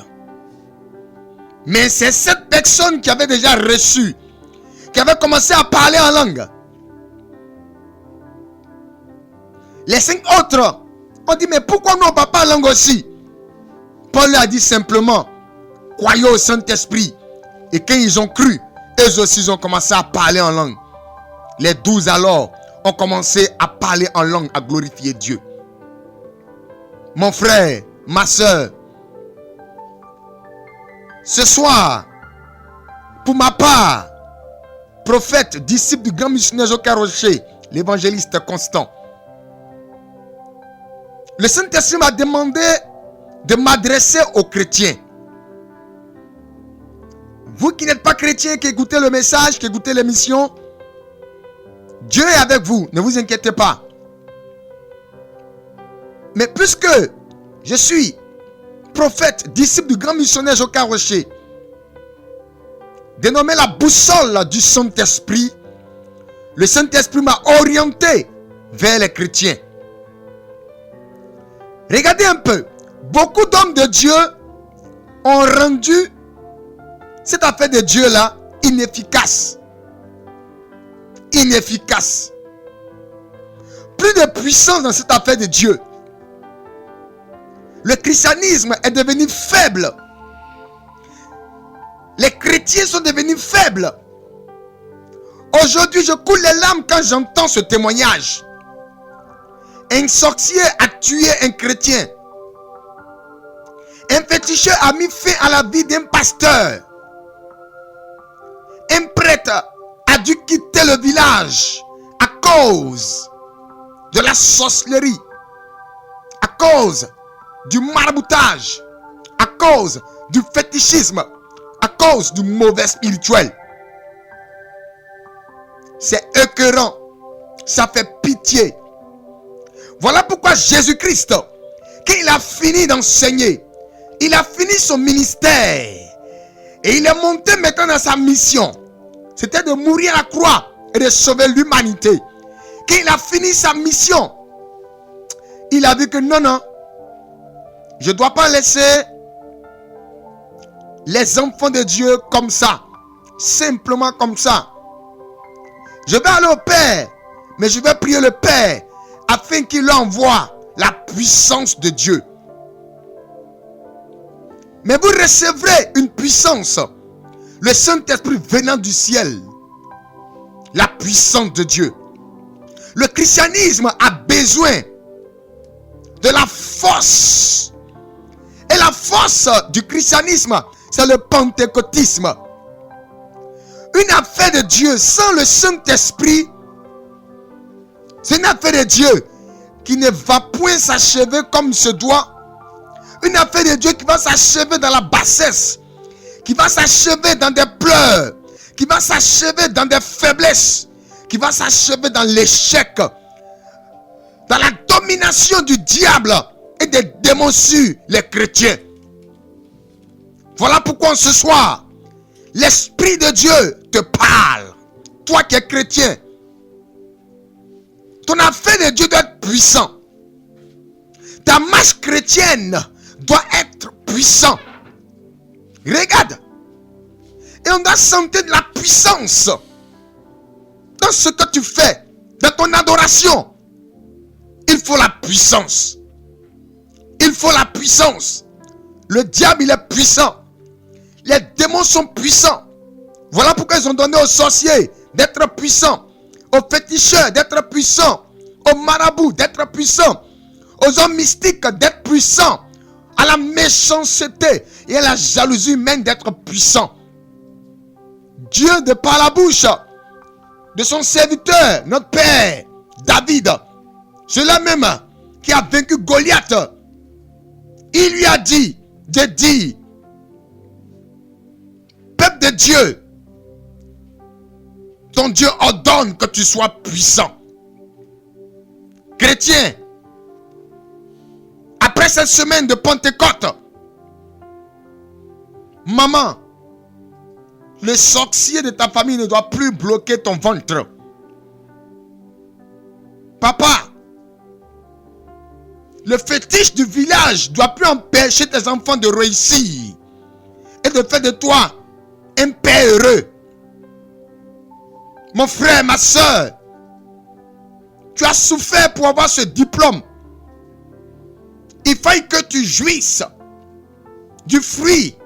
Mais c'est 7 personnes qui avaient déjà reçu, qui avaient commencé à parler en langue. Les 5 autres ont dit, mais pourquoi nous on ne parle pas en langue aussi? Paul a dit simplement, croyez au Saint-Esprit. Et quand ils ont cru, eux aussi ils ont commencé à parler en langue. Les 12 alors ont commencé à parler en langue, à glorifier Dieu. Mon frère, ma soeur, Ce soir, pour ma part, prophète, disciple du grand missionnaire Joker Rocher, l'évangéliste Constant, le Saint-Esprit m'a demandé de m'adresser aux chrétiens. Vous qui n'êtes pas chrétiens, qui écoutez le message, qui écoutez l'émission, Dieu est avec vous, ne vous inquiétez pas. Mais puisque je suis prophète, disciple du grand missionnaire Joker Rocher, dénommé la boussole du Saint-Esprit, le Saint-Esprit m'a orienté vers les chrétiens. Regardez un peu, beaucoup d'hommes de Dieu ont rendu cette affaire de Dieu là inefficace. Inefficace. Plus de puissance dans cette affaire de Dieu. Le christianisme est devenu faible. Les chrétiens sont devenus faibles. Aujourd'hui, je coule les larmes quand j'entends ce témoignage. Un sorcier a tué un chrétien. Un féticheur a mis fin à la vie d'un pasteur. Un prêtre a dû quitter le village à cause de la sorcellerie, à cause du maraboutage, à cause du fétichisme, à cause du mauvais spirituel. C'est écœurant, ça fait pitié. Voilà pourquoi Jésus-Christ, quand il a fini d'enseigner, il a fini son ministère et il est monté maintenant dans sa mission. C'était de mourir à la croix et de sauver l'humanité. Quand il a fini sa mission, il a dit que non, je ne dois pas laisser les enfants de Dieu comme ça, simplement comme ça. Je vais aller au Père, mais je vais prier le Père afin qu'il envoie la puissance de Dieu. Mais vous recevrez une puissance, le Saint-Esprit venant du ciel, la puissance de Dieu. Le christianisme a besoin de la force. Et la force du christianisme, c'est le pentecôtisme. Une affaire de Dieu sans le Saint-Esprit, c'est une affaire de Dieu qui ne va point s'achever comme se doit. Une affaire de Dieu qui va s'achever dans la bassesse, qui va s'achever dans des pleurs, qui va s'achever dans des faiblesses, qui va s'achever dans l'échec, dans la domination du diable et des démons sur les chrétiens. Voilà pourquoi ce soir, l'Esprit de Dieu te parle. Toi qui es chrétien, ton affaire de Dieu doit être puissant. Ta marche chrétienne doit être puissant. Regarde. Et on doit sentir de la puissance dans ce que tu fais, dans ton adoration. Il faut la puissance. Il faut la puissance. Le diable, il est puissant. Les démons sont puissants. Voilà pourquoi ils ont donné aux sorciers d'être puissants, aux féticheurs d'être puissants, aux marabouts d'être puissants, aux hommes mystiques d'être puissants, à la méchanceté et à la jalousie humaine d'être puissants. Dieu, de par la bouche de son serviteur, notre Père, David, celui-là même qui a vaincu Goliath, il lui a dit de dire, peuple de Dieu, ton Dieu ordonne que tu sois puissant. Chrétien, après cette semaine de Pentecôte, maman, le sorcier de ta famille ne doit plus bloquer ton ventre. Papa, le fétiche du village ne doit plus empêcher tes enfants de réussir et de faire de toi un père heureux. Mon frère, ma soeur, tu as souffert pour avoir ce diplôme. Il faut que tu jouisses du fruit,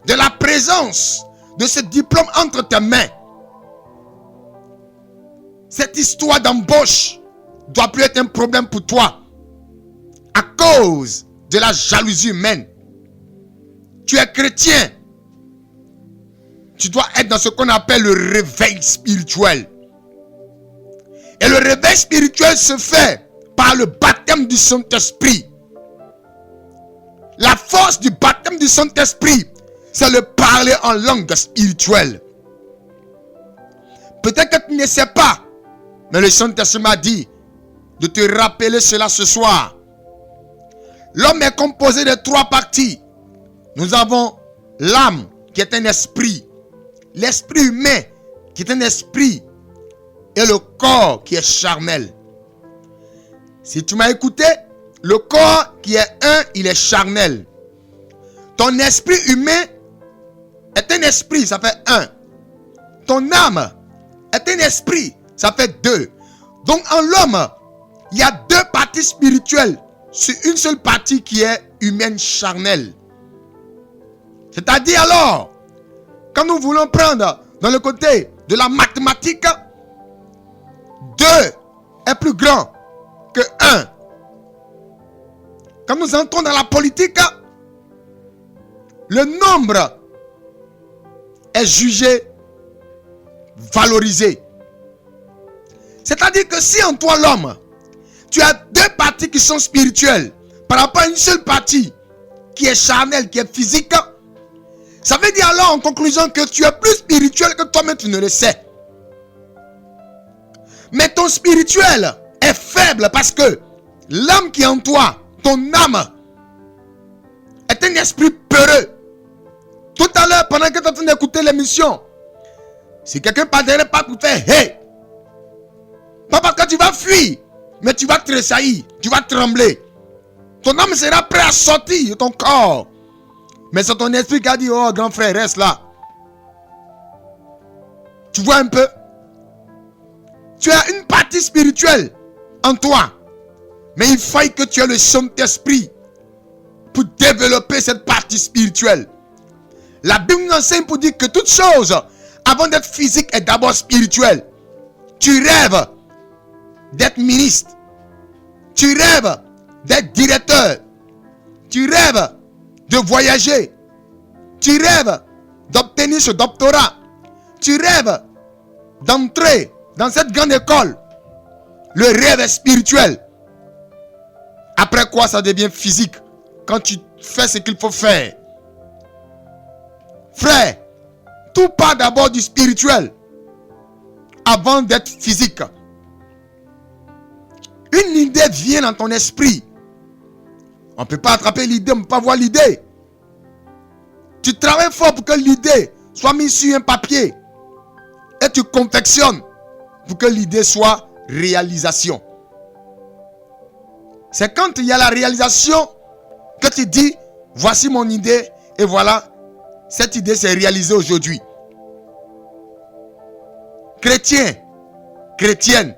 de la présence de ce diplôme entre tes mains. Cette histoire d'embauche ne doit plus être un problème pour toi à cause de la jalousie humaine. Tu es chrétien, tu dois être dans ce qu'on appelle le réveil spirituel. Et le réveil spirituel se fait par le baptême du Saint-Esprit. La force du baptême du Saint-Esprit, c'est le parler en langue spirituelle. Peut-être que tu ne sais pas, mais le Saint-Esprit m'a dit de te rappeler cela ce soir. L'homme est composé de 3 parties. Nous avons l'âme qui est un esprit, l'esprit humain qui est un esprit et le corps qui est charnel. Si tu m'as écouté, le corps qui est un, il est charnel. Ton esprit humain est un esprit, ça fait 1. Ton âme est un esprit, ça fait 2. Donc en l'homme, il y a 2 parties spirituelles sur une seule partie qui est humaine charnelle. C'est-à-dire alors, quand nous voulons prendre dans le côté de la mathématique, 2 est plus grand que 1. Quand nous entrons dans la politique, le nombre est jugé, valorisé. C'est-à-dire que si en toi l'homme, tu as 2 parties qui sont spirituelles par rapport à une seule partie qui est charnelle, qui est physique, ça veut dire alors en conclusion que tu es plus spirituel que toi-même tu ne le sais. Mais ton spirituel est faible parce que l'âme qui est en toi, ton âme, est un esprit peureux. Tout à l'heure, pendant que tu es en train d'écouter l'émission, si quelqu'un part derrière pas pour faire hey, pas parce que tu vas fuir, mais tu vas tressaillir, tu vas trembler. Ton âme sera prêt à sortir de ton corps. Mais c'est ton esprit qui a dit, oh grand frère, reste là. Tu vois un peu? Tu as une partie spirituelle en toi. Mais il faut que tu aies le Saint-Esprit pour développer cette partie spirituelle. La Bible nous enseigne pour dire que toute chose, avant d'être physique, est d'abord spirituelle. Tu rêves d'être ministre. Tu rêves d'être directeur. Tu rêves de voyager. Tu rêves d'obtenir ce doctorat. Tu rêves d'entrer dans cette grande école. Le rêve est spirituel. Après quoi, ça devient physique. Quand tu fais ce qu'il faut faire. Frère, tout part d'abord du spirituel avant d'être physique. Une idée vient dans ton esprit. On ne peut pas attraper l'idée, on ne peut pas voir l'idée. Tu travailles fort pour que l'idée soit mise sur un papier. Et tu confectionnes pour que l'idée soit réalisation. C'est quand il y a la réalisation que tu dis, voici mon idée et voilà, cette idée s'est réalisée aujourd'hui. Chrétiens, chrétiennes,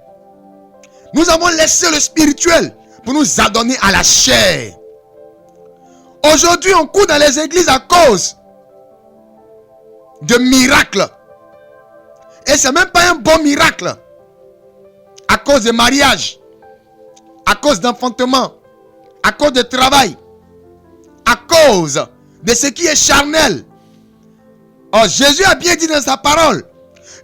nous avons laissé le spirituel pour nous adonner à la chair. Aujourd'hui, on court dans les églises à cause de miracles. Et ce n'est même pas un bon miracle. À cause de mariage, à cause d'enfantement, à cause de travail, à cause de ce qui est charnel. Oh, Jésus a bien dit dans sa parole,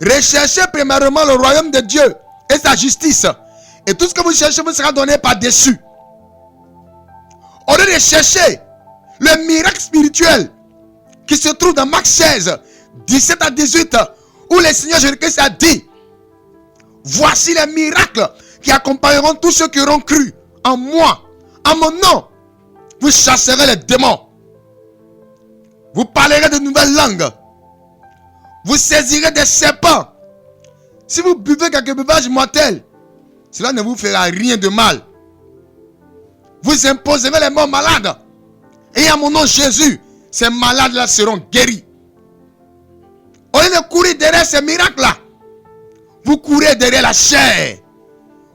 recherchez premièrement le royaume de Dieu et sa justice. Et tout ce que vous cherchez vous sera donné par-dessus. Au lieu de chercher le miracle spirituel qui se trouve dans Marc 16, 17 à 18, où le Seigneur Jésus-Christ a dit, voici les miracles qui accompagneront tous ceux qui auront cru en moi, en mon nom. Vous chasserez les démons. Vous parlerez de nouvelles langues. Vous saisirez des serpents. Si vous buvez quelques breuvages mortels, cela ne vous fera rien de mal. Vous imposerez les morts malades. Et à mon nom Jésus, ces malades-là seront guéris. Au lieu de courir derrière ces miracles-là, vous courez derrière la chair.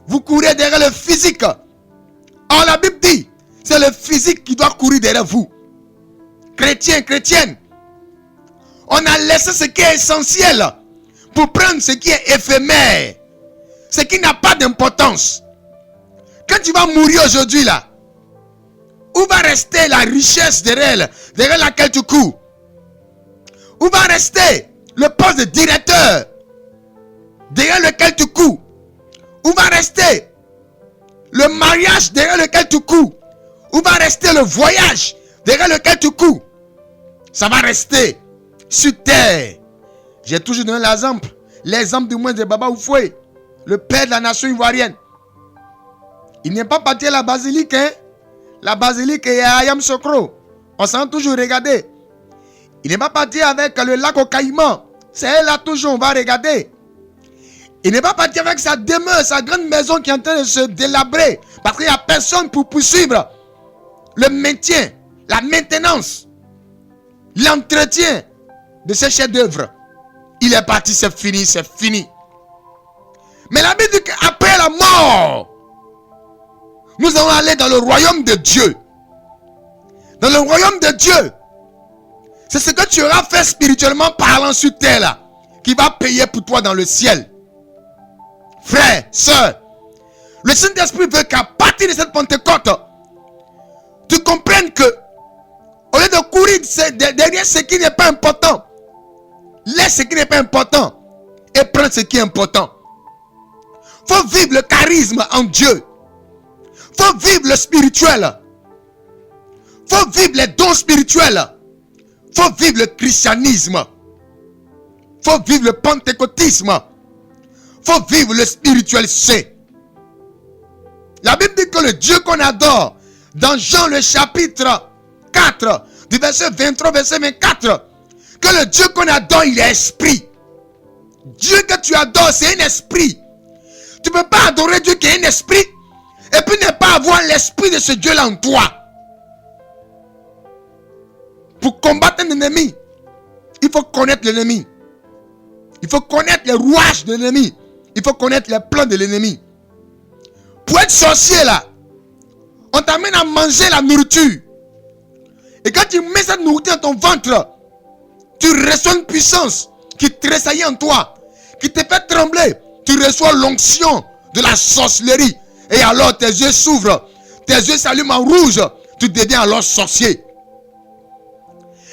Vous courez derrière le physique. Or la Bible dit, c'est le physique qui doit courir derrière vous. Chrétiens, chrétiennes, on a laissé ce qui est essentiel pour prendre ce qui est éphémère. Ce qui n'a pas d'importance. Quand tu vas mourir aujourd'hui là, où va rester la richesse derrière laquelle tu cours? Où va rester le poste de directeur derrière lequel tu cours? Où va rester le mariage derrière lequel tu cours? Où va rester le voyage derrière lequel tu cours? Ça va rester sur terre. J'ai toujours donné l'exemple du moins de Baba Oufoué, le père de la nation ivoirienne. Il n'est pas parti à la basilique, hein? La basilique est à Ayam Sokro. On s'en a toujours regardé. Il n'est pas parti avec le lac au Caïman. C'est là toujours, on va regarder. Il n'est pas parti avec sa demeure, sa grande maison qui est en train de se délabrer. Parce qu'il n'y a personne pour poursuivre le maintien, la maintenance, l'entretien de ce chef-d'œuvre. Il est parti, c'est fini, c'est fini. Mais la Bible dit qu'après la mort, nous allons aller dans le royaume de Dieu. Dans le royaume de Dieu, c'est ce que tu auras fait spirituellement parlant sur terre là, qui va payer pour toi dans le ciel. Frère, soeur, le Saint-Esprit veut qu'à partir de cette Pentecôte, tu comprennes que, au lieu de courir derrière ce qui n'est pas important, laisse ce qui n'est pas important et prends ce qui est important. Faut vivre le charisme en Dieu. Faut vivre le spirituel. Faut vivre les dons spirituels. Faut vivre le christianisme. Faut vivre le pentecôtisme. Faut vivre le spirituel saint. La Bible dit que le Dieu qu'on adore, dans Jean le chapitre 4, du verset 23, verset 24, que le Dieu qu'on adore, il est esprit. Dieu que tu adores, c'est un esprit. Tu ne peux pas adorer Dieu qui est un esprit et puis ne pas avoir l'esprit de ce Dieu-là en toi. Pour combattre un ennemi, il faut connaître l'ennemi. Il faut connaître les rouages de l'ennemi. Il faut connaître les plans de l'ennemi. Pour être sorcier là, on t'amène à manger la nourriture. Et quand tu mets cette nourriture dans ton ventre, tu reçois une puissance qui tressaillit en toi, qui te fait trembler. Tu reçois l'onction de la sorcellerie. Et alors tes yeux s'ouvrent, tes yeux s'allument en rouge. Tu deviens alors sorcier.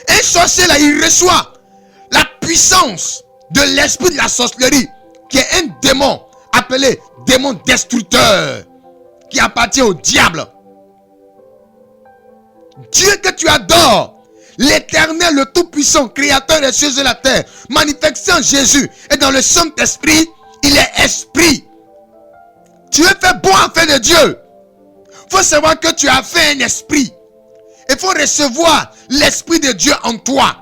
Un sorcier là, il reçoit la puissance de l'esprit de la sorcellerie, qui est un démon appelé démon destructeur, qui appartient au diable. Dieu que tu adores, l'Éternel, le Tout-Puissant, Créateur des cieux et de la terre, manifesté en Jésus et dans le Saint-Esprit, il est esprit. Tu es fait bon en fait de Dieu. Il faut savoir que tu as fait un esprit. Il faut recevoir l'Esprit de Dieu en toi.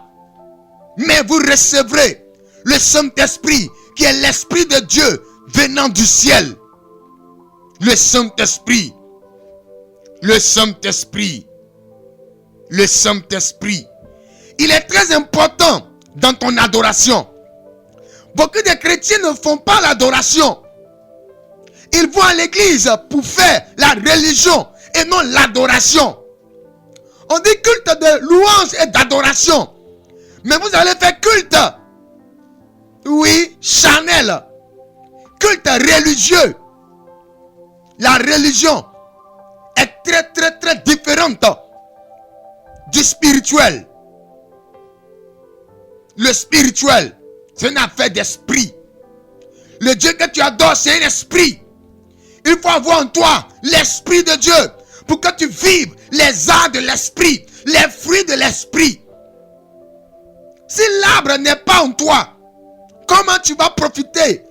Mais vous recevrez le Saint-Esprit, qui est l'Esprit de Dieu venant du ciel. Le Saint-Esprit. Le Saint-Esprit. Le Saint-Esprit. Il est très important dans ton adoration. Beaucoup de chrétiens ne font pas l'adoration. Ils vont à l'église pour faire la religion et non l'adoration. On dit culte de louange et d'adoration. Mais vous allez faire culte, oui, charnel. Culte religieux. La religion est très différente du spirituel. Le spirituel, c'est une affaire d'esprit. Le Dieu que tu adores, c'est un esprit. Il faut avoir en toi l'esprit de Dieu pour que tu vives les arts de l'esprit, les fruits de l'esprit. Si l'arbre n'est pas en toi, comment tu vas profiter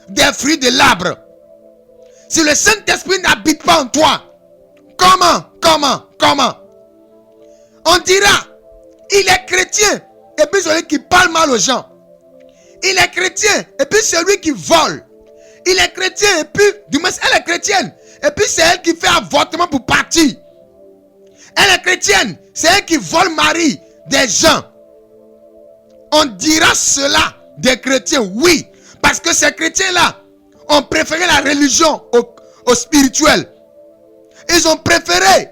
des fruits de l'arbre? Si le Saint-Esprit n'habite pas en toi, comment? On dira, il est chrétien, et puis celui qui parle mal aux gens. Il est chrétien, et puis celui qui vole. Il est chrétien, et puis, du moins, elle est chrétienne, et puis c'est elle qui fait avortement pour partir. Elle est chrétienne, c'est elle qui vole mari des gens. On dira cela des chrétiens, oui, parce que ces chrétiens-là ont préféré la religion au spirituel. Ils ont préféré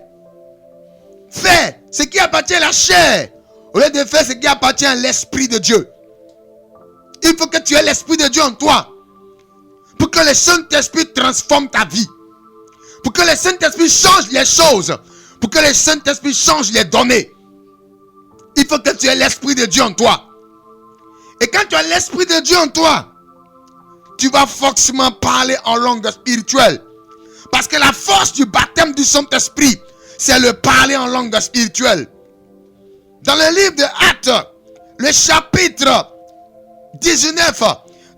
faire ce qui appartient à la chair au lieu de faire ce qui appartient à l'Esprit de Dieu. Il faut que tu aies l'Esprit de Dieu en toi pour que le Saint-Esprit transforme ta vie, pour que le Saint-Esprit change les choses, pour que le Saint-Esprit change les données. Il faut que tu aies l'Esprit de Dieu en toi. Et quand tu as l'Esprit de Dieu en toi, tu vas forcément parler en langue spirituelle. Parce que la force du baptême du Saint-Esprit, c'est le parler en langue spirituelle. Dans le livre de Actes, le chapitre 19,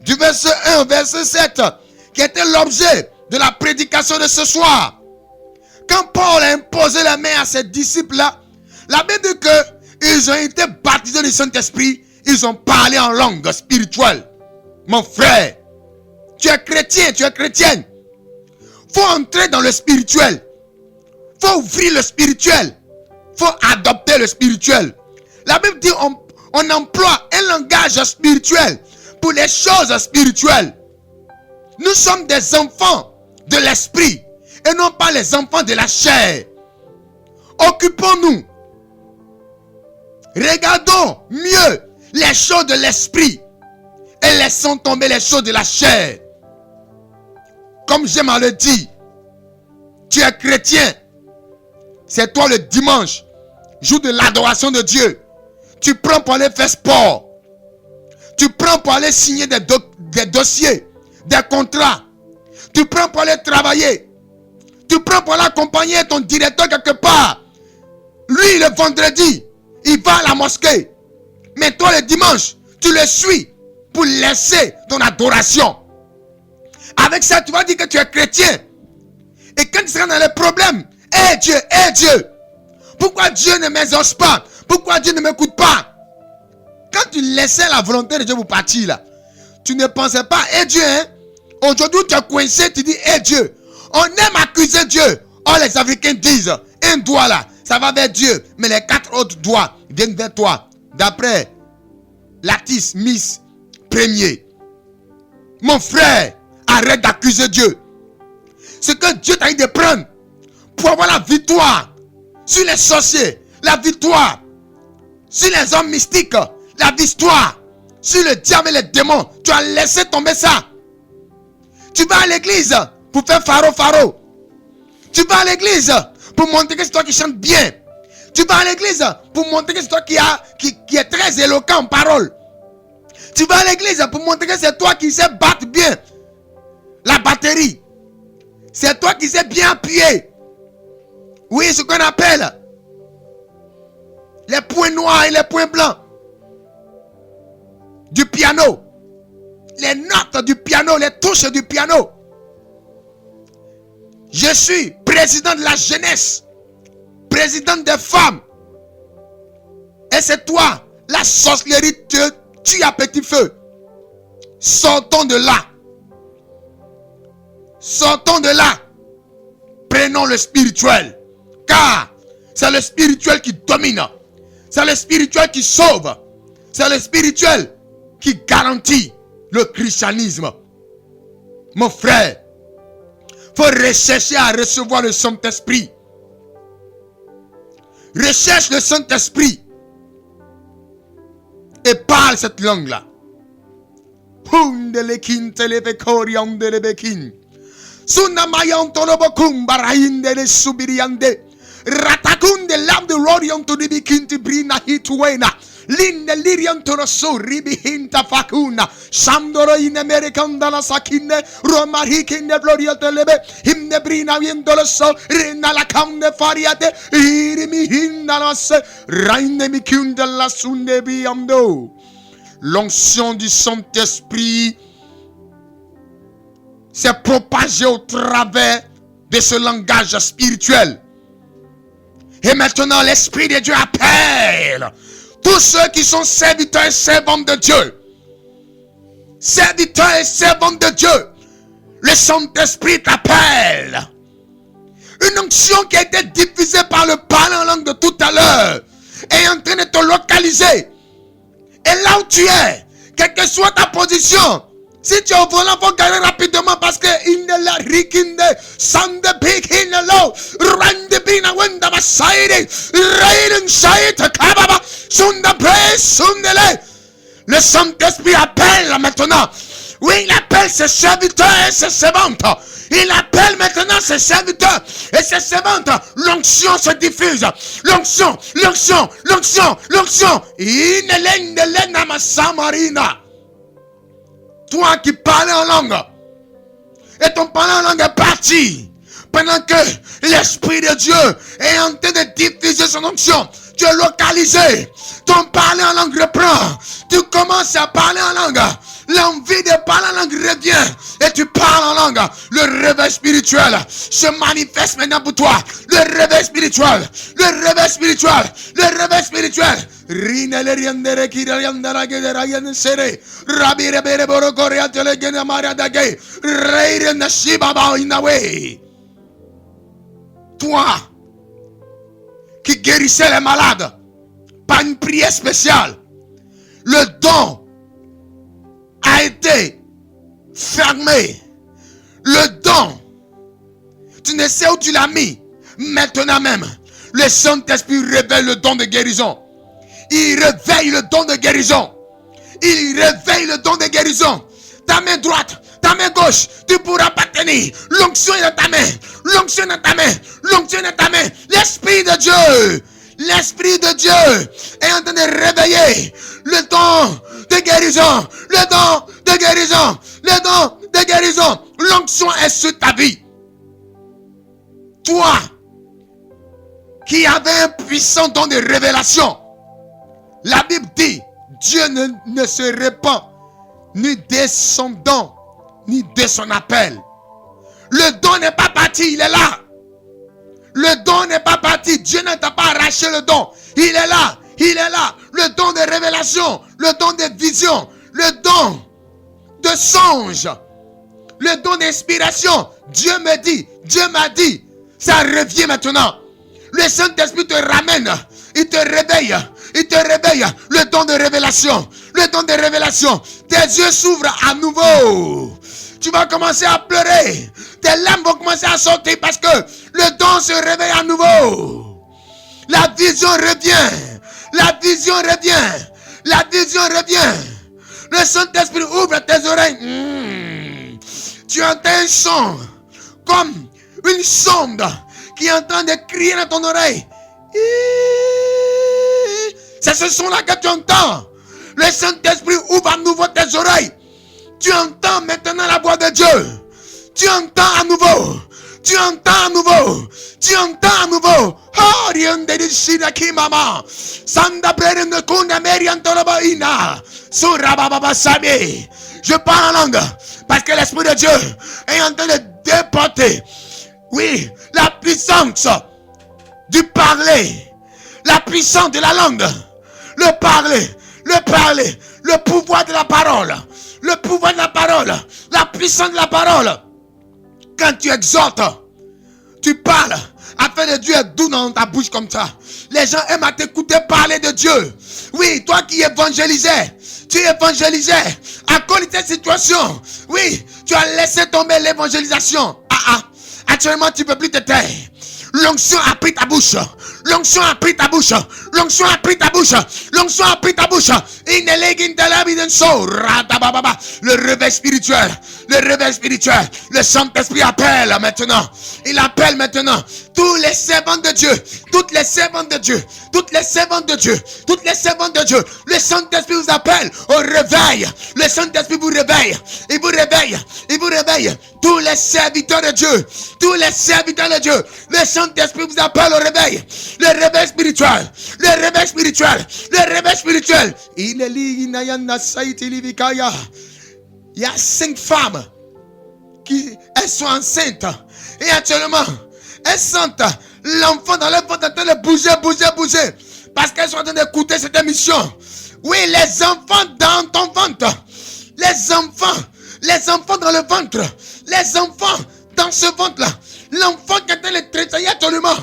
du verset 1 au verset 7, qui était l'objet de la prédication de ce soir. Quand Paul a imposé la main à ses disciples-là, la Bible dit qu'ils ont été baptisés du Saint-Esprit, ils ont parlé en langue spirituelle. Mon frère, tu es chrétien, tu es chrétienne. Faut entrer dans le spirituel. Faut ouvrir le spirituel. Faut adopter le spirituel. La Bible dit on emploie un langage spirituel pour les choses spirituelles. Nous sommes des enfants de l'esprit et non pas les enfants de la chair. Occupons-nous. Regardons mieux les choses de l'esprit et laissons tomber les choses de la chair. Comme j'aime à le dire, tu es chrétien. C'est toi le dimanche, jour de l'adoration de Dieu. Tu prends pour aller faire sport. Tu prends pour aller signer des dossiers, des contrats. Tu prends pour aller travailler. Tu prends pour aller accompagner ton directeur quelque part. Lui, le vendredi, il va à la mosquée. Mais toi, le dimanche, tu le suis pour laisser ton adoration. Avec ça, tu vas dire que tu es chrétien. Et quand tu seras dans les problèmes, Dieu, Dieu. Pourquoi Dieu ne m'exauce pas? Pourquoi Dieu ne m'écoute pas? Quand tu laissais la volonté de Dieu pour partir là, tu ne pensais pas, Dieu, hein? Aujourd'hui tu es coincé, tu dis, Dieu. On aime accuser Dieu. Oh, les Africains disent, un doigt là, ça va vers Dieu. Mais les 4 autres doigts viennent vers toi. D'après Latis, Miss, premier. Mon frère, arrête d'accuser Dieu. Ce que Dieu t'a dit de prendre pour avoir la victoire sur les sorciers, la victoire sur les hommes mystiques, la victoire sur le diable et les démons, tu as laissé tomber ça. Tu vas à l'église pour faire faro. Tu vas à l'église pour montrer que c'est toi qui chantes bien. Tu vas à l'église pour montrer que c'est toi qui est très éloquent en parole. Tu vas à l'église pour montrer que c'est toi qui sais battre bien la batterie. C'est toi qui sais bien appuyer. Oui, ce qu'on appelle les points noirs et les points blancs du piano. Les notes du piano, les touches du piano. Je suis président de la jeunesse, président des femmes. Et c'est toi, la sorcellerie te tue à petit feu. Sortons de là. Sortons de là. Prenons le spirituel. Car c'est le spirituel qui domine. C'est le spirituel qui sauve. C'est le spirituel qui garantit le christianisme. Mon frère, faut rechercher à recevoir le Saint-Esprit. Recherche le Saint-Esprit et parle cette langue-là. Ratakunde lam de rorion to the kinti brina hituena. Linde lirion to the so ribi hinta fakuna. Samdoro in American dalla sakine. Roma hikin de gloria telebe. Him de brina viendolo so. Rina la camde fariate. Irimi hindala se. Raine mi kunde la sunde biamdo. L'onction du Saint-Esprit s'est propagée au travers de ce langage spirituel. Et maintenant, l'Esprit de Dieu appelle tous ceux qui sont serviteurs et servantes de Dieu. Serviteurs et servantes de Dieu. Le Saint-Esprit t'appelle. Une onction qui a été diffusée par le parler en langue de tout à l'heure est en train de te localiser. Et là où tu es, quelle que soit ta position, si tu es au volant, il faut garer rapidement parce que in the la rikinde, sande big in the low, rande bina wenda basaide, raiden saite kababa, sunda praise, sundele. Le Saint-Esprit appelle maintenant. Oui, il appelle ses serviteurs et ses servantes. Il appelle maintenant ses serviteurs et ses servantes, l'onction se diffuse. L'onction. Toi qui parles en langue, et ton parler en langue est parti, pendant que l'Esprit de Dieu est en train de diffuser son onction, tu es localisé, ton parler en langue reprend, tu commences à parler en langue, l'envie de parler en langue revient, et tu parles en langue. Le réveil spirituel se manifeste maintenant pour toi. Le réveil spirituel. Toi qui guérissais les malades par une prière spéciale, le don a été fermé. Le don, tu ne sais où tu l'as mis. Maintenant même, le Saint-Esprit révèle le don de guérison. Il réveille le don de guérison. Ta main droite, ta main gauche, tu ne pourras pas tenir. L'onction est dans ta main. L'Esprit de Dieu est en train de réveiller le don de guérison. L'onction est sur ta vie. Toi qui avais un puissant don de révélation, la Bible dit, Dieu ne se répand ni de son don, ni de son appel. Le don n'est pas parti, il est là. Le don n'est pas parti, Dieu ne t'a pas arraché le don. Il est là. Le don de révélation, le don de vision, le don de songe, le don d'inspiration. Dieu m'a dit, ça revient maintenant. Le Saint-Esprit te ramène, il te réveille. Le don de révélation. Tes yeux s'ouvrent à nouveau. Tu vas commencer à pleurer. Tes larmes vont commencer à sortir parce que le don se réveille à nouveau. La vision revient. Le Saint-Esprit ouvre tes oreilles. Tu entends un son comme une sonde qui est en train de crier dans ton oreille. C'est ce son-là que tu entends. Le Saint-Esprit ouvre à nouveau tes oreilles. Tu entends maintenant la voix de Dieu. Tu entends à nouveau. Oh, je parle en langue parce que l'Esprit de Dieu est en train de déporter. Oui, la puissance du parler, la puissance de la langue, le parler, le pouvoir de la parole, la puissance de la parole. Quand tu exhortes, tu parles, afin de Dieu est doux dans ta bouche comme ça. Les gens aiment à t'écouter parler de Dieu. Oui, toi qui évangélisais, tu évangélisais à cause de cette situation. Oui, tu as laissé tomber l'évangélisation. Actuellement, tu ne peux plus te taire. L'onction a pris ta bouche. Le réveil spirituel. Le Saint-Esprit appelle maintenant. Il appelle maintenant tous les servants de Dieu. Toutes les servantes de Dieu. Le Saint-Esprit vous appelle au réveil. Le Saint-Esprit vous réveille. Il vous réveille. Tous les serviteurs de Dieu. Le Saint-Esprit vous appelle au réveil. Le réveil spirituel. Il y a 5 femmes elles sont enceintes. Et actuellement, elles sentent l'enfant dans leur ventre en train de bouger. Parce qu'elles sont en train d'écouter cette émission. Oui, les enfants dans ton ventre. Les enfants dans le ventre. Les enfants dans ce ventre-là. L'enfant qui est en train de tressailler actuellement.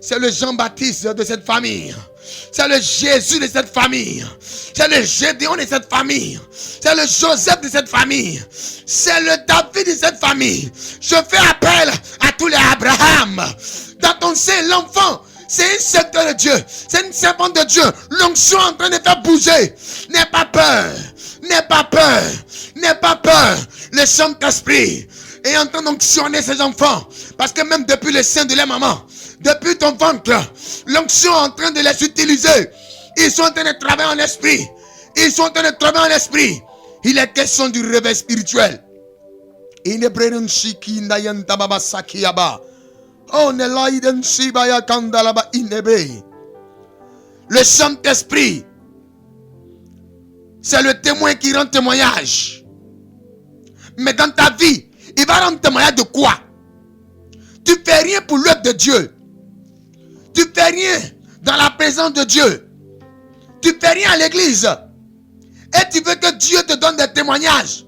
C'est le Jean-Baptiste de cette famille. C'est le Jésus de cette famille. C'est le Gédéon de cette famille. C'est le Joseph de cette famille. C'est le David de cette famille. Je fais appel à tous les Abraham. Dans ton sein, l'enfant, c'est un serviteur de Dieu. C'est une servante de Dieu. L'onction en train de faire bouger. N'aie pas peur. Le Saint-Esprit est en train d'onctionner ses enfants. Parce que même depuis le sein de la maman, depuis ton ventre, l'onction est en train de les utiliser. Ils sont en train de travailler en esprit. Ils sont en train de travailler en esprit. Il est question du réveil spirituel. Le Saint-Esprit, c'est le témoin qui rend témoignage. Mais dans ta vie, il va rendre témoignage de quoi? Tu fais rien pour l'œuvre de Dieu. Tu fais rien dans la présence de Dieu. Tu fais rien à l'église. Et tu veux que Dieu te donne des témoignages.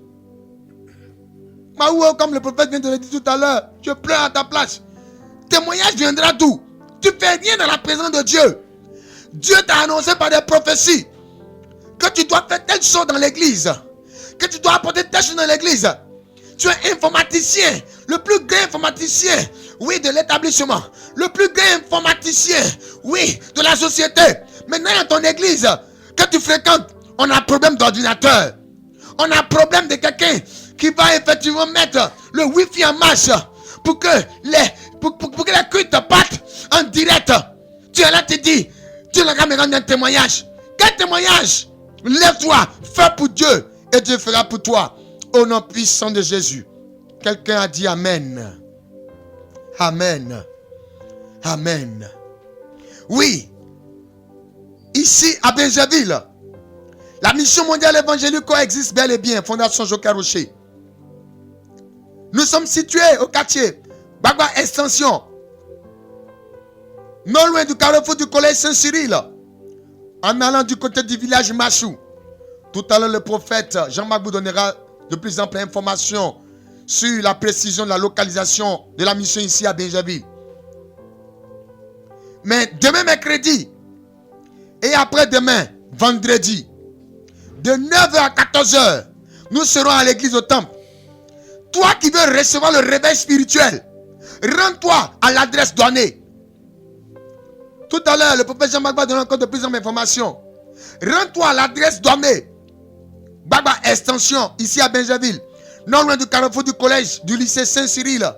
Comme le prophète vient de le dire tout à l'heure, je pleure à ta place. Témoignage viendra d'où? Tu fais rien dans la présence de Dieu. Dieu t'a annoncé par des prophéties que tu dois faire telle chose dans l'église, que tu dois apporter telle chose dans l'église. Tu es informaticien, le plus grand informaticien, oui, de l'établissement, le plus grand informaticien, oui, de la société. Maintenant, dans ton église que tu fréquentes, on a un problème d'ordinateur. On a un problème de quelqu'un qui va effectivement mettre le wifi en marche pour que les cuites partent en direct. Tu es là, tu dis, tu n'as qu'à me rendre un témoignage. Quel témoignage? Lève-toi, fais pour Dieu et Dieu fera pour toi. Au nom puissant de Jésus. Quelqu'un a dit Amen. Amen. Amen. Oui. Ici à Benjaville, la mission mondiale évangélique existe bel et bien. Fondation Joker Rocher. Nous sommes situés au quartier Bagua Extension. Non loin du carrefour du collège Saint-Cyril. En allant du côté du village Machou. Tout à l'heure, le prophète Jean-Marc vous donnera de plus amples informations sur la précision de la localisation de la mission ici à Benjaville. Mais demain mercredi et après-demain vendredi, de 9h à 14h, nous serons à l'église au temple. Toi qui veux recevoir le réveil spirituel, rends-toi à l'adresse donnée. Tout à l'heure, le prophète Jean-Marc va donner encore de plus d'informations. Rends-toi à l'adresse donnée. Bagua Extension, ici à Benjaville. Non loin du carrefour du collège du lycée Saint-Cyril.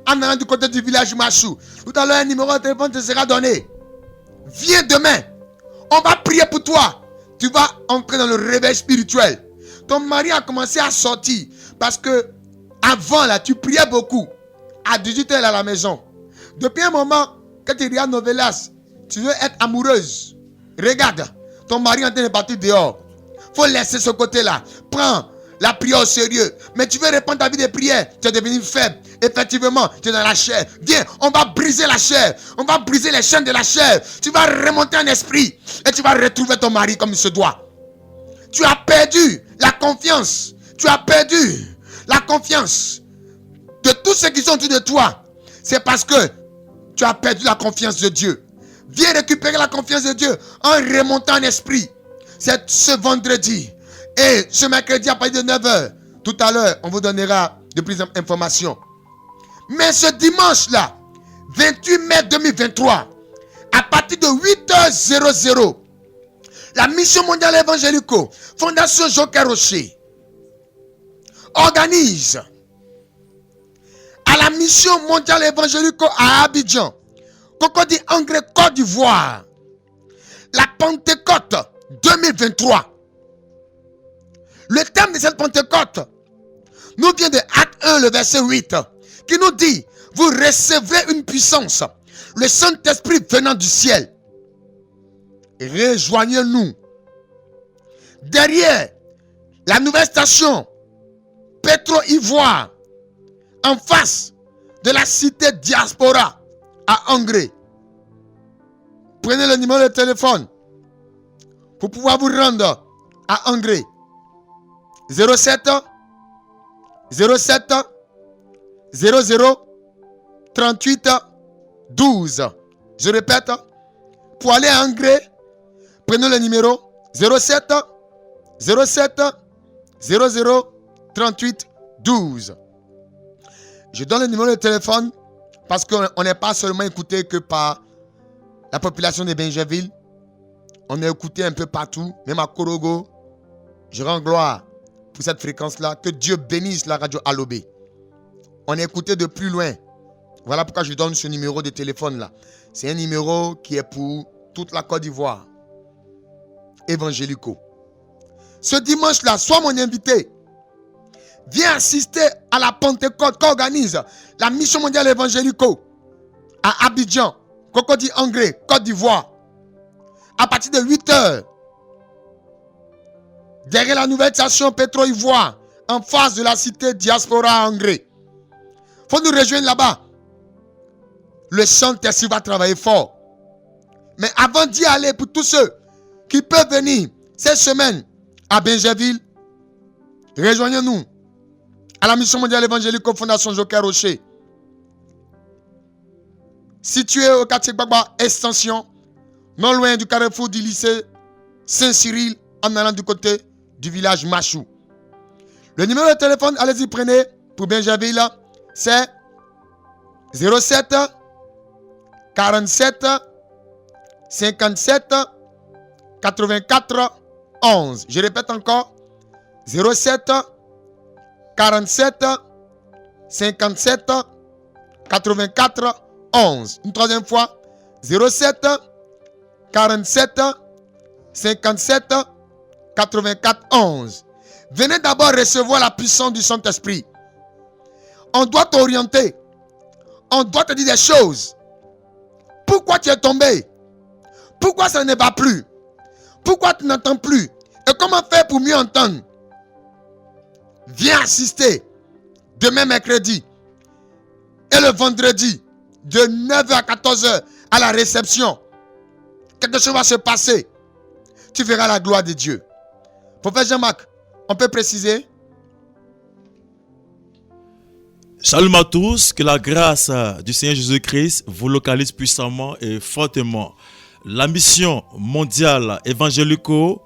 En allant du côté du village Machou. Tout à l'heure, un numéro de téléphone te sera donné. Viens demain. On va prier pour toi. Tu vas entrer dans le réveil spirituel. Ton mari a commencé à sortir. Parce que avant, là, tu priais beaucoup. À 18h à la maison. Depuis un moment, quand tu regardes Novelas, tu veux être amoureuse. Regarde, ton mari est en train de partir dehors. Faut laisser ce côté-là. Prends la prière au sérieux. Mais tu veux répondre à ta vie de prière. Tu es devenu faible. Effectivement, tu es dans la chair. Viens, on va briser la chair. On va briser les chaînes de la chair. Tu vas remonter en esprit. Et tu vas retrouver ton mari comme il se doit. Tu as perdu la confiance. Tu as perdu la confiance de tous ceux qui sont autour de toi. C'est parce que tu as perdu la confiance de Dieu. Viens récupérer la confiance de Dieu en remontant en esprit. C'est ce vendredi. Et ce mercredi à partir de 9h. Tout à l'heure, on vous donnera de plus d'informations. Mais ce dimanche-là, 28 mai 2023, à partir de 8h00, la mission mondiale évangélico, Fondation Joker Rocher, organise à la mission mondiale évangélico à Abidjan, Cocody Angré, Côte d'Ivoire, la Pentecôte 2023. Le thème de cette Pentecôte nous vient de Acte 1, le verset 8, qui nous dit, vous recevrez une puissance, le Saint-Esprit venant du ciel. Rejoignez-nous derrière la nouvelle station Pétro-Ivoire, en face de la cité Diaspora à Angré. Prenez le numéro de téléphone pour pouvoir vous rendre à Angré. 07 00 38 12. Je répète, pour aller à Angré, prenez le numéro 07 00 38 12. Je donne le numéro de téléphone parce qu'on n'est pas seulement écouté que par la population de Benjaville. On est écouté un peu partout, même à Korogo. Je rends gloire pour cette fréquence-là. Que Dieu bénisse la radio Alobé. on est écouté de plus loin. Voilà pourquoi je donne ce numéro de téléphone là. C'est un numéro qui est pour toute la Côte d'Ivoire. Évangélico. Ce dimanche-là, sois mon invité. Viens assister à la Pentecôte qu'organise la Mission mondiale évangélico à Abidjan, Cocody Angré, Côte d'Ivoire. À partir de 8h, derrière la nouvelle station Pétro-Ivoire, en face de la cité Diaspora Angré. Faut nous rejoindre là-bas. Le Saint-Esprit va travailler fort. Mais avant d'y aller, pour tous ceux qui peuvent venir cette semaine à Benjerville, rejoignez-nous à la Mission mondiale évangélique Fondation Joker Rocher. Situé au quartier Gbagba Extension, non loin du carrefour du lycée Saint-Cyril, en allant du côté du village Machou. Le numéro de téléphone, allez-y, prenez pour Benjerville, c'est 07 47 57 84 11. Je répète encore, 07 47 57 84 11. Une troisième fois, 07 47 57 84 11. Venez d'abord recevoir la puissance du Saint-Esprit. On doit t'orienter. On doit te dire des choses. Pourquoi tu es tombé? Pourquoi ça ne va plus? Pourquoi tu n'entends plus? Et comment faire pour mieux entendre? Viens assister demain mercredi et le vendredi de 9h à 14h à la réception. Quelque chose va se passer. Tu verras la gloire de Dieu. Prophète Jean-Marc, on peut préciser? Shalom à tous, que la grâce du Seigneur Jésus-Christ vous localise puissamment et fortement. La mission mondiale évangélico,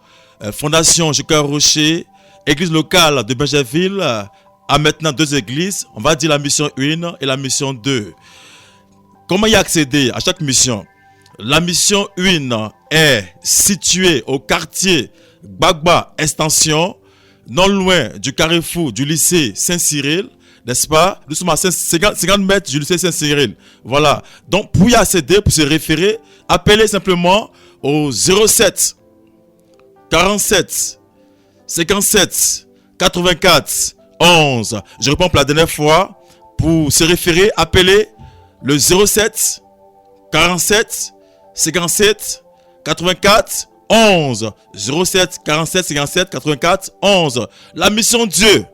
Fondation Joker Rocher, église locale de Benjerville, a maintenant deux églises. On va dire la mission 1 et la mission 2. Comment y accéder à chaque mission? La mission 1 est située au quartier Gbagba Extension, non loin du carrefour du lycée Saint-Cyril. N'est-ce pas? Nous sommes à 50 mètres du lycée Saint-Cyril. Voilà. Donc, pour y accéder, pour se référer, appelez simplement au 07 47 57 84 11. Je réponds pour la dernière fois. Pour se référer, appelez le 07 47 57 84 11. 07 47 57 84 11. La mission Dieu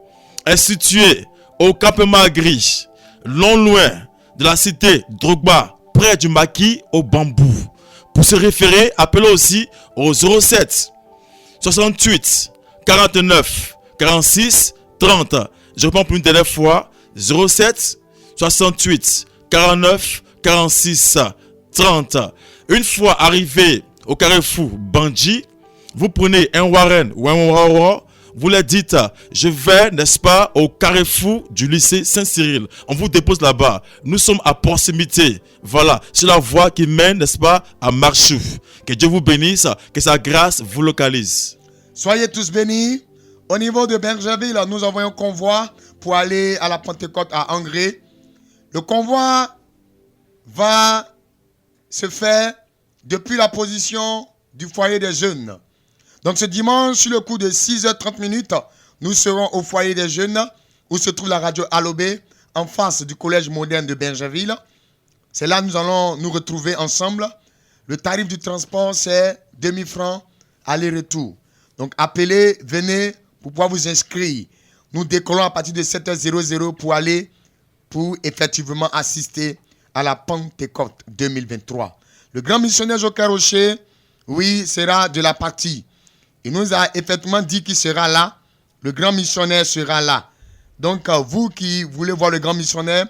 est située au campement gris, non loin de la cité Drogba, près du maquis au bambou. Pour se référer, appelez aussi au 07 68 49 46 30. Je réponds pour une dernière fois, 07 68 49 46 30. Une fois arrivé au carrefour Bandji, vous prenez un Warren ou un Wawa. Vous leur dites, je vais, n'est-ce pas, au carrefour du lycée Saint-Cyril. On vous dépose là-bas. Nous sommes à proximité. Voilà, c'est la voie qui mène, n'est-ce pas, à Marchou. Que Dieu vous bénisse, que sa grâce vous localise. Soyez tous bénis. Au niveau de Benjerville, nous envoyons un convoi pour aller à la Pentecôte à Angré. Le convoi va se faire depuis la position du foyer des jeunes. Donc ce dimanche, sur le coup de 6h30, nous serons au foyer des jeunes où se trouve la radio Alobé en face du collège moderne de Benjerville. C'est là que nous allons nous retrouver ensemble. Le tarif du transport, c'est 2000 francs aller-retour. Donc appelez, venez pour pouvoir vous inscrire. Nous décollons à partir de 7h00 pour effectivement assister à la Pentecôte 2023. Le grand missionnaire Joker Rocher, oui, sera de la partie. Il nous a effectivement dit qu'il sera là. Le grand missionnaire sera là. Donc, vous qui voulez voir le grand missionnaire,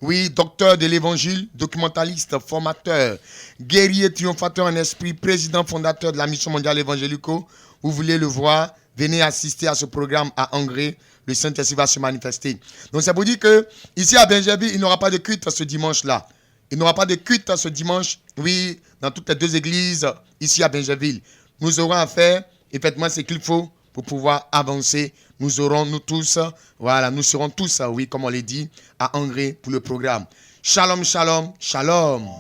oui, docteur de l'évangile, documentaliste, formateur, guerrier triomphateur en esprit, président fondateur de la mission mondiale évangélico, vous voulez le voir, venez assister à ce programme à Angré. Le Saint-Esprit va se manifester. Donc, ça vous dit que ici à Benjerville, il n'y aura pas de culte ce dimanche-là. Il n'y aura pas de culte ce dimanche, oui, dans toutes les deux églises ici à Benjerville. Nous aurons à faire effectivement ce qu'il faut pour pouvoir avancer. nous serons tous, oui, comme on l'a dit, à Angers pour le programme. Shalom, shalom, shalom.